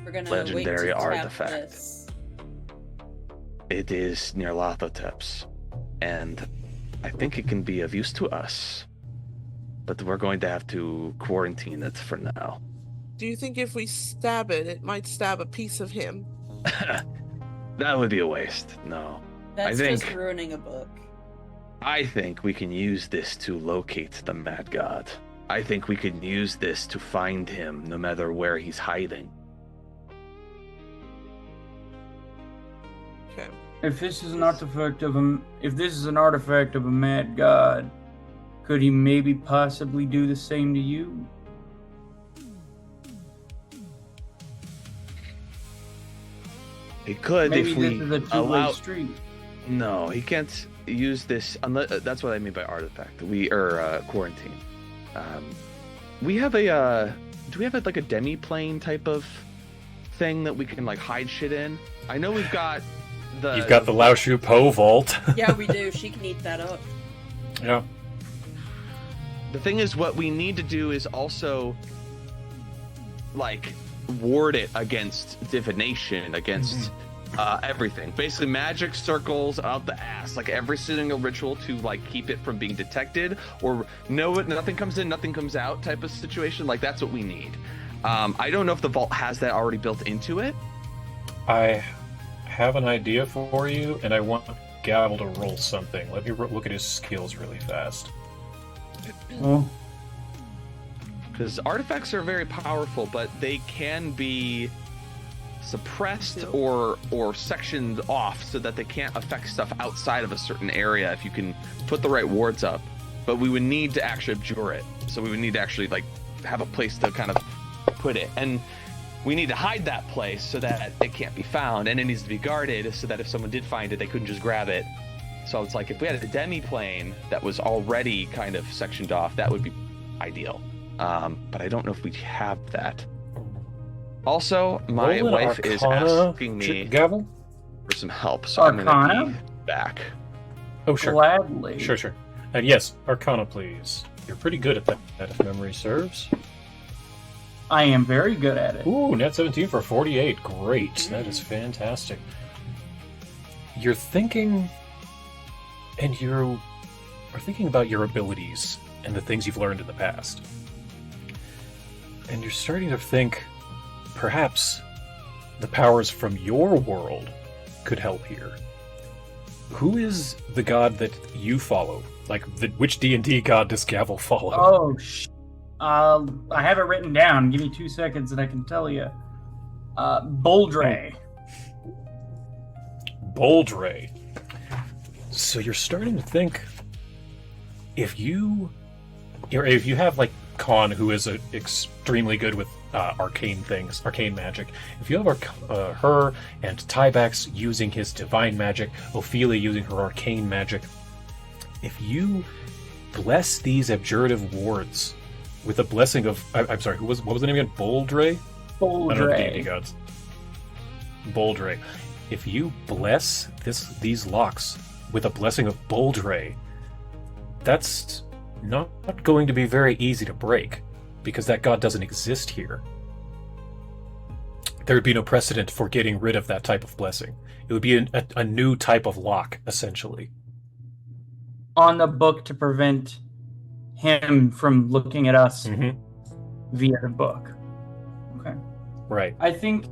We're gonna Legendary wait to artifact. Tap this. It is Nyarlathotep's, and I think it can be of use to us. But we're going to have to quarantine it for now. Do you think if we stab it, it might stab a piece of him? That would be a waste. No. That's think- just ruining a book. I think we can use this to locate the Mad God. I think we can use this to find him no matter where he's hiding. Okay. If this is an artifact of a mad god, could he maybe possibly do the same to you? He could Maybe if this we is a two-way allow. street. No, he can't use this unless. That's what I mean by artifact. Quarantine. We have a. Do we have like a demi-plane type of thing that we can like hide shit in? I know we've got the. You've got the Lao Shu Po vault. Yeah, we do. She can eat that up. Yeah. The thing is, what we need to do is also like ward it against divination, against everything. Basically, magic circles out the ass, like every single ritual to like keep it from being detected, or nothing comes in, nothing comes out type of situation. Like that's what we need. I don't know if the vault has that already built into it. I have an idea for you, and I want Gavel to roll something. Let me look at his skills really fast. Oh, Because artifacts are very powerful, but they can be suppressed or sectioned off so that they can't affect stuff outside of a certain area if you can put the right wards up. But we would need to actually abjure it. So we would need to actually like have a place to kind of put it. And we need to hide that place so that it can't be found, and it needs to be guarded so that if someone did find it, they couldn't just grab it. So it's like if we had a demi-plane that was already kind of sectioned off, that would be ideal. But I don't know if we have that. Also, my Roll an wife is Arcana asking me gavel. for some help, so I'm Arcana? going to be back. Oh, sure. Gladly. Sure. And yes, Arcana, please. You're pretty good at that, if memory serves. I am very good at it. Ooh, net 17 for 48. Great. That is fantastic. You're thinking, and you are thinking about your abilities and the things you've learned in the past. And you're starting to think, perhaps the powers from your world could help here. Who is the god that you follow? Like, which D&D god does Gavel follow? Oh, I have it written down. Give me 2 seconds and I can tell you. Boldre. Boldre. So you're starting to think, if you have like Khan, who is extremely good with arcane things, arcane magic. If you have her and Tybax using his divine magic, Ophelia using her arcane magic, if you bless these abjurative wards with a blessing of, I'm sorry, what was the name again? Boldre? I don't know the D&D gods. Boldre. If you bless these locks with a blessing of Boldre, that's not going to be very easy to break, because that god doesn't exist here. There would be no precedent for getting rid of that type of blessing. It would be a new type of lock, essentially. On the book to prevent him from looking at us via the book. Okay. Right. I think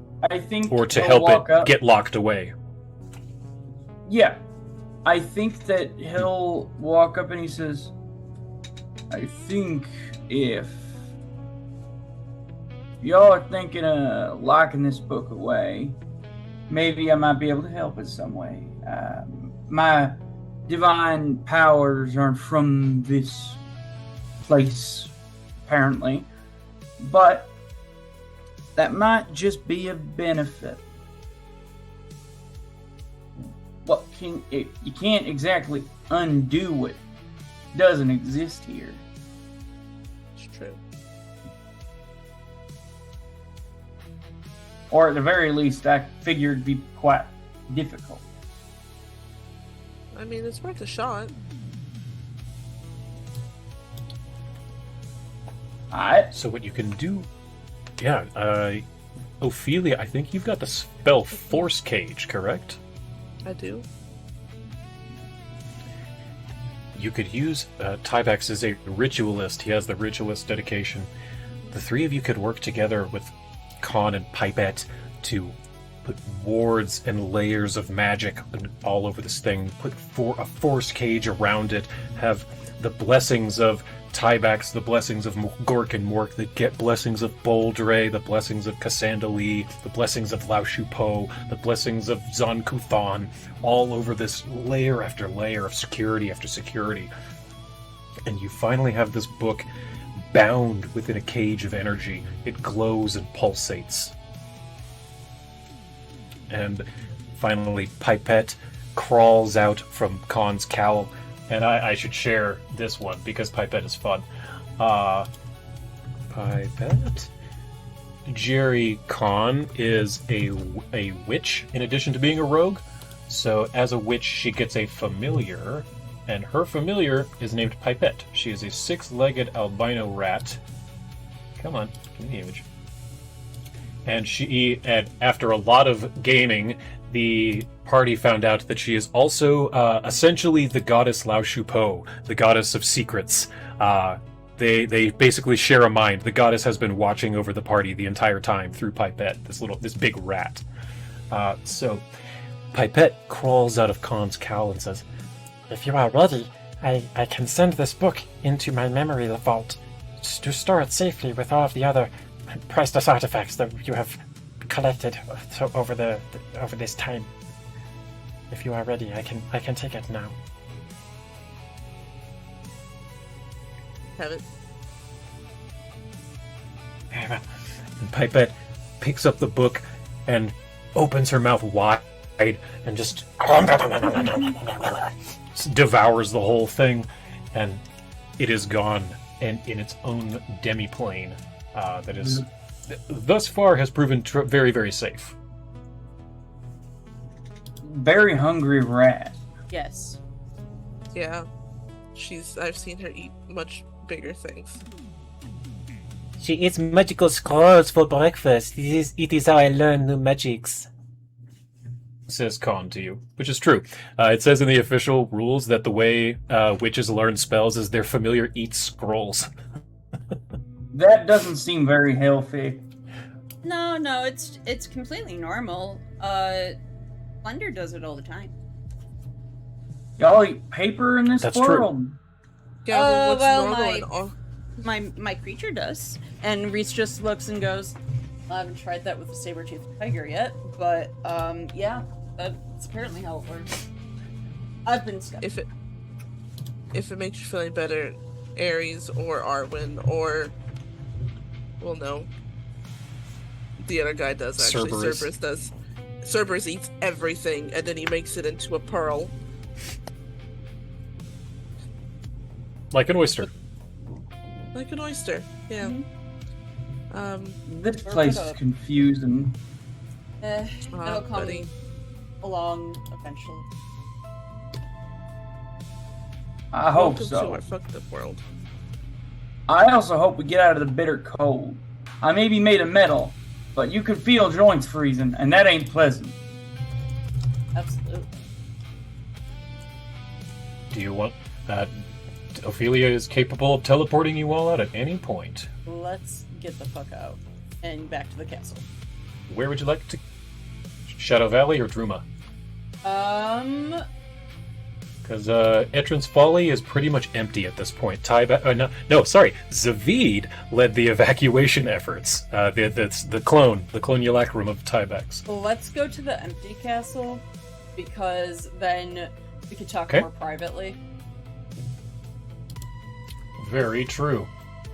Or to he'll help walk it up. get locked away. Yeah. I think that he'll walk up and he says, I think if y'all are thinking of locking this book away, maybe I might be able to help in some way. My divine powers aren't from this place, apparently, but that might just be a benefit. You can't exactly undo what doesn't exist here. It's true. Or at the very least, I figured it'd be quite difficult. I mean, it's worth a shot. Alright. So what you can do... Yeah, Ophelia, I think you've got the spell Force Cage, correct? I do. You could use Tybax as a ritualist. He has the ritualist dedication. The three of you could work together with Khan and Pipette to put wards and layers of magic all over this thing, put a force cage around it, have the blessings of Tybax, the blessings of Gork and Mork, the blessings of Boldre, the blessings of Cassandra Lee, the blessings of Lao Shupo, the blessings of Zon Kuthan, all over this layer after layer of security after security. And you finally have this book bound within a cage of energy. It glows and pulsates. And finally, Pipette crawls out from Khan's cowl. And I should share this one, because Pipette is fun. Pipette? Jerry Khan is a witch, in addition to being a rogue. So as a witch, she gets a familiar, and her familiar is named Pipette. She is a 6-legged albino rat. Come on, give me the image. And after a lot of gaming, the party found out that she is also essentially the goddess Lao Shupo, the goddess of secrets. They basically share a mind. The goddess has been watching over the party the entire time through Pipette, this big rat. So Pipette crawls out of Khan's cowl and says, If you are ready, I can send this book into my memory vault to store it safely with all of the other priceless artifacts that you have collected over this time. If you are ready, I can take it now. Have it. and Pipette picks up the book and opens her mouth wide and just devours the whole thing, and it is gone and in its own demi-plane that is thus far has proven very, very safe. Very hungry rat. Yes. Yeah. I've seen her eat much bigger things. She eats magical scrolls for breakfast. It is how I learn new magics. Says Khan to you, which is true. It says in the official rules that the way witches learn spells is their familiar eats scrolls. That doesn't seem very healthy. No, it's completely normal. Thunder does it all the time. Y'all eat paper in this That's world? true. Yeah, but what's well, normal my- and all? My creature does. And Reese just looks and goes, I haven't tried that with a saber-toothed tiger yet, but yeah, that's apparently how it works. I've been stuck. If it makes you feel any better, Ares or Arwen or, well, no, the other guy does actually. Cerberus. Cerberus does. Cerberus eats everything and then he makes it into a pearl. Like an oyster. Like an oyster, yeah. This Work place it is up. confusing. It'll come buddy. along eventually. I hope Welcome to so. our fucked up world. I also hope we get out of the bitter cold. I may be made of metal, but you can feel joints freezing, and that ain't pleasant. Absolutely. Do you want Ophelia is capable of teleporting you all out at any point. Let's get the fuck out and back to the castle. Where would you like to? Shadow Valley or Druma? Because Etrin's Folly is pretty much empty at this point. Zavid led the evacuation efforts. The clone Yulak room of Tybex. Let's go to the empty castle, because then we could talk Okay. more privately. Very true.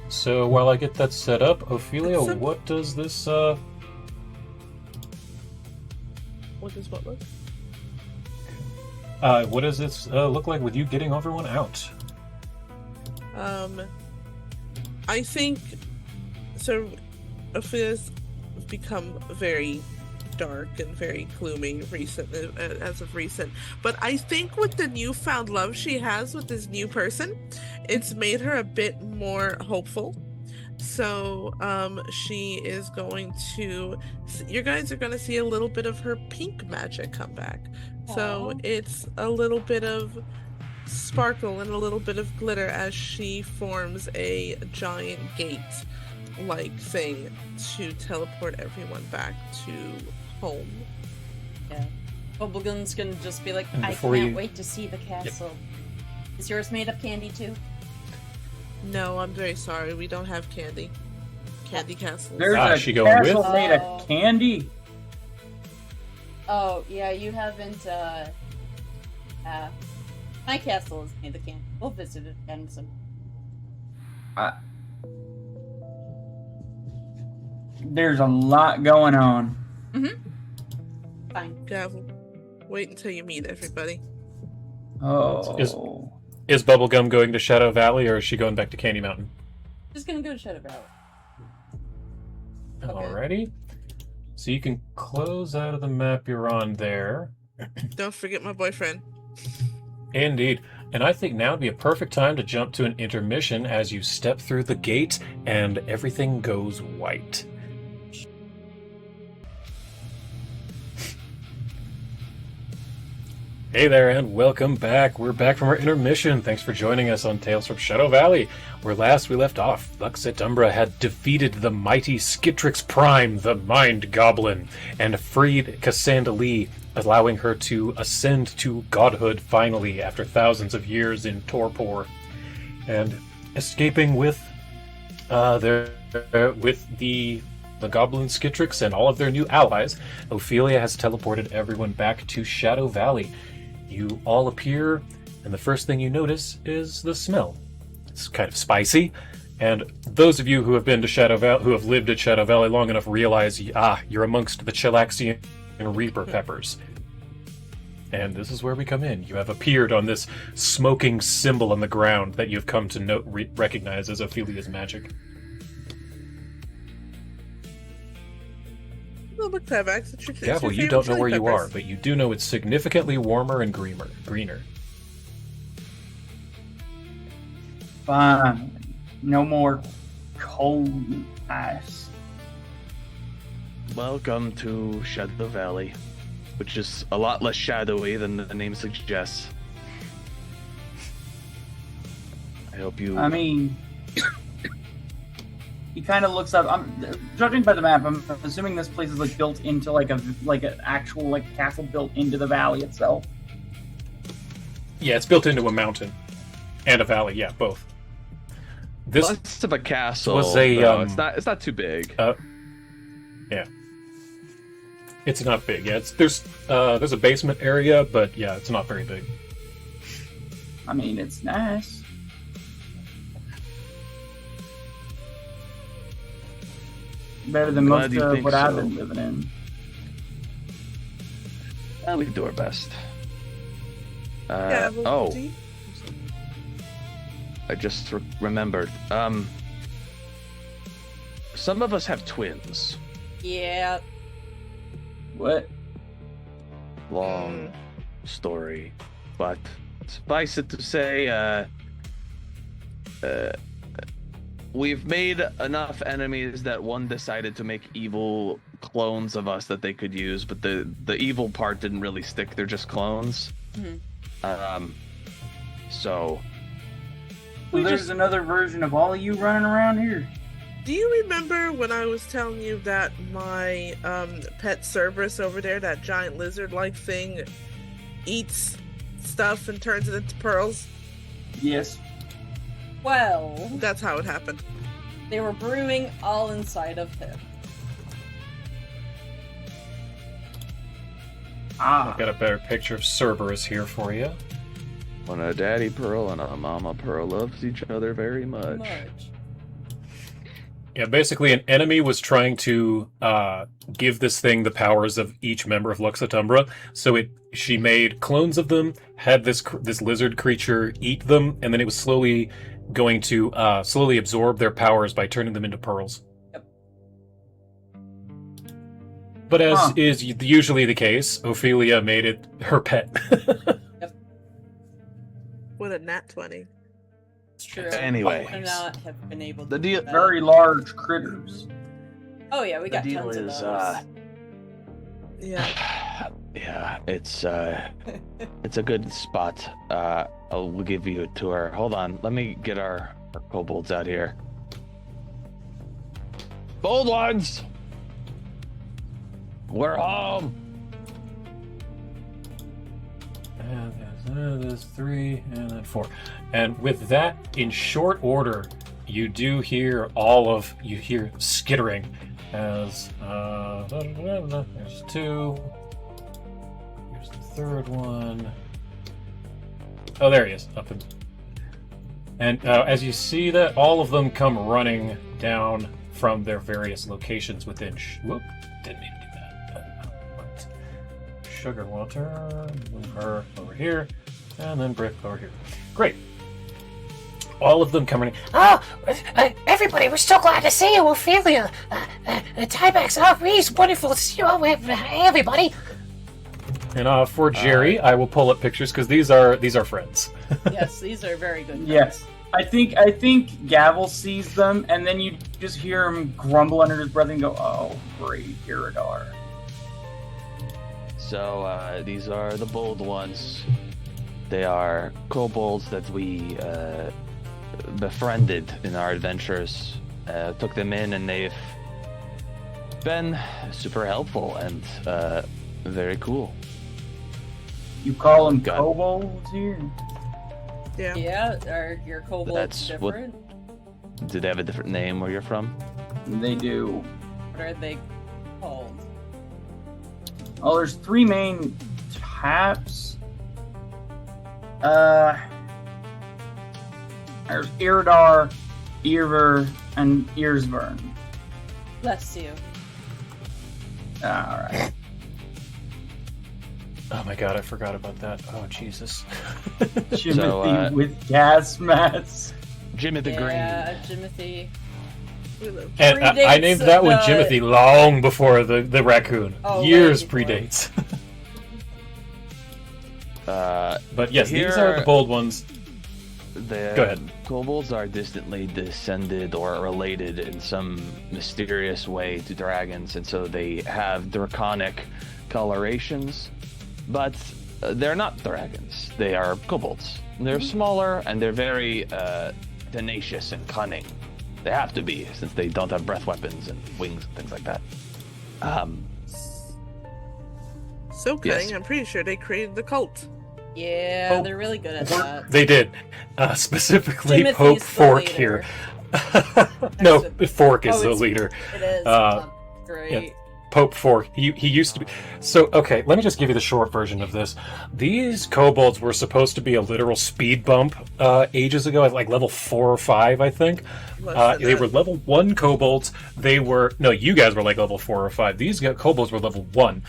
So while I get that set up, Ophelia, Except- what does this What does what look? what does this look like with you getting everyone out? I think so. Ophelia's become very dark and very gloomy as of recent. But I think with the newfound love she has with this new person, it's made her a bit more hopeful. So she is going to. You guys are going to see a little bit of her pink magic come back. So Aw. it's a little bit of sparkle and a little bit of glitter as she forms a giant gate-like thing to teleport everyone back to home. Yeah. Bubblegum's gonna just be like, And I before can't you- wait to see the castle. Is yours made of candy too? No, I'm very sorry. We don't have candy. Candy castles. There's Ah, a she going castle with? made Oh. of candy. Oh, yeah, you haven't, my castle is made of candy. We'll visit it again soon. There's a lot going on. Fine. Gavel. Wait until you meet everybody. Oh. Is Bubblegum going to Shadow Valley or is she going back to Candy Mountain? Just gonna go to Shadow Valley. Okay. Alrighty. So you can close out of the map you're on there. Don't forget my boyfriend. Indeed. And I think now would be a perfect time to jump to an intermission as you step through the gate and everything goes white. Hey there, and welcome back. We're back from our intermission. Thanks for joining us on Tales from Shadow Valley, where last we left off, Lux Et Umbra had defeated the mighty Skittrix Prime, the Mind Goblin, and freed Cassandra Lee, allowing her to ascend to godhood finally after thousands of years in torpor, and escaping with the Goblin Skittrix and all of their new allies. Ophelia has teleported everyone back to Shadow Valley. You all appear, and the first thing you notice is the smell. It's kind of spicy, And those of you who have been to Shadow Valley, who have lived at Shadow Valley long enough, realize, you're amongst the Chilaxian Reaper peppers. And this is where we come in. You have appeared on this smoking symbol on the ground that you've come to recognize as Ophelia's magic. Oh, look, Tabax, it's your Gavel, you don't know where you are, but you do know it's significantly warmer and greener. Fine. No more cold ice. Welcome to Shadow Valley, which is a lot less shadowy than the name suggests. I hope you... I mean, he kind of looks up. I'm judging by the map. I'm assuming this place is like built into like an actual like castle built into the valley itself. Yeah, it's built into a mountain and a valley. Yeah, both. This less of a castle. Was a no, it's not too big. Yeah, it's not big. Yeah, there's a basement area, but yeah, it's not very big. I mean, it's nice. Better than Glad most you of think what I've so. been living in. Well, we do our best. Gavel, Oh, do you- I just remembered. Some of us have twins. Yeah. What? Long story, but suffice it to say, we've made enough enemies that one decided to make evil clones of us that they could use, but the evil part didn't really stick. They're just clones. Mhm. So There's another version of all of you running around here. Do you remember when I was telling you that my pet Cerberus over there, that giant lizard-like thing, eats stuff and turns it into pearls? Yes. Well, That's how it happened. they were brewing all inside of him. I've got a better picture of Cerberus here for you. when a daddy pearl and a mama pearl loves each other very much. Yeah, basically an enemy was trying to give this thing the powers of each member of Lux Et Umbra, so she made clones of them, had this lizard creature eat them, and then it was slowly going to slowly absorb their powers by turning them into pearls. Yep. But as is usually the case, Ophelia made it her pet. With a nat 20. It's true. Anyway, I would not have been able to the do deal- that. Very large critters. Oh yeah, we the got deal tons is, of those. Yeah. yeah, it's a good spot. I'll give you a tour. Hold on, let me get our kobolds out here. Bold ones, we're home. And there's 3 and then 4. And with that, in short order, you hear skittering as there's 2. Here's the third one. Oh, there he is. Up in. And as you see that, all of them come running down from their various locations within. Whoop! Didn't mean to do that. Sugar water. Move her over here, and then Brick over here. Great. All of them coming. Oh, everybody, we're so glad to see you, Ophelia. Tybax, Reese, wonderful to see you. Oh, hey, everybody. And for Jerry, I will pull up pictures because these are friends. Yes, these are very good. Yes. I think Gavel sees them, and then you just hear him grumble under his breath and go, "Oh, great, Iridar." So these are the bold ones. They are kobolds that we befriended in our adventures. Took them in, and they've been super helpful and very cool. You call them God. kobolds here? Yeah. Yeah, are your kobolds That's what- different? Do they have a different name where you're from? They do. What are they called? Oh, there's 3 main types. There's Iridar, ears burn. Bless you. Alright. Oh my god, I forgot about that. Oh, Jesus. Jimothy with gas mask. Jimothy Yeah, Jimothy. And I named that one Predates Jimothy long before the raccoon. Oh, Years way before. predates. Green. But yes, these are the bold ones. The Go ahead. kobolds are distantly descended or related in some mysterious way to dragons, and so they have draconic colorations, but they're not dragons. They are kobolds. They're smaller and they're very tenacious and cunning. They have to be, since they don't have breath weapons and wings and things like that. So cunning, Yes. I'm pretty sure they created the cult. Yeah, Oh, they're really good at that. They did. Specifically, Timothy's Pope the Fork leader. here. No, Fork is Oh, the it's- leader. It is. Great. yeah. Pope Fork. He used to be. So, okay, let me just give you the short version of this. These kobolds were supposed to be a literal speed bump ages ago, at like level 4 or 5, I think. Less than They that. were level 1 kobolds. They were. No, you guys were like level 4 or 5. These kobolds were level 1.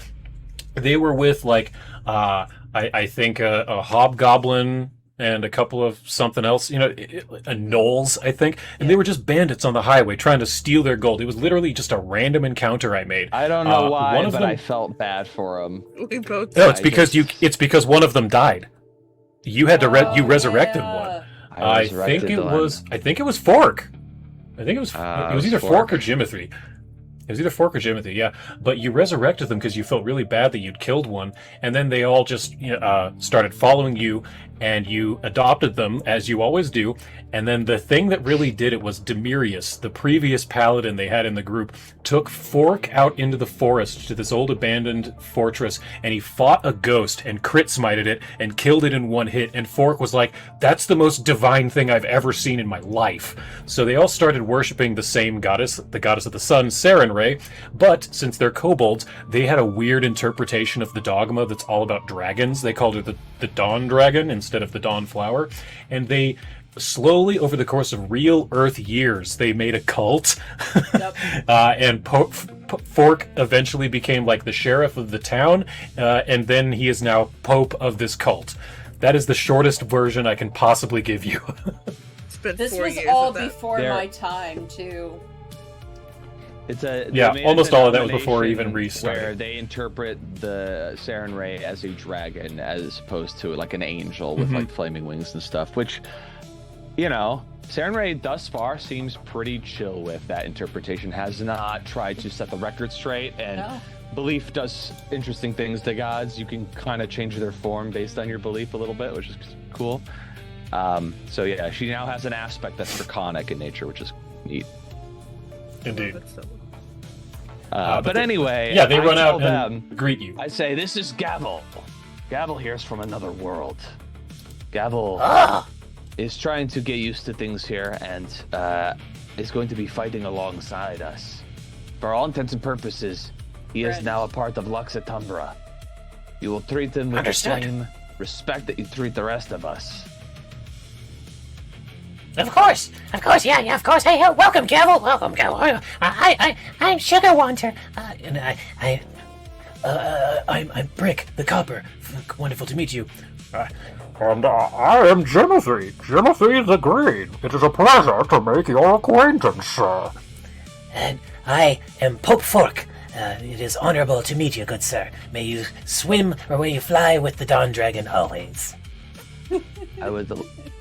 They were with, like, I think a hobgoblin and a couple of something else, a gnolls, I think, and they were just bandits on the highway trying to steal their gold. It was literally just a random encounter I made. I don't know why, one of but them- I felt bad for them. We both. No, it's I because just- it's because one of them died. You had to you resurrected one. I resurrected think it the one. was Fork. I think it was it it was was either Fork. Fork or Jimothy. It was either Fork or Jimothy, yeah. But you resurrected them because you felt really bad that you'd killed one, and then they all just started following you, and you adopted them, as you always do. And then the thing that really did it was Demirius, the previous paladin they had in the group, took Fork out into the forest to this old abandoned fortress, and he fought a ghost and crit smited it and killed it in one hit. And Fork was like, "That's the most divine thing I've ever seen in my life." So they all started worshiping the same goddess, the goddess of the sun, Sarenrae. But since they're kobolds, they had a weird interpretation of the dogma that's all about dragons. They called her the Dawn Dragon instead of the Dawn Flower, and they slowly, over the course of real Earth years, they made a cult. Yep. And Fork eventually became like the sheriff of the town, and then he is now Pope of this cult. That is the shortest version I can possibly give you. It's been This 4 was years all of that. before There- my time, too. Yeah, they made almost a all of that was before I denomination even restarted. Where they interpret the Sarenrae as a dragon as opposed to like an angel with like flaming wings and stuff, which, Sarenrae thus far seems pretty chill with that interpretation, has not tried to set the record straight, and No. belief does interesting things to gods. You can kind of change their form based on your belief a little bit, which is cool. So yeah, she now has an aspect that's draconic in nature, which is neat. Indeed. But anyway, Yeah, they I run tell out and them, greet you. I say, this is Gavel. Gavel here's from another world. Gavel is trying to get used to things here and is going to be fighting alongside us. For all intents and purposes, he is Friend. now a part of Lux Et Umbra. You will treat him with Understood. the same respect that you treat the rest of us. Of course, yeah, of course. Hey, welcome, Gavel. Welcome, Gavel. I'm Sugar Wanter, and I'm Brick the Copper. Wonderful to meet you. And I am Jimothy, Jimothy the Green. It is a pleasure to make your acquaintance, sir. And I am Pope Fork. It is honorable to meet you, good sir. May you swim or may you fly with the Dawn Dragon always. I would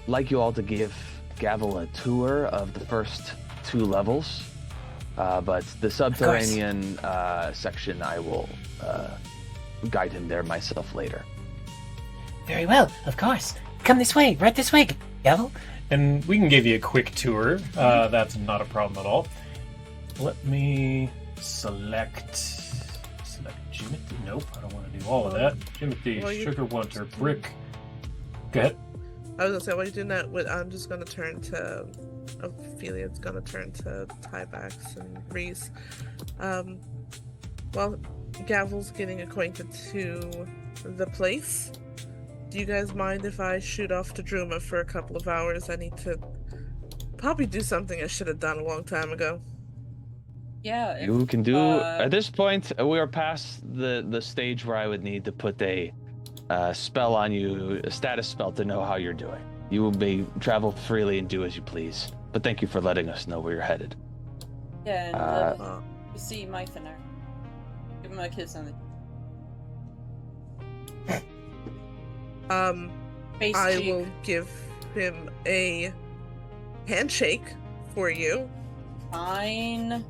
like you all to give Gavel a tour of the first 2 levels, but the subterranean section, I will guide him there myself later. Very well, of course. Come this way, right this way, Gavel. And we can give you a quick tour. That's not a problem at all. Let me select Jimothy. Nope, I don't want to do all of that. Jimothy, Well, you- Sugar Wanter, Brick. Go ahead. I was gonna say, while you're doing that, I'm just gonna turn to Ophelia's gonna turn to Tybax and Reese. While Gavel's getting acquainted to the place, do you guys mind if I shoot off to Druma for a couple of hours? I need to probably do something I should have done a long time ago. Yeah. You can do. At this point, we are past the stage where I would need to put a spell on you, a status spell, to know how you're doing. You may travel freely and do as you please. But thank you for letting us know where you're headed. Yeah, and you see Mike in there. Give him a kiss on the face I cheek. will give him a handshake for you. Fine.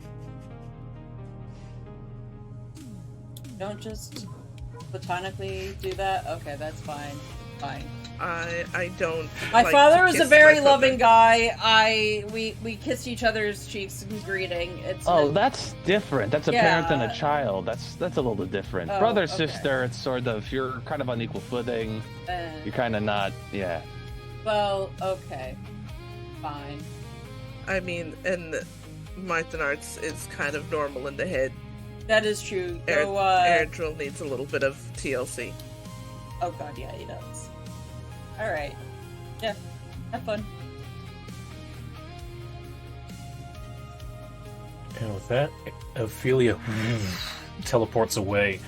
Don't just platonically do that. Okay, that's fine. Fine. I don't. My like father to was a kiss very my loving footman. guy. We kissed each other's cheeks in greeting. Oh, that's different. That's a parent and Yeah. a child. That's a little bit different. Oh, Brother, okay. sister, it's sort of, you're kind of on equal footing. You're kind of not, yeah. Well, okay. Fine. I mean, and Might and Arts is kind of normal in the head. That is true. Air, Go, Airdrill needs a little bit of TLC. Oh god, yeah, he does. Alright. Yeah. Have fun. And with that, Ophelia teleports away.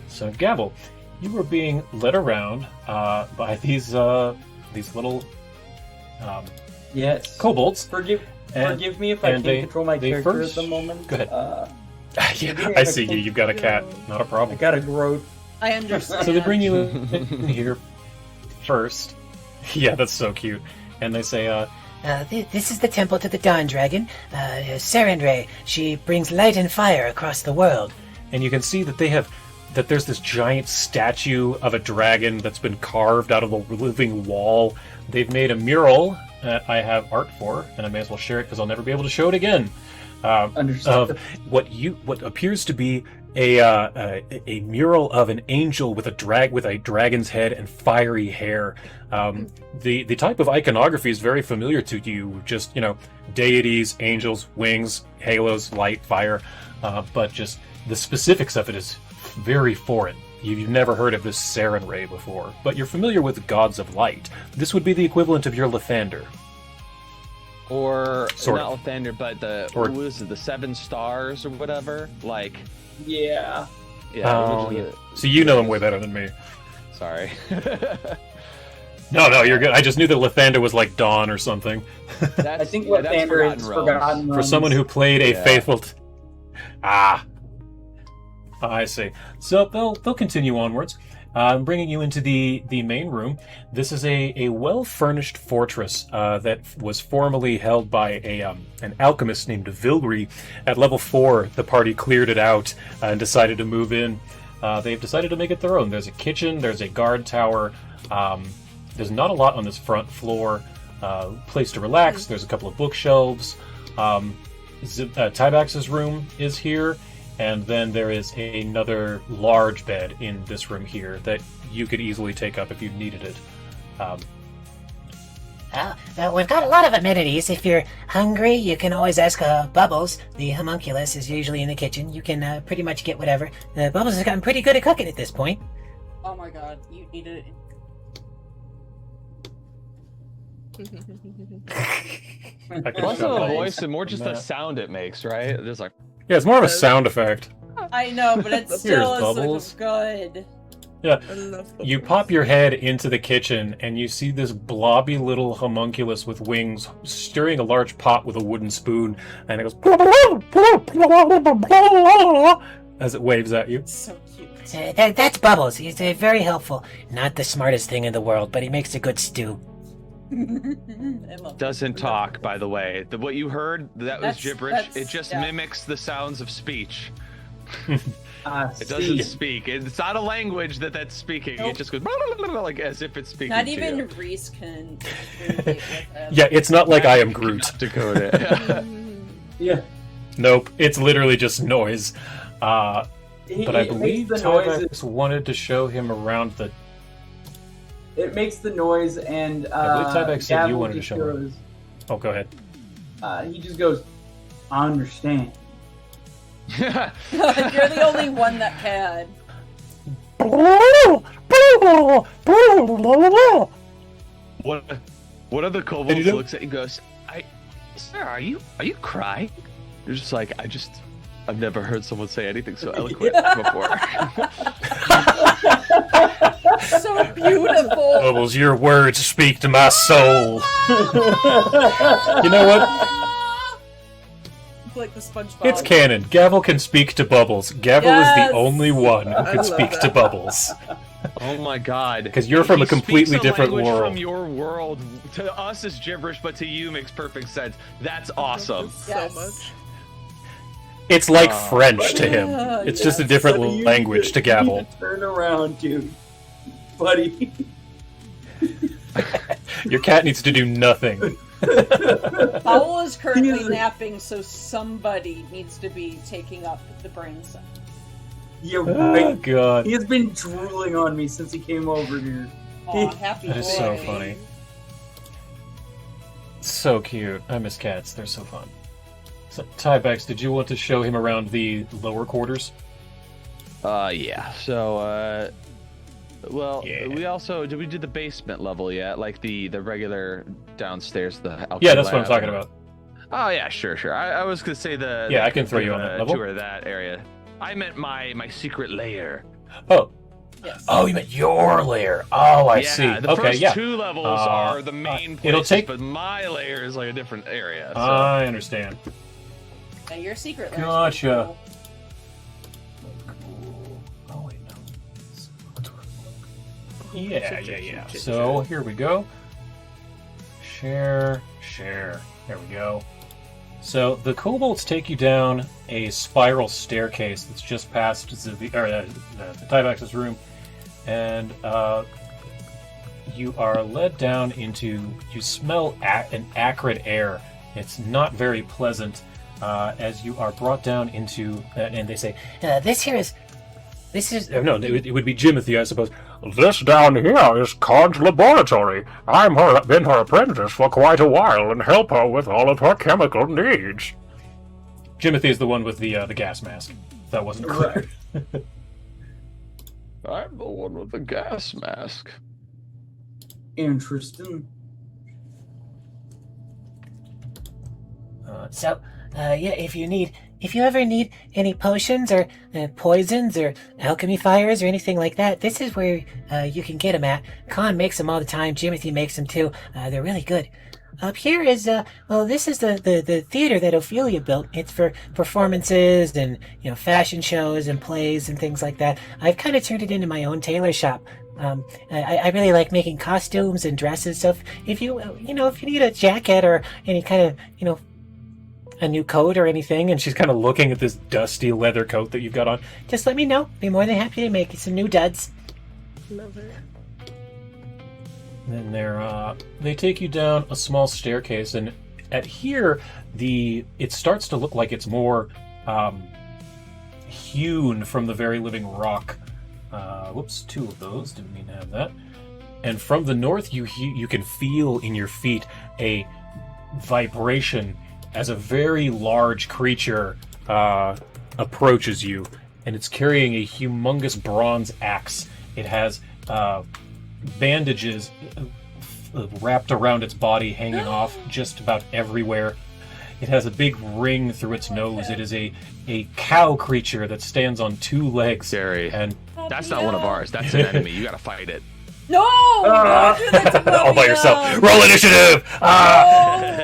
So, Gavel, you were being led around by these little Yes. kobolds. Forgive And- me if I and can't control my they character first- at the moment. Go ahead. Yeah, Yeah, I see you. You've got a cat. Not a I problem. got a growth. I understand. So they bring you in here first. Yeah, that's so cute. And they say, This is the temple to the Dawn Dragon, Serendre. She brings light and fire across the world. and you can see that there's this giant statue of a dragon that's been carved out of the living wall. They've made a mural that I have art for, and I may as well share it because I'll never be able to show it again. Understood. Of what appears to be a mural of an angel with a dragon's head and fiery hair. The type of iconography is very familiar to you. Just deities, angels, wings, halos, light, fire, but just the specifics of it is very foreign. You've never heard of this Sarenrae before, but you're familiar with the gods of light. This would be the equivalent of your Lathander. Or Sort not of. Lathander, but Or- what was it, the 7 stars or whatever? Like, Yeah. yeah. Oh, which is yeah. So you know him way better than me. Sorry. No, you're good. I just knew that Lathander was like Dawn or something. That's, I think yeah, that's Lathander Forgotten is Realms. Forgotten For Realms. someone who played a Yeah. faithful... I see. So they'll continue onwards, bringing you into the main room. This is a well-furnished fortress that was formerly held by an alchemist named Vilgri. At level 4, the party cleared it out and decided to move in. They've decided to make it their own. There's a kitchen, there's a guard tower. There's not a lot on this front floor. Place to relax. There's a couple of bookshelves. Tybax's room is here. And then there is another large bed in this room here that you could easily take up if you needed it. We've got a lot of amenities. If you're hungry, you can always ask Bubbles. The homunculus is usually in the kitchen. You can pretty much get whatever. Bubbles has gotten pretty good at cooking at this point. Oh my god, you need it. I can Less show of a that. voice and more just the Yeah. sound it makes, right? Just like, Yeah, it's more of a sound effect. I know, but it Here's still is Bubbles. good. Yeah. I love You bubbles. pop your head into the kitchen and you see this blobby little homunculus with wings stirring a large pot with a wooden spoon, and it goes as it waves at you. So cute. That's Bubbles. He's very helpful. Not the smartest thing in the world, but he makes a good stew. I love doesn't talk, by the way. What you heard, that was That's- gibberish. It just yeah. mimics the sounds of speech. See. It doesn't speak. It's not a language that's speaking. Nope. It just goes like as if it's speaking. Not to even you. Reese can communicate with him. Yeah, it's not like I am Groot. Decode it. Yeah. Nope, it's literally just noise. But I It believe makes the noise. Tyvax wanted to show him around the... It makes the noise, and I believe Tyvek said you Gavel wanted to just show him. goes, Oh, go ahead. he just goes, I understand. You're the only one that can. One of the Can you kobolds do- looks at you and goes, Sir, are you crying? You're just like, I've never heard someone say anything so eloquent before. So beautiful. Bubbles, your words speak to my soul. You know what? Like the SpongeBob. It's canon. Gavel can speak to Bubbles. Gavel is Yes! the only one who I can love speak that. to Bubbles. Oh my god. Because you're from He a completely speaks different language world. From your world to us is gibberish, but to you makes perfect sense. That's awesome. So Yes. much. It's like Oh. French to him. Yeah, It's just a yes. different Buddy, you language need to Gavel. you need to turn around, dude. Buddy. Your cat needs to do nothing. Owl is currently He is- napping, so somebody needs to be taking up the brain cell. Yeah, Oh, right. God. He has been drooling on me since he came over here. Aw, happy That is boy. so funny. So cute. I miss cats. They're so fun. So, Tybex, did you want to show him around the lower quarters? Yeah. So, well, Yeah. did we do the basement level yet? Like the regular downstairs, the alchemy Yeah, that's what I'm lab? talking about. Oh yeah, sure. I was gonna say the Yeah, I can throw you on that level. tour of that area. I meant my secret lair. Oh. Yes. Oh, you meant your lair. Oh, I yeah, see. The Okay, first yeah. two levels are the main places, it'll take- but my lair is like a different area. So. I understand. Now your secret lair is Gotcha. pretty cool. Oh, wait, no. Yeah. So, here we go. Share. There we go. So, the kobolds take you down a spiral staircase that's just past the Tybex's room, and you are led down into. You smell an acrid air. It's not very pleasant as you are brought down into. And they say, "This is." No, it would be Jimothy, I suppose. This down here is Con's laboratory. Been her apprentice for quite a while and help her with all of her chemical needs. Jimothy is the one with the gas mask. If that wasn't clear. I'm the one with the gas mask. Interesting. If you ever need any potions or poisons or alchemy fires or anything like that, this is where you can get them at. Con makes them all the time. Jimothy makes them too. They're really good. Up here is, this is the theater that Ophelia built. It's for performances and, fashion shows and plays and things like that. I've kind of turned it into my own tailor shop. I really like making costumes and dresses. So if you need a jacket or any kind of, a new coat or anything, And she's kind of looking at this dusty leather coat that you've got on. just let me know. Be more than happy to make you some new duds. Love it. And then they take you down a small staircase, and at here, it starts to look like it's more hewn from the very living rock. Whoops, two of those. Didn't mean to have that. And from the north, you can feel in your feet a vibration as a very large creature approaches you, and it's carrying a humongous bronze axe. It has bandages wrapped around its body, hanging off just about everywhere. It has a big ring through its nose. It is a cow creature that stands on two legs. Jerry, And that's not one of ours. That's an enemy. You gotta fight it. No! Don't do that to all by yourself. Maria! Roll initiative! I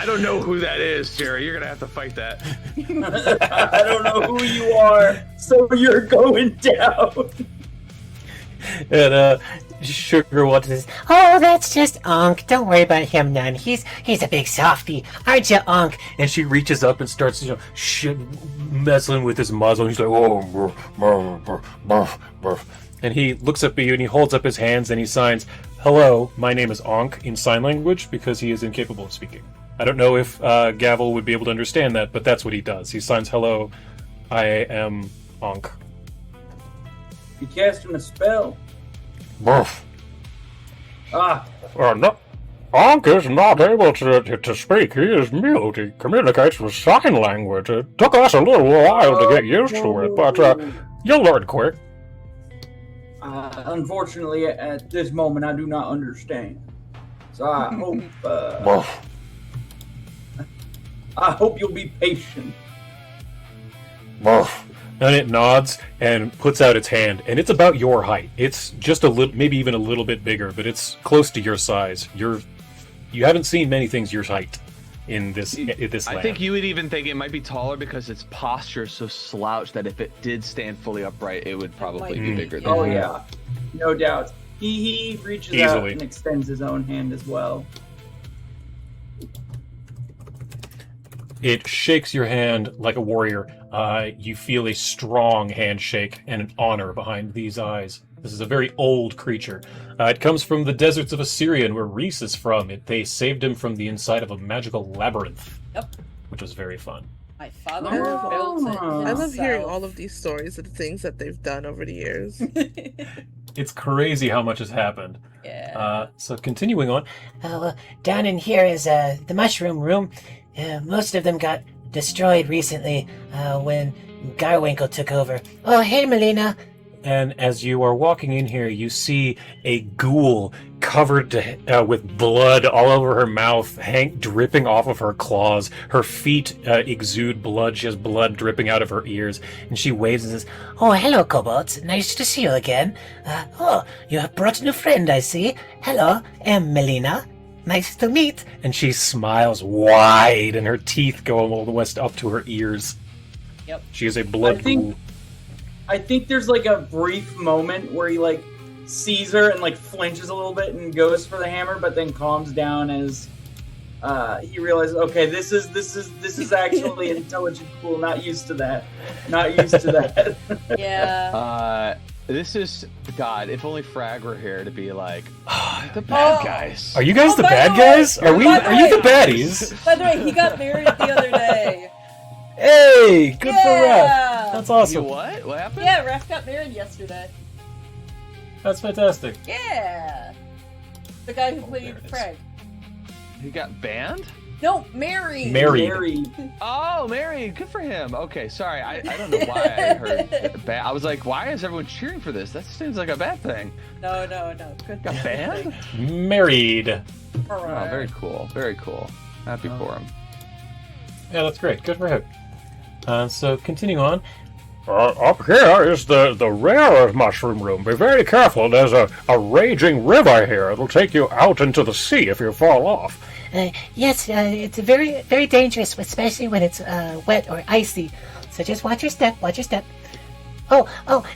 don't know who that is, Jerry. You're gonna have to fight that. I don't know who you are, so you're going down. And Sugar watches this. Oh, that's just Unc. Don't worry about him none. He's a big softy, aren't you, Unc? And she reaches up and starts, messing with his muzzle. And he's like, oh, and he looks up at you and he holds up his hands and he signs, "Hello, my name is Ankh," in sign language because he is incapable of speaking. I don't know if Gavel would be able to understand that, but that's what he does. He signs, "Hello, I am Ankh." You casting a spell. Bruff. Ah, No, Ankh is not able to speak. He is mute. He communicates with sign language. It took us a little while to get used to it, but you'll learn quick. unfortunately, at this moment, I do not understand. So I hope. Bruff. I hope you'll be patient. Murph. And it nods and puts out its hand, and it's about your height. It's just a little, maybe even a little bit bigger, but it's close to your size. You haven't seen many things your height in this land. I think you would even think it might be taller because its posture is so slouched that if it did stand fully upright, it would probably be bigger than Oh you. yeah, no doubt. He reaches out Easily. and extends his own hand as well. It shakes your hand like a warrior. You feel a strong handshake and an honor behind these eyes. This is a very old creature. It comes from the deserts of Assyria, where Reese is from. They saved him from the inside of a magical labyrinth. Yep. Which was very fun. My father Oh. built it I love hearing himself. all of these stories of the things that they've done over the years. It's crazy how much has happened. Yeah. So continuing on, Down in here is the mushroom room. Most of them got destroyed recently when Garwinkle took over. Oh, hey, Melina. and as you are walking in here, you see a ghoul covered with blood all over her mouth, dripping off of her claws. Her feet exude blood. She has blood dripping out of her ears, and she waves and says, Oh, hello, Kobolds. Nice to see you again. You have brought a new friend, I see. Hello, I'm Melina. Nice to meet. and she smiles wide, and her teeth go all the way up to her ears. Yep. She is a blood ghoul. I think there's like a brief moment where he like sees her and like flinches a little bit and goes for the hammer, but then calms down as he realizes, okay, this is actually an intelligent ghoul. Not used to that. Yeah. This is God. If only Frag were here to be like the bad guys. Are you guys the by bad the way- guys? Are by the you the way- baddies? By the way, he got married the other day. Hey, good for Ref. Yeah. That's You awesome. what? What happened? Yeah, Ref got married yesterday. That's fantastic. Yeah. The guy who played There it is. Frag. He got banned? No, married. Married. Oh, married. Good for him. Okay, sorry. I don't know why I heard bad. I was like, why is everyone cheering for this? That seems like a bad thing. No. Good. Got banned? Married. Oh, very cool. Very cool. Happy for him. Yeah, that's great. Good for him. So continuing on, Up here is the rare mushroom room. Be very careful. There's a raging river here. It'll take you out into the sea if you fall off. Yes, it's very, very dangerous, especially when it's wet or icy. So just watch your step, Oh,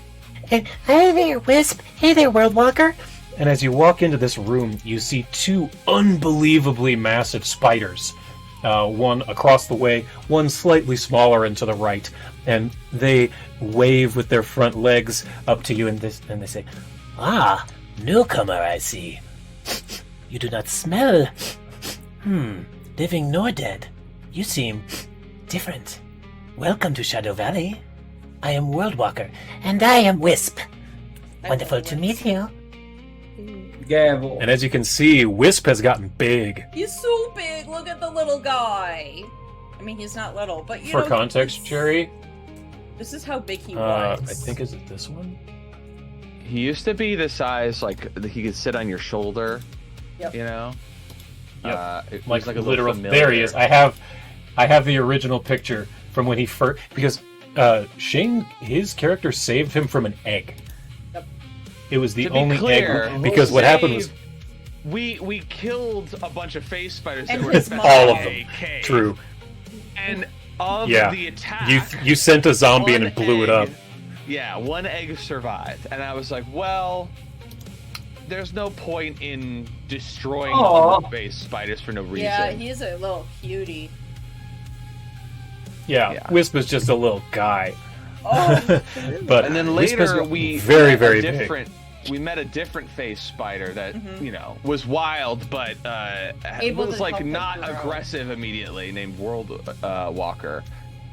and hey there, Wisp. Hey there, World Walker. and as you walk into this room, you see two unbelievably massive spiders. One across the way, one slightly smaller and to the right, and they wave with their front legs up to you, and they say, Ah, newcomer, I see. You do not smell, living nor dead. You seem different. Welcome to Shadow Valley. I am World Walker, and I am Wisp. Wonderful to meet you. Gavel. and as you can see, Wisp has gotten big. He's so big. Look at the little guy. I mean, he's not little, but you For know. context, Jerry, This is how big he I was. think, is it this one? He used to be the size like he could sit on your shoulder. Yep. You know. Yep. It Like was a little literal. familiar. There he is. I have the original picture from when he first, because Shane, his character saved him from an egg. Yep. It was the To be only clear, egg, because what happened was we killed a bunch of face spiders And that were his infested mom. all of by them. a cave. True. And of Yeah. the attack, You sent a zombie in one and blew it up. egg- Yeah, one egg survived, and I was like, well, there's no point in destroying Aw. all the face spiders for no reason. Yeah, he's a little cutie. Yeah, Yeah. Wisp is just a little guy. Oh, But And then Wisp has later gotten we very, met very a big. different. We met a different face spider that Mhm. you know was wild, but Able was to like help them not grow. aggressive immediately. Named World Walker,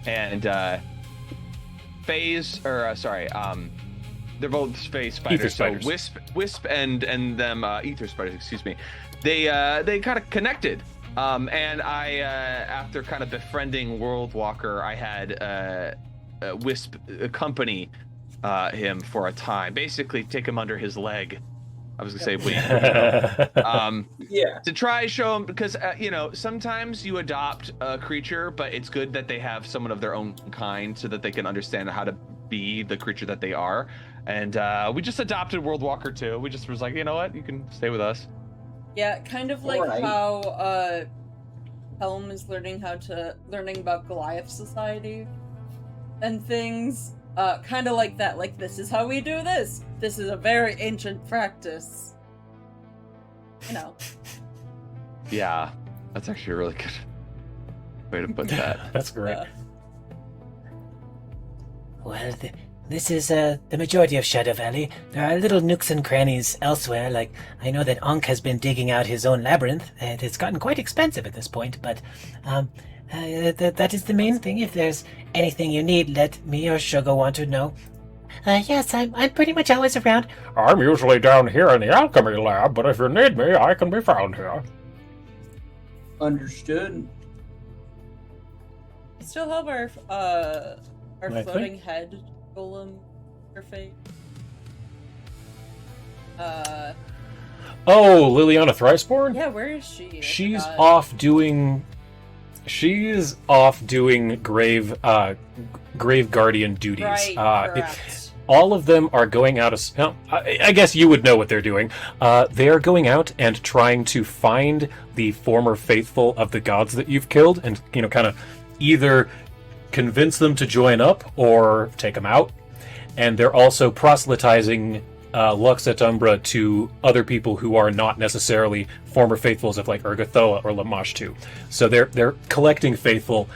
and Phase or sorry, they're both space spiders. Ether spiders. So Wisp and them ether spiders. Excuse me. They kind of connected. And I after kind of befriending World Walker, I had Wisp accompany him for a time. Basically, take him under his leg I was gonna say we. Yeah. To try show them, because sometimes you adopt a creature, but it's good that they have someone of their own kind so that they can understand how to be the creature that they are. And we just adopted World Walker 2. We just was like, you know what, you can stay with us. Yeah, kind of like Alright. how Helm is learning about Goliath Society and things. Kind of like that. Like, this is how we do this. This is a very ancient practice. You know. Yeah, that's actually a really good way to put that. That's great. Well, this is the majority of Shadow Valley. There are little nooks and crannies elsewhere, like I know that Ankh has been digging out his own labyrinth, and it's gotten quite expensive at this point, but that is the main thing. If there's anything you need, let me or Sugar want to know. Yes, I'm pretty much always around. I'm usually down here in the alchemy lab, but if you need me, I can be found here. Understood. We still have our I floating think- head golem interface. Oh, Liliana Thriceborn? Yeah, where is she? I She's forgot. off doing grave guardian duties. Right, correct. All of them are going out of... Well, I guess you would know what they're doing. They are going out and trying to find the former faithful of the gods that you've killed and, kind of either convince them to join up or take them out. And they're also proselytizing Lux Et Umbra to other people who are not necessarily former faithfuls of like Urgathoa or Lamashtu. So they're collecting faithful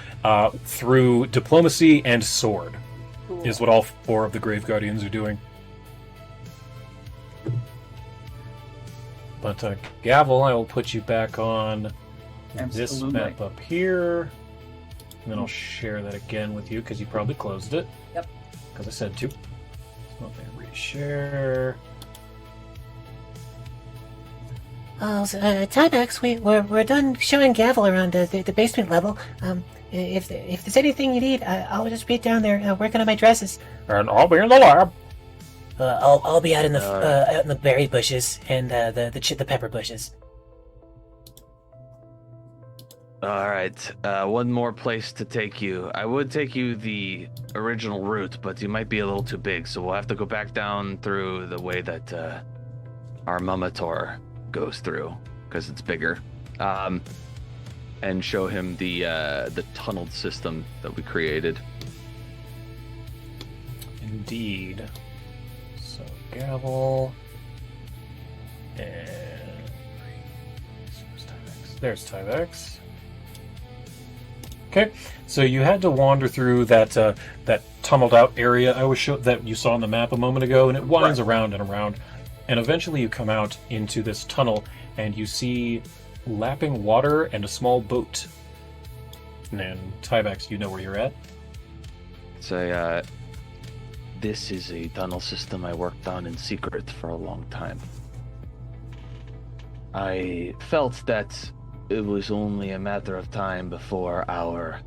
through diplomacy and sword. Cool. Is what all 4 of the Grave Guardians are doing. But Gavel, I will put you back on this Absolutely. map up here. And then I'll share that again with you because you probably closed it. Yep. Because I said to. So let me reshare. Tybex, we're done showing Gavel around the basement level. If there's anything you need, I'll just be down there working on my dresses. And I'll be in the lab. I'll be out in the berry bushes and the pepper bushes. All right, one more place to take you. I would take you the original route, but you might be a little too big, so we'll have to go back down through the way that our Mamator goes through, because it's bigger. And show him the tunneled system that we created. Indeed. So Gavel. And there's Tyvex. Okay, so you had to wander through that tunneled out area that you saw on the map a moment ago, and it winds around and around, and eventually you come out into this tunnel, and you see lapping water and a small boat. And Tyvex, you know where you're at? So, this is a tunnel system I worked on in secret for a long time. I felt that it was only a matter of time before our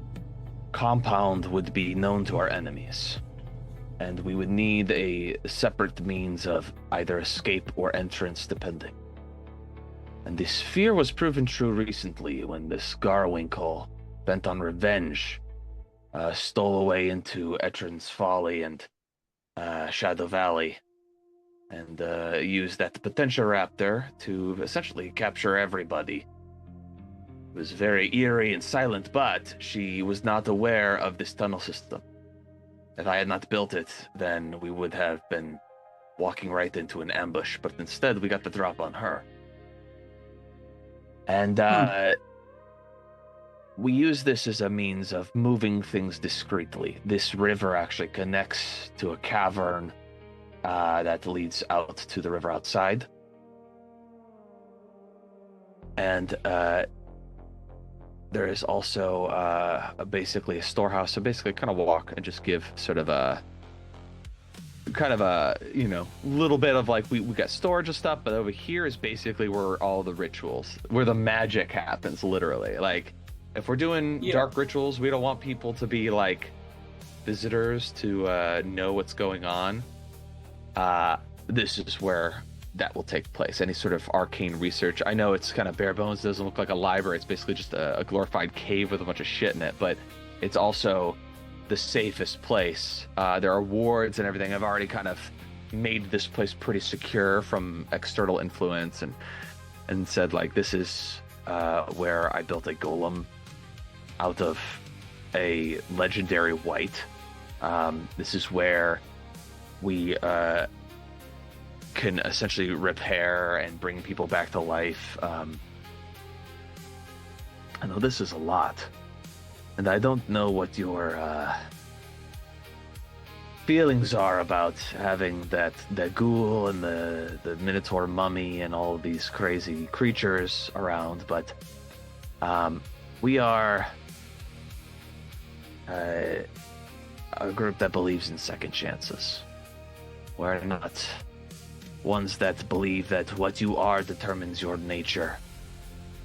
compound would be known to our enemies, and we would need a separate means of either escape or entrance, depending. And this fear was proven true recently when this Garwinkle, bent on revenge, stole away into Etrin's Folly and Shadow Valley, and used that potential raptor to essentially capture everybody. It was very eerie and silent, but she was not aware of this tunnel system. If I had not built it, then we would have been walking right into an ambush, but instead we got the drop on her. And we use this as a means of moving things discreetly. This river actually connects to a cavern that leads out to the river outside. And there is also basically a storehouse. So basically kind of walk and just give sort of a little bit of like, we got storage of stuff, but over here is basically where all the rituals, where the magic happens, literally. Like, if we're doing dark rituals, we don't want people to be like visitors to know what's going on. This is where that will take place. Any sort of arcane research. I know it's kind of bare bones. It doesn't look like a library. It's basically just a glorified cave with a bunch of shit in it. But it's also the safest place. There are wards and everything. I've already kind of made this place pretty secure from external influence, and said like, this is where I built a golem out of a legendary white. This is where we can essentially repair and bring people back to life. I know this is a lot, and I don't know what your feelings are about having the ghoul and the minotaur mummy and all of these crazy creatures around, but we are a group that believes in second chances. We're not ones that believe that what you are determines your nature,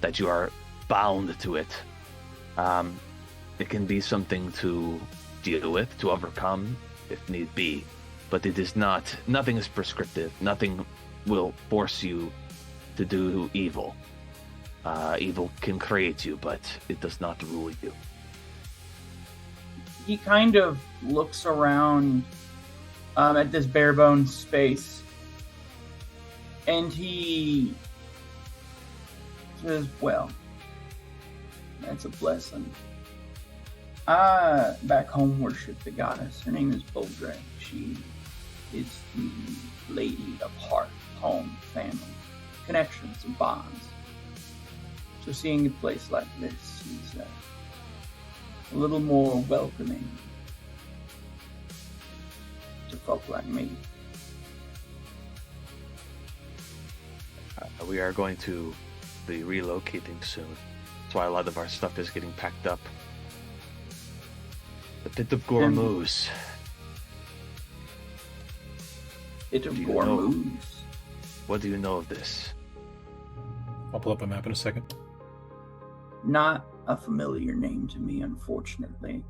that you are bound to it. It can be something to deal with, to overcome, if need be, but it is not. Nothing is prescriptive. Nothing will force you to do evil. Evil can create you, but it does not rule you. He kind of looks around at this bare bones space, and he says, well, that's a blessing. I, back home, worship the goddess. Her name is Boldre. She is the lady of heart, home, family, connections, and bonds. So seeing a place like this is a little more welcoming to folk like me. We are going to be relocating soon. That's why a lot of our stuff is getting packed up. The Pit of Gormuz. Pit of Do you Gormuz. What do you know of this? I'll pull up a map in a second. Not a familiar name to me, unfortunately.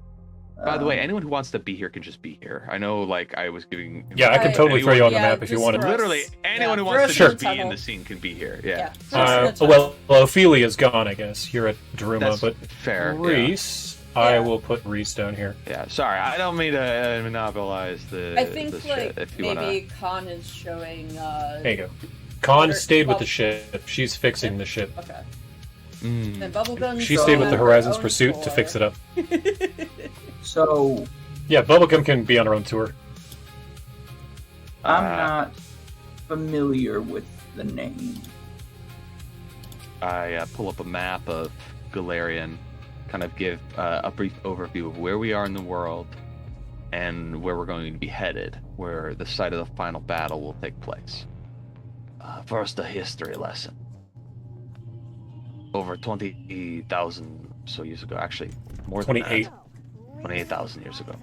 By the way, anyone who wants to be here can just be here. I know, like, I was giving... Yeah, I could totally throw you on the Yeah, map if you just wanted. for us. Literally, anyone who for wants us to in just the be in tunnel. the scene can be here. Yeah. for us in the Well, tunnel. Ophelia's gone, I guess. You're at Daruma, That's but fair. Yeah. Reese, I Yeah. will put Reese down here. Yeah, sorry, I don't mean to monopolize the. I think the like shit. If you maybe Khan is showing. There you go. Con Water- stayed with well- the ship. She's fixing the ship. Okay. wanna... And Bubblegum. She stayed with the Horizons Pursuit to fix it up. So, Yeah, Bubblegum can be on her own tour. I'm not familiar with the name. I pull up a map of Galarian, kind of give a brief overview of where we are in the world and where we're going to be headed, where the site of the final battle will take place. First, a history lesson. Over 20,000 so years ago, actually more than 28. that. 28,000 years ago.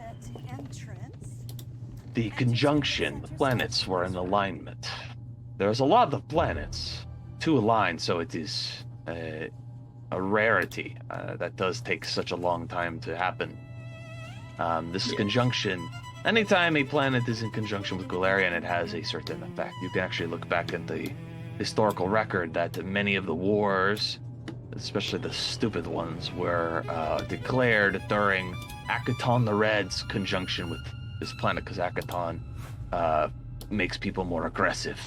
The conjunction, the planets were in alignment. There's a lot of planets to align, so it is a rarity. That does take such a long time to happen. This conjunction, anytime a planet is in conjunction with Galarian, it has a certain effect. You can actually look back at the historical record that many of the wars, especially the stupid ones, were declared during Akaton the Red's conjunction with this planet, because Akaton makes people more aggressive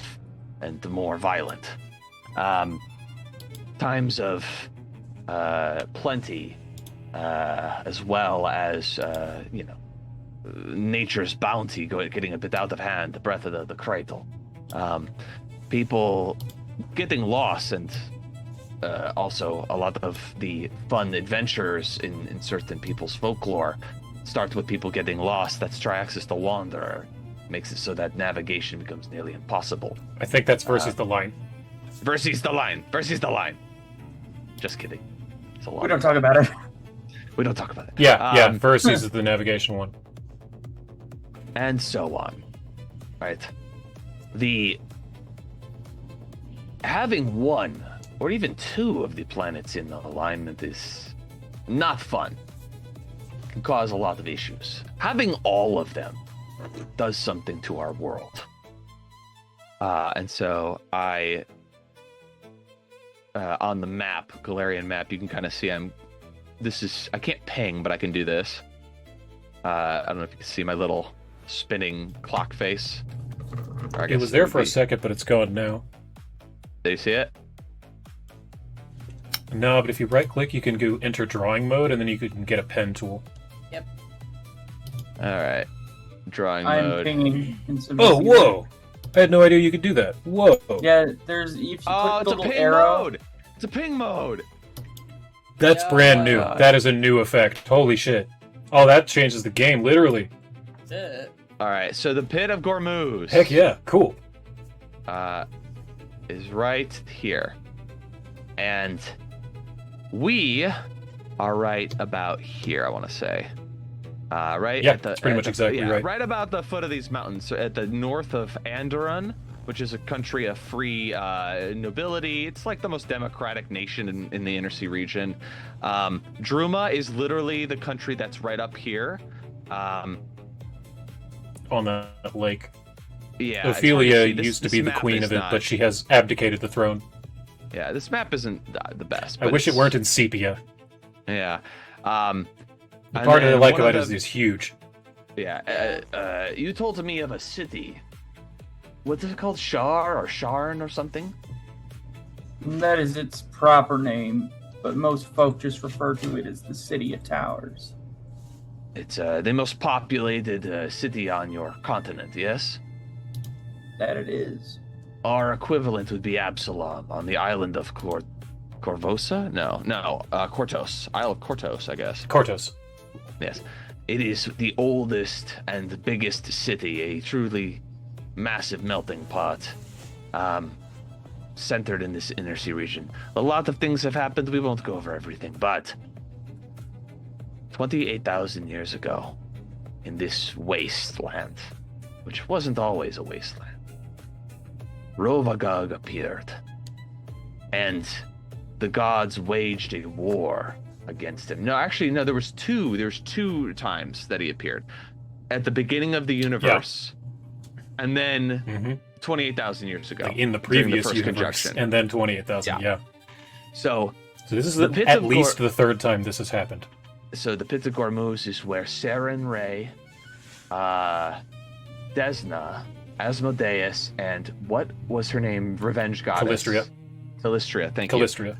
and more violent. Times of plenty, as well as nature's bounty getting a bit out of hand, the breath of the cradle. People getting lost, and also a lot of the fun adventures in certain people's folklore start with people getting lost. That's Triaxis the Wanderer. Makes it so that navigation becomes nearly impossible. I think that's versus the line. Versus the line. Just kidding. It's a lot. We don't talk about it. We don't talk about it. Yeah, versus is the navigation one. And so on. Right. Having one or even two of the planets in alignment is not fun. Can cause a lot of issues. Having all of them does something to our world. And so I, on the map, Galarian map, you can kind of see I can't ping, but I can do this. I don't know if you can see my little spinning clock face. It was there for a second, but it's gone now. Do you see it? No, but if you right-click, you can go enter drawing mode, and then you can get a pen tool. Yep. All right. Drawing I'm mode. pinging. Oh, whoa! I had no idea you could do that. Whoa! Yeah, there's if you click Oh, the it's a little ping arrow. mode. It's a ping mode. That's brand new. God. That is a new effect. Holy shit. Oh, that changes the game, literally. That's it. All right. So the pit of Gormuz. Heck yeah, cool. Is right here, and we are right about here. I want to say. Right. Yeah, that's pretty much exactly right. Right about the foot of these mountains, so at the north of Andorran, which is a country of free nobility. It's like the most democratic nation in the Inner Sea region. Druma is literally the country that's right up here. On that lake. Yeah. Ophelia it's hard to see. used to This be the map queen is of it, not- but she has abdicated the throne. Yeah, this map isn't the best. I but wish it it's- weren't in sepia. Yeah. The And part I then like one about of it is huge. Yeah. You told me of a city. What's it called? Shar or Sharn or something? That is its proper name, but most folk just refer to it as the City of Towers. It's the most populated city on your continent, yes? That it is. Our equivalent would be Absalom on the island of Corvosa? No, Kortos. Isle of Kortos, I guess. Kortos. Yes. It is the oldest and biggest city, a truly massive melting pot, centered in this Inner Sea region. A lot of things have happened. We won't go over everything, but 28,000 years ago, in this wasteland, which wasn't always a wasteland, Rovagug appeared, and the gods waged a war against him. No, actually, no, there's two times that he appeared. At the beginning of the universe, and then 28,000 years ago. Like in the during previous first universe, conjunction. and then 28,000, yeah. So this is the pits at of least the third time this has happened. So the Pit of Gormuz is where Seren Ray, Desna, Asmodeus, and what was her name? Revenge goddess. Calistria, thank you. Calistria.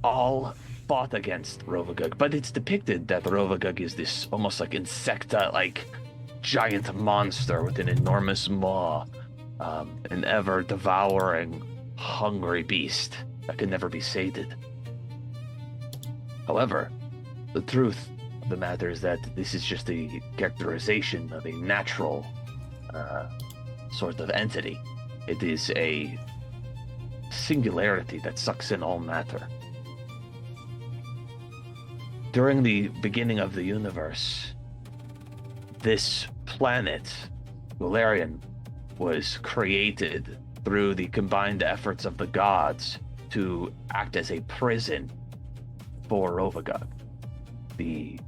All fought against Rovagug, but it's depicted that Rovagug is this almost like insecta, like giant monster with an enormous maw, an ever-devouring, hungry beast that can never be sated. However, the truth of the matter is that this is just a characterization of a natural sort of entity. It is a singularity that sucks in all matter. During the beginning of the universe, this planet, Galarian, was created through the combined efforts of the gods to act as a prison for Rovagug. The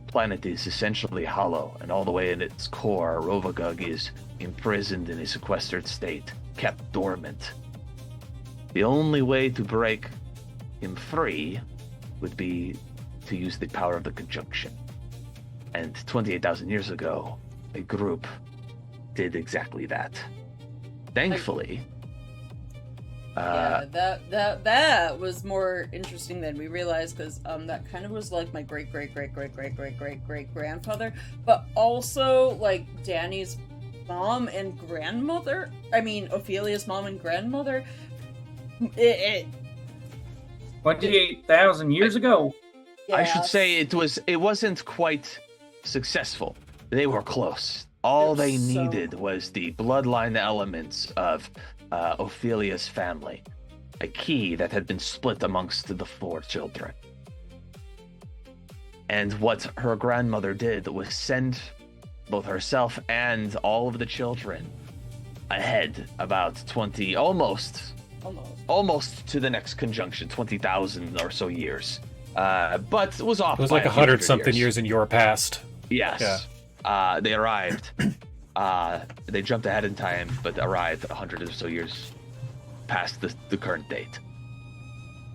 planet is essentially hollow, and all the way in its core, Rovagug is imprisoned in a sequestered state, kept dormant. The only way to break him free would be to use the power of the conjunction. And 28,000 years ago, a group did exactly that. Thankfully, Yeah, that was more interesting than we realized, because that kind of was like my great grandfather, but also like Danny's mom and grandmother. I mean, Ophelia's mom and grandmother. 28,000 years ago. I should Yes. say it wasn't quite successful. They were close. All It they was so- needed was the bloodline elements of Ophelia's family, a key that had been split amongst the 4 children. And what her grandmother did was send both herself and all of the children ahead about 20, almost to the next conjunction, 20,000 or so years. But it was off. It was by like a few 100 hundred something years years in your past. Yes. They arrived. They jumped ahead in time, but arrived 100 or so years past the current date.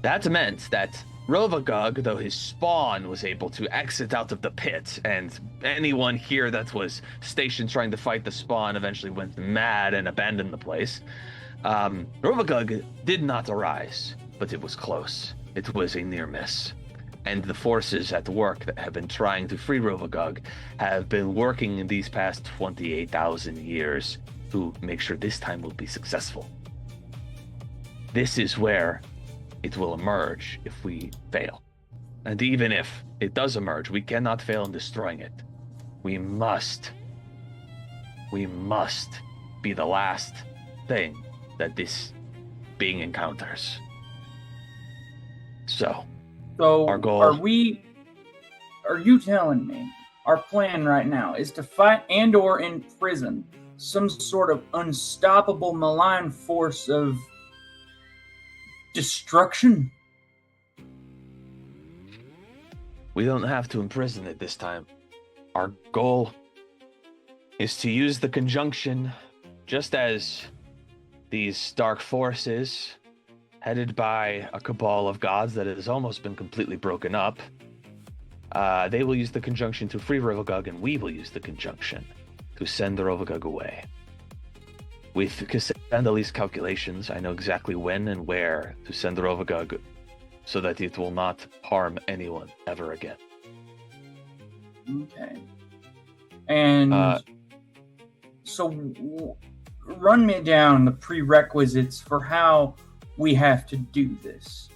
That meant that Rovagug, though his spawn was able to exit out of the pit, and anyone here that was stationed trying to fight the spawn eventually went mad and abandoned the place. Rovagug did not arise, but it was close. It was a near miss. And the forces at work that have been trying to free Rovagug have been working in these past 28,000 years to make sure this time will be successful. This is where it will emerge if we fail. And even if it does emerge, we cannot fail in destroying it. We must be the last thing that this being encounters. So our goal... are you telling me our plan right now is to fight and or imprison some sort of unstoppable malign force of destruction? We don't have to imprison it this time. Our goal is to use the conjunction, just as these dark forces, headed by a cabal of gods that has almost been completely broken up, they will use the conjunction to free Rovagug, and we will use the conjunction to send the Rovagug away. With Cassandali's calculations, I know exactly when and where to send the Rovagug so that it will not harm anyone ever again. Okay. And run me down the prerequisites for how we have to do this.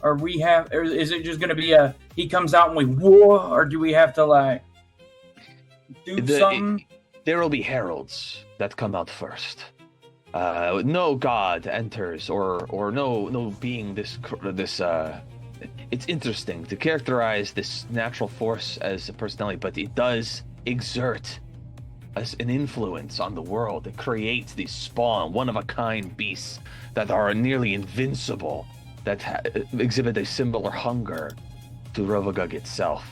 Or is it just going to be he comes out and we war, or do we have to do something? There will be heralds that come out first. No god enters, or no being this. It's interesting to characterize this natural force as a personality, but it does exert as an influence on the world. It creates these spawn, one-of-a-kind beasts that are nearly invincible, that exhibit a similar hunger to Rovagug itself.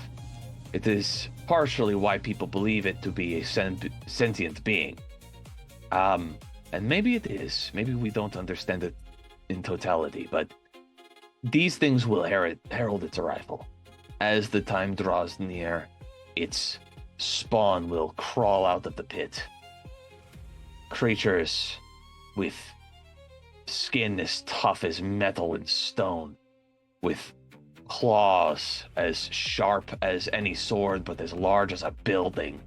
It is partially why people believe it to be a sentient being. And maybe it is. Maybe we don't understand it in totality, but these things will herald its arrival. As the time draws near, its spawn will crawl out of the pit. Creatures with skin as tough as metal and stone, with claws as sharp as any sword but as large as a building,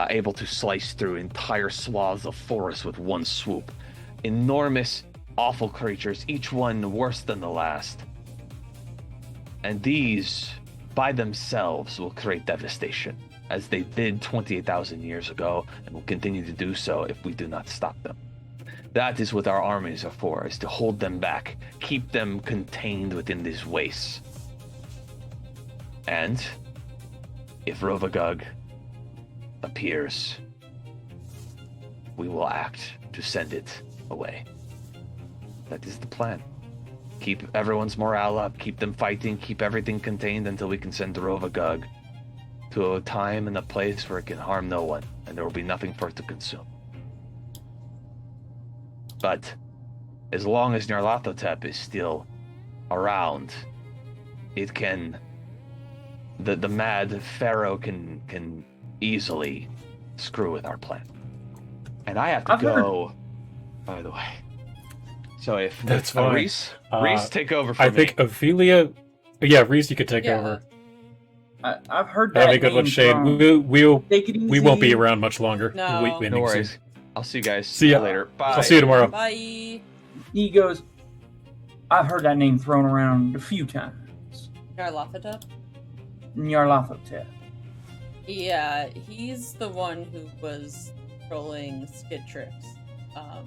able to slice through entire swaths of forest with one swoop. Enormous, awful creatures, each one worse than the last. And these, by themselves, will create devastation, as they did 28,000 years ago, and will continue to do so if we do not stop them. That is what our armies are for, is to hold them back, keep them contained within these wastes. And if Rovagug appears, we will act to send it away. That is the plan. Keep everyone's morale up, keep them fighting, keep everything contained until we can send the Rovagug to a time and a place where it can harm no one, and there will be nothing for it to consume. But as long as Nyarlathotep is still around, it can... The mad pharaoh can easily screw with our plan. And I have to go, by the way. So if That's fine. Reese, take over for me. I think Ophelia... Yeah, Reese, you could take over. I've heard that Have a good one, Shane. We won't be around much longer. No. No worries. I'll see you guys See ya. later. Bye. I'll see you tomorrow. Bye. He goes, I've heard that name thrown around a few times. Nyarlathotep? Nyarlathotep. Yeah, he's the one who was trolling Skittrix the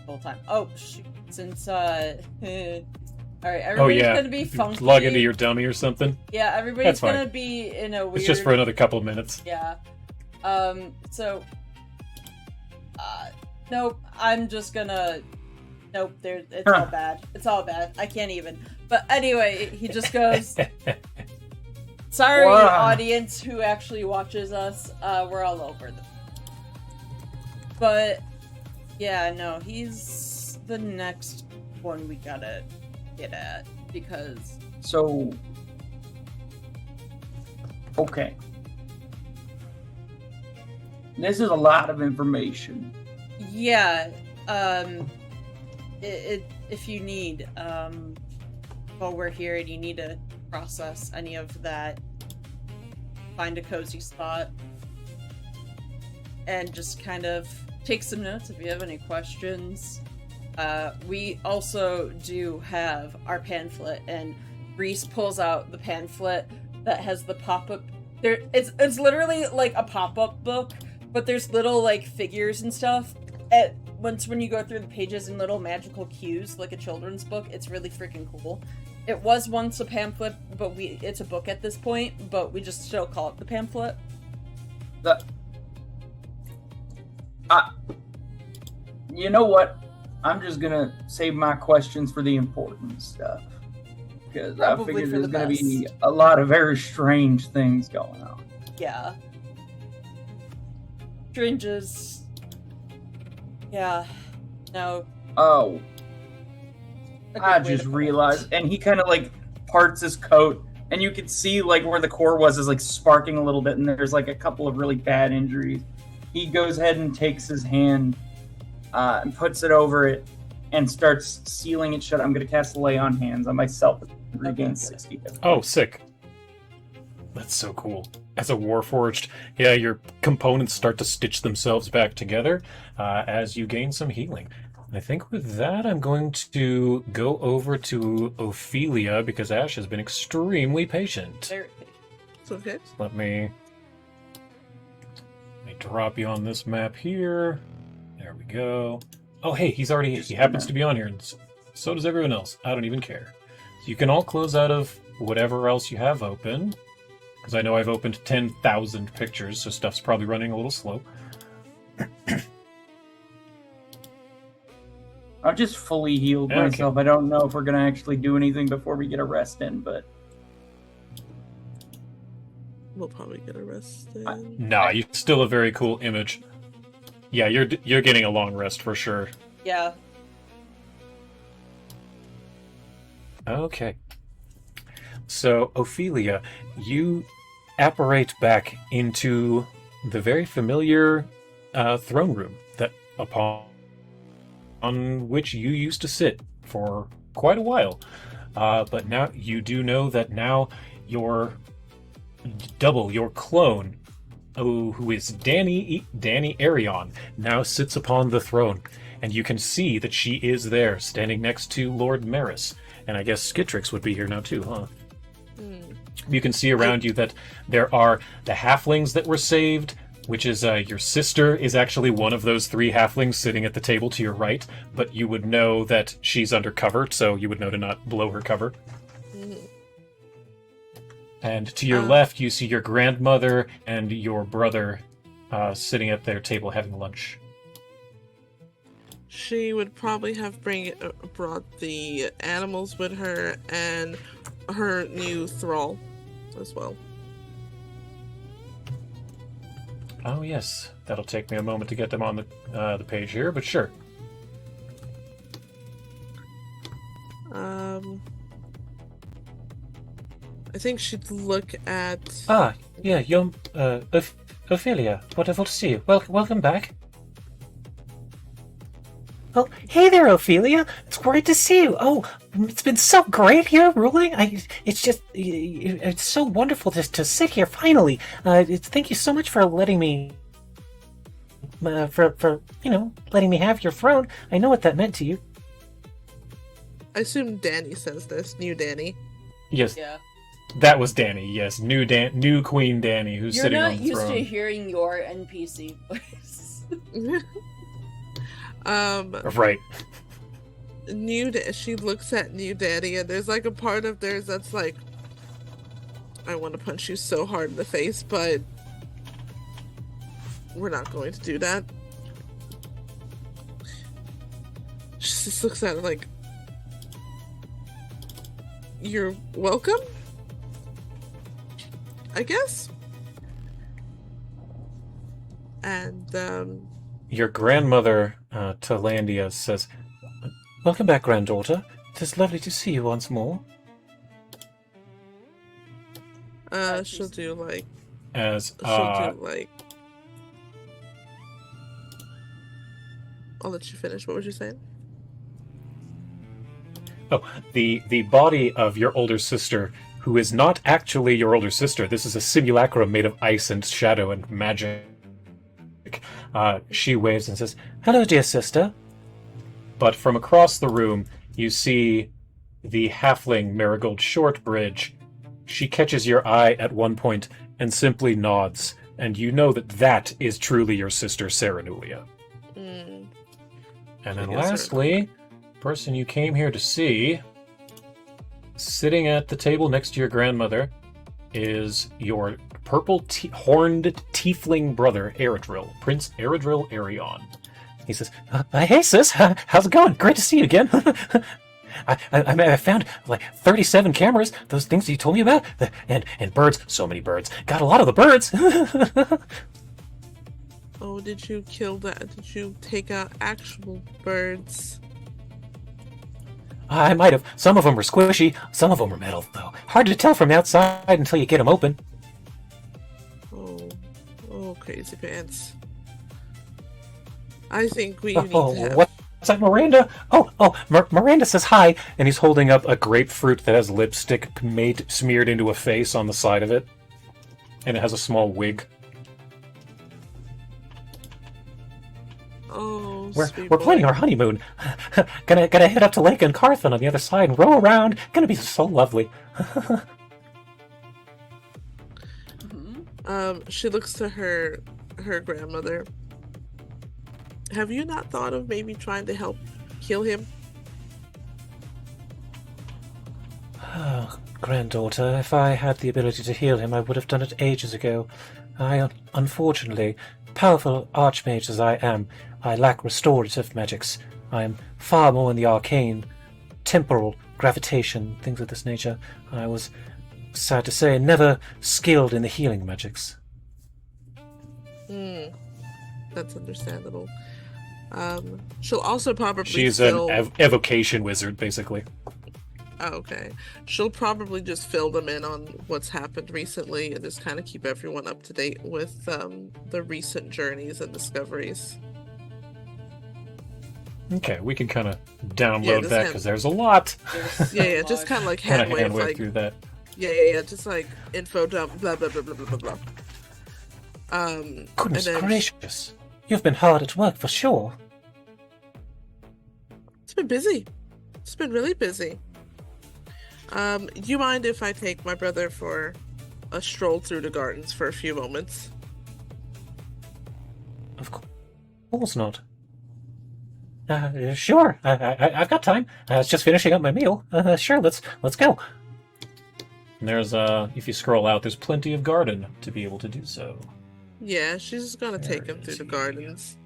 whole time. Oh, shoot. Since, alright, everybody's gonna be funky. Log into your dummy or something. Yeah, everybody's That's fine. gonna be in a weird... It's just for another couple of minutes. Yeah. Nope, I'm just gonna... Nope, it's all bad. It's all bad. I can't even. But anyway, he just goes... Sorry, Wow. audience who actually watches us. We're all over them. But yeah, no, he's the next one we gotta get at because So, okay. This is a lot of information. yeah, if you need, while we're here and you need to process any of that, find a cozy spot and just kind of take some notes if you have any questions. We also do have our pamphlet, and Reese pulls out the pamphlet that has the pop-up. It's literally like a pop-up book, but there's little like figures and stuff. When you go through the pages and little magical cues, like a children's book, it's really freaking cool. It was once a pamphlet, but it's a book at this point, but we just still call it the pamphlet. You know what? I'm just gonna save my questions for the important stuff. Because I Probably figure for there's the gonna best. be a lot of very strange things going on. Yeah. Stranges. Yeah. No. Oh, a I good way to just put it. realized, and he kind of like parts his coat, and you can see like where the core was is like sparking a little bit, and there's like a couple of really bad injuries. He goes ahead and takes his hand and puts it over it and starts sealing it shut. I'm going to cast Lay on Hands on myself and regain 60. Oh, sick. That's so cool. As a Warforged, yeah, your components start to stitch themselves back together as you gain some healing. I think with that, I'm going to go over to Ophelia because Ash has been extremely patient. There- It's okay. Let me drop you on this map here. There we go. Oh, hey, he happens to be on here, and so does everyone else. I don't even care. So you can all close out of whatever else you have open, because I know I've opened 10,000 pictures, so stuff's probably running a little slow. I've just fully healed Okay. myself. I don't know if we're going to actually do anything before we get a rest in, but We'll probably get arrested. Nah, you still a very cool image. Yeah, you're getting a long rest for sure. Yeah. Okay. So, Ophelia, you apparate back into the very familiar throne room that on which you used to sit for quite a while. But now you do know that now your clone, who is Danny Arion, now sits upon the throne, and you can see that she is there, standing next to Lord Maris. And I guess Skittrix would be here now too, huh? You can see around you that there are the halflings that were saved, which is your sister is actually one of those 3 halflings sitting at the table to your right, but you would know that she's undercover, so you would know to not blow her cover. And to your left, you see your grandmother and your brother sitting at their table having lunch. She would probably have brought the animals with her and her new thrall as well. Oh yes, that'll take me a moment to get them on the page here, but sure. I think she'd look at. Ah, yeah, you're Ophelia. Wonderful to see you. Welcome back. Oh, hey there, Ophelia. It's great to see you. Oh, it's been so great here ruling. It's so wonderful to sit here finally. Thank you so much for letting me. For letting me have your throne. I know what that meant to you. I assume Danny says this. New Danny. Yes, Yeah. that was Danny. Yes, new Queen Danny, who's You're sitting not on the used throne. to hearing your NPC voice. Right. She looks at New Daddy, and there's like a part of theirs that's like, I want to punch you so hard in the face, but we're not going to do that. She just looks at it like, you're welcome, I guess. And your grandmother, Talandia, says, Welcome back, granddaughter. It is lovely to see you once more. She'll do like. as She'll do like. I'll let you finish. What was you saying? the body of your older sister, who is not actually your older sister. This is a simulacrum made of ice and shadow and magic. She waves and says, Hello, dear sister. but from across the room, you see the halfling Marigold Shortbridge. She catches your eye at one point and simply nods, and you know that that is truly your sister, Saranulia. Mm. And then I guess lastly, person you came here to see, sitting at the table next to your grandmother, is your purple horned tiefling brother, Eredril, Prince Eredril Arion. He says, Hey, sis. How's it going? Great to see you again. I found like 37 cameras, those things you told me about, and birds, so many birds. Got a lot of the birds. Oh, did you kill that? Did you take out actual birds? I might have. Some of them were squishy, some of them were metal, though. Hard to tell from outside until you get them open. Oh, crazy pants. I think we need to have... What's that, Miranda? Miranda says hi, and he's holding up a grapefruit that has lipstick smeared into a face on the side of it, and it has a small wig. Oh, We're planning our honeymoon. gonna head up to Lake and Carthon on the other side and row around. Gonna be so lovely. She looks to her grandmother. Have you not thought of maybe trying to help kill him? Granddaughter, if I had the ability to heal him, I would have done it ages ago. Unfortunately, powerful archmage as I am, I lack restorative magics. I am far more in the arcane, temporal, gravitation, things of this nature. I was, sad to say, never skilled in the healing magics. That's understandable. She'll also probably She's fill... an evocation wizard, basically. Oh, okay. She'll probably just fill them in on what's happened recently and just kind of keep everyone up to date with the recent journeys and discoveries. Okay, we can kind of download just that hand- because there's a lot. Yeah, just kind of like Kind of hand hand wave, wave like through that. yeah, just like info dump, blah blah blah blah blah blah blah. Goodness and then gracious. You've been hard at work for sure. It's been busy. It's been really busy. Do you mind if I take my brother for a stroll through the gardens for a few moments? Of course not. Sure. I've got time. I was just finishing up my meal. Sure, let's go. And there's if you scroll out, there's plenty of garden to be able to do so. Yeah, she's just gonna There take it him through is, the yeah. gardens.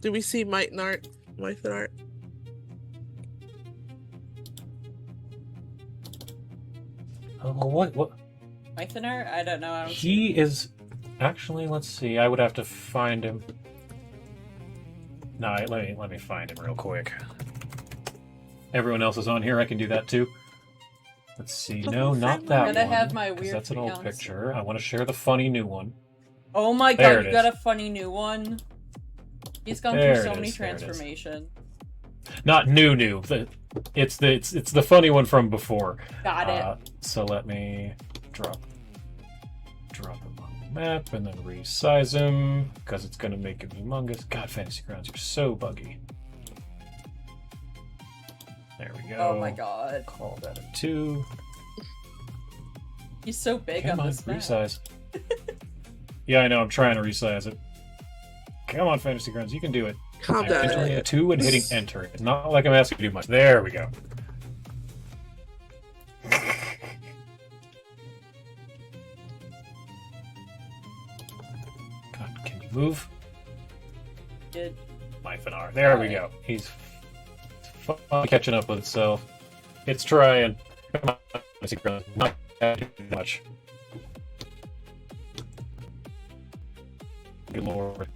Do we see Might and Art? What? Mythonar? I don't know. I don't He is actually. Let's see. I would have to find him. No, let me find him real quick. Everyone else is on here. I can do that too. Let's see. No, not that I'm gonna one. have my 'cause weird that's an old fiance. picture. I want to share the funny new one. Oh my There god, it you got is. a funny new one. He's gone There through so it many is, there it is. transformation. Not new. It's the funny one from before. Got it. So let me drop him on the map and then resize him because it's gonna make him humongous. God, Fantasy Grounds, you're so buggy. There we go. Oh my god. Call that a 2. He's so big Come on on, this map. resize. Yeah, I know. I'm trying to resize it. Come on, Fantasy Grounds, you can do it. Calm I'm down. entering a 2 and hitting enter. It's not like I'm asking you to do much. There we go. God, can you move? Good. Mythonar. There we go. He's finally catching up with itself. It's trying. Come on, Fantasy Grounds. Not too much. Good lord.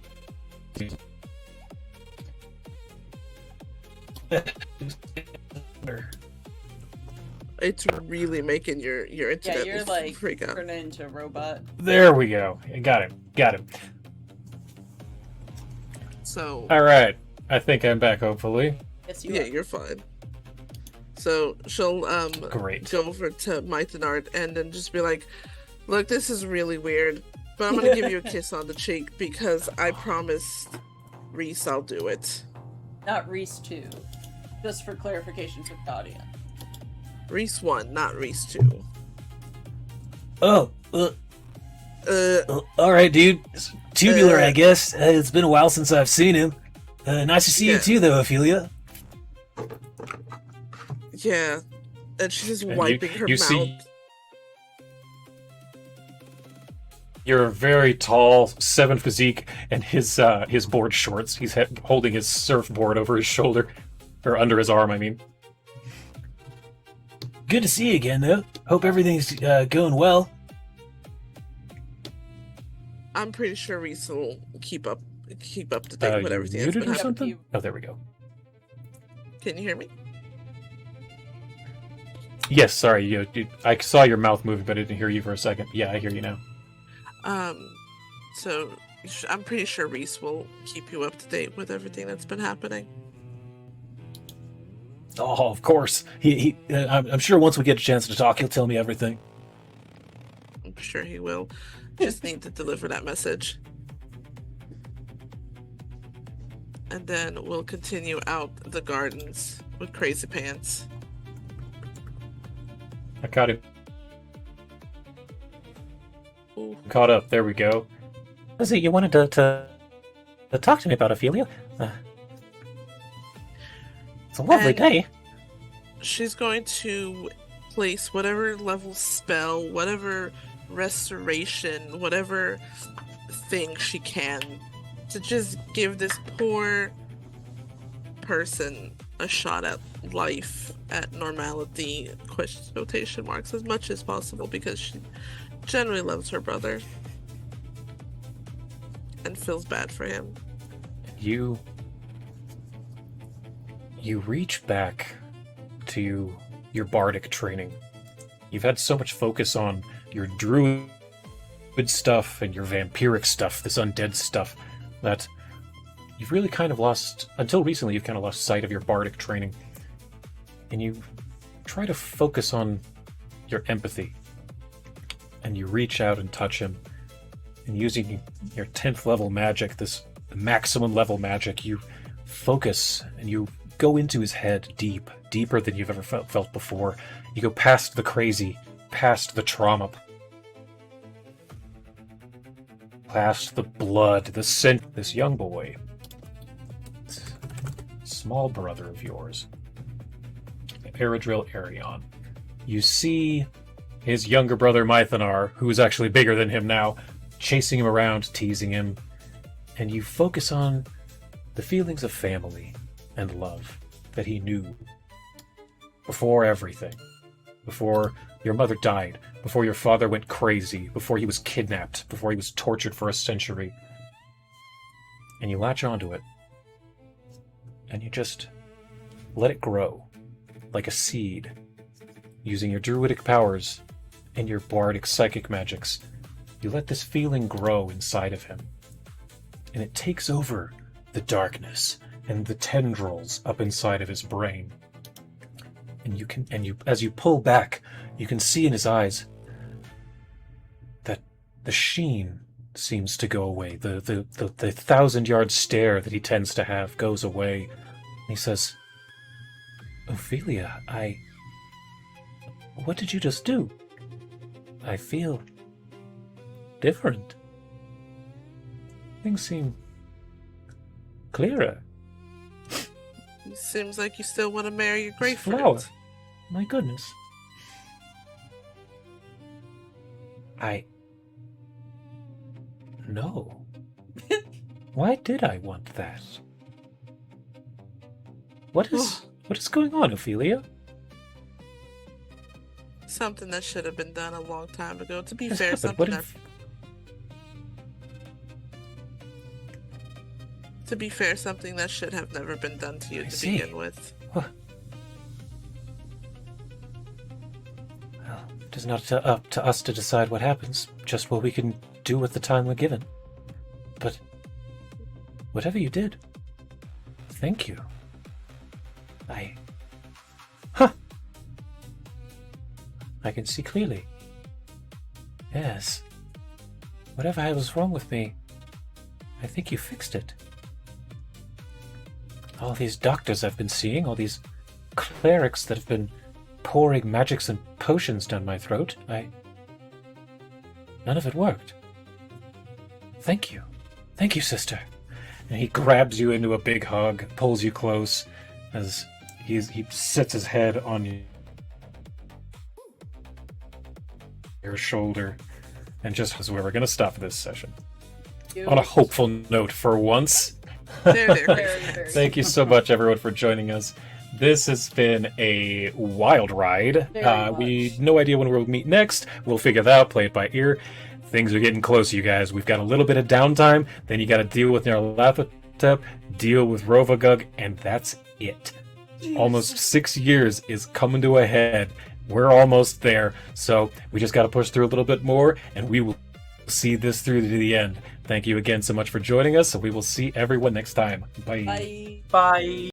It's really making your Yeah, internet you're like freak out. turning into a robot. There we go. Got him. Got him. So All right. I think I'm back. Hopefully. Yes, you yeah, are. you're fine. So she'll Great. go over to Mythenard and then just be like, "Look, this is really weird, but I'm gonna give you a kiss on the cheek because I promised Reese I'll do it." Not Reese 2. Just for clarification for the audience. Reese 1, not Reese 2. Oh, all right, dude. It's Tubular, I guess. It's been a while since I've seen him. Nice to see you Yeah. too, though, Ophelia. Yeah, and she's just And wiping her you mouth. see your very tall, 7 physique, and his board shorts. He's holding his surfboard over his shoulder, or under his arm. I mean. Good to see you again, though. Hope everything's going well. I'm pretty sure Reese will keep up to date with You everything that's muted been or happening. something? Oh, there we go. Can you hear me? Yes, sorry. I saw your mouth moving, but I didn't hear you for a second. Yeah, I hear you now. So I'm pretty sure Reese will keep you up to date with everything that's been happening. Oh, of course. I'm sure once we get a chance to talk, he'll tell me everything. I'm sure he will. Just need to deliver that message. And then we'll continue out the gardens with Crazy Pants. I caught him. Ooh. Caught up. There we go. What is it you wanted to talk to me about, Ophelia? It's a lovely And- day. She's going to place whatever level spell, whatever restoration, whatever thing she can to just give this poor person a shot at life, at normality, quotation marks, as much as possible, because she generally loves her brother and feels bad for him. You reach back to your bardic training. You've had so much focus on your druid stuff and your vampiric stuff, this undead stuff, that you've really kind of lost, until recently, you've kind of lost sight of your bardic training. And you try to focus on your empathy. And you reach out and touch him. And using your 10th level magic, this maximum level magic, you focus and you go into his head deeper than you've ever felt before. You go past the crazy, past the trauma, past the blood, the sin. This young boy, small brother of yours, Eridril Arion. You see his younger brother Mythanar, who's actually bigger than him now, chasing him around, teasing him, and you focus on the feelings of family and love that he knew before everything. Before your mother died, before your father went crazy, before he was kidnapped, before he was tortured for a century. And you latch onto it, and you just let it grow, like a seed, using your druidic powers and your bardic psychic magics. You let this feeling grow inside of him, and it takes over the darkness and the tendrils up inside of his brain. And you as you pull back, you can see in his eyes that the sheen seems to go away. The 1,000-yard stare that he tends to have goes away. And he says, "Ophelia, what did you just do? I feel different. Things seem clearer. Seems like you still want to marry your great Flower. friend. My goodness. No. Why did I want that? What is going on, Ophelia? Something that should have been done a long time ago. To be What fair, happened? something that To be fair, something that should have never been done to you I to see. begin with. Well, it is not up to us to decide what happens, just what we can do with the time we're given. But whatever you did, thank you. I can see clearly. Yes. Whatever was wrong with me, I think you fixed it. All these doctors I've been seeing, all these clerics that have been pouring magics and potions down my throat, none of it worked. Thank you. Thank you, sister. And he grabs you into a big hug, pulls you close, as he sits his head on your shoulder, and just as we're going to stop this session. On a hopeful note for once. There. Very Thank you so much, everyone, for joining us. This has been a wild ride. Very We much. no idea when we'll meet next. We'll figure that out, play it by ear. Things are getting close, you guys. We've got a little bit of downtime, then you got to deal with Nyarlathotep, deal with Rovagug, and that's it. Almost 6 years is coming to a head. We're almost there, so we just got to push through a little bit more, and we will see this through to the end. Thank you again so much for joining us, and we will see everyone next time. Bye. Bye. Bye.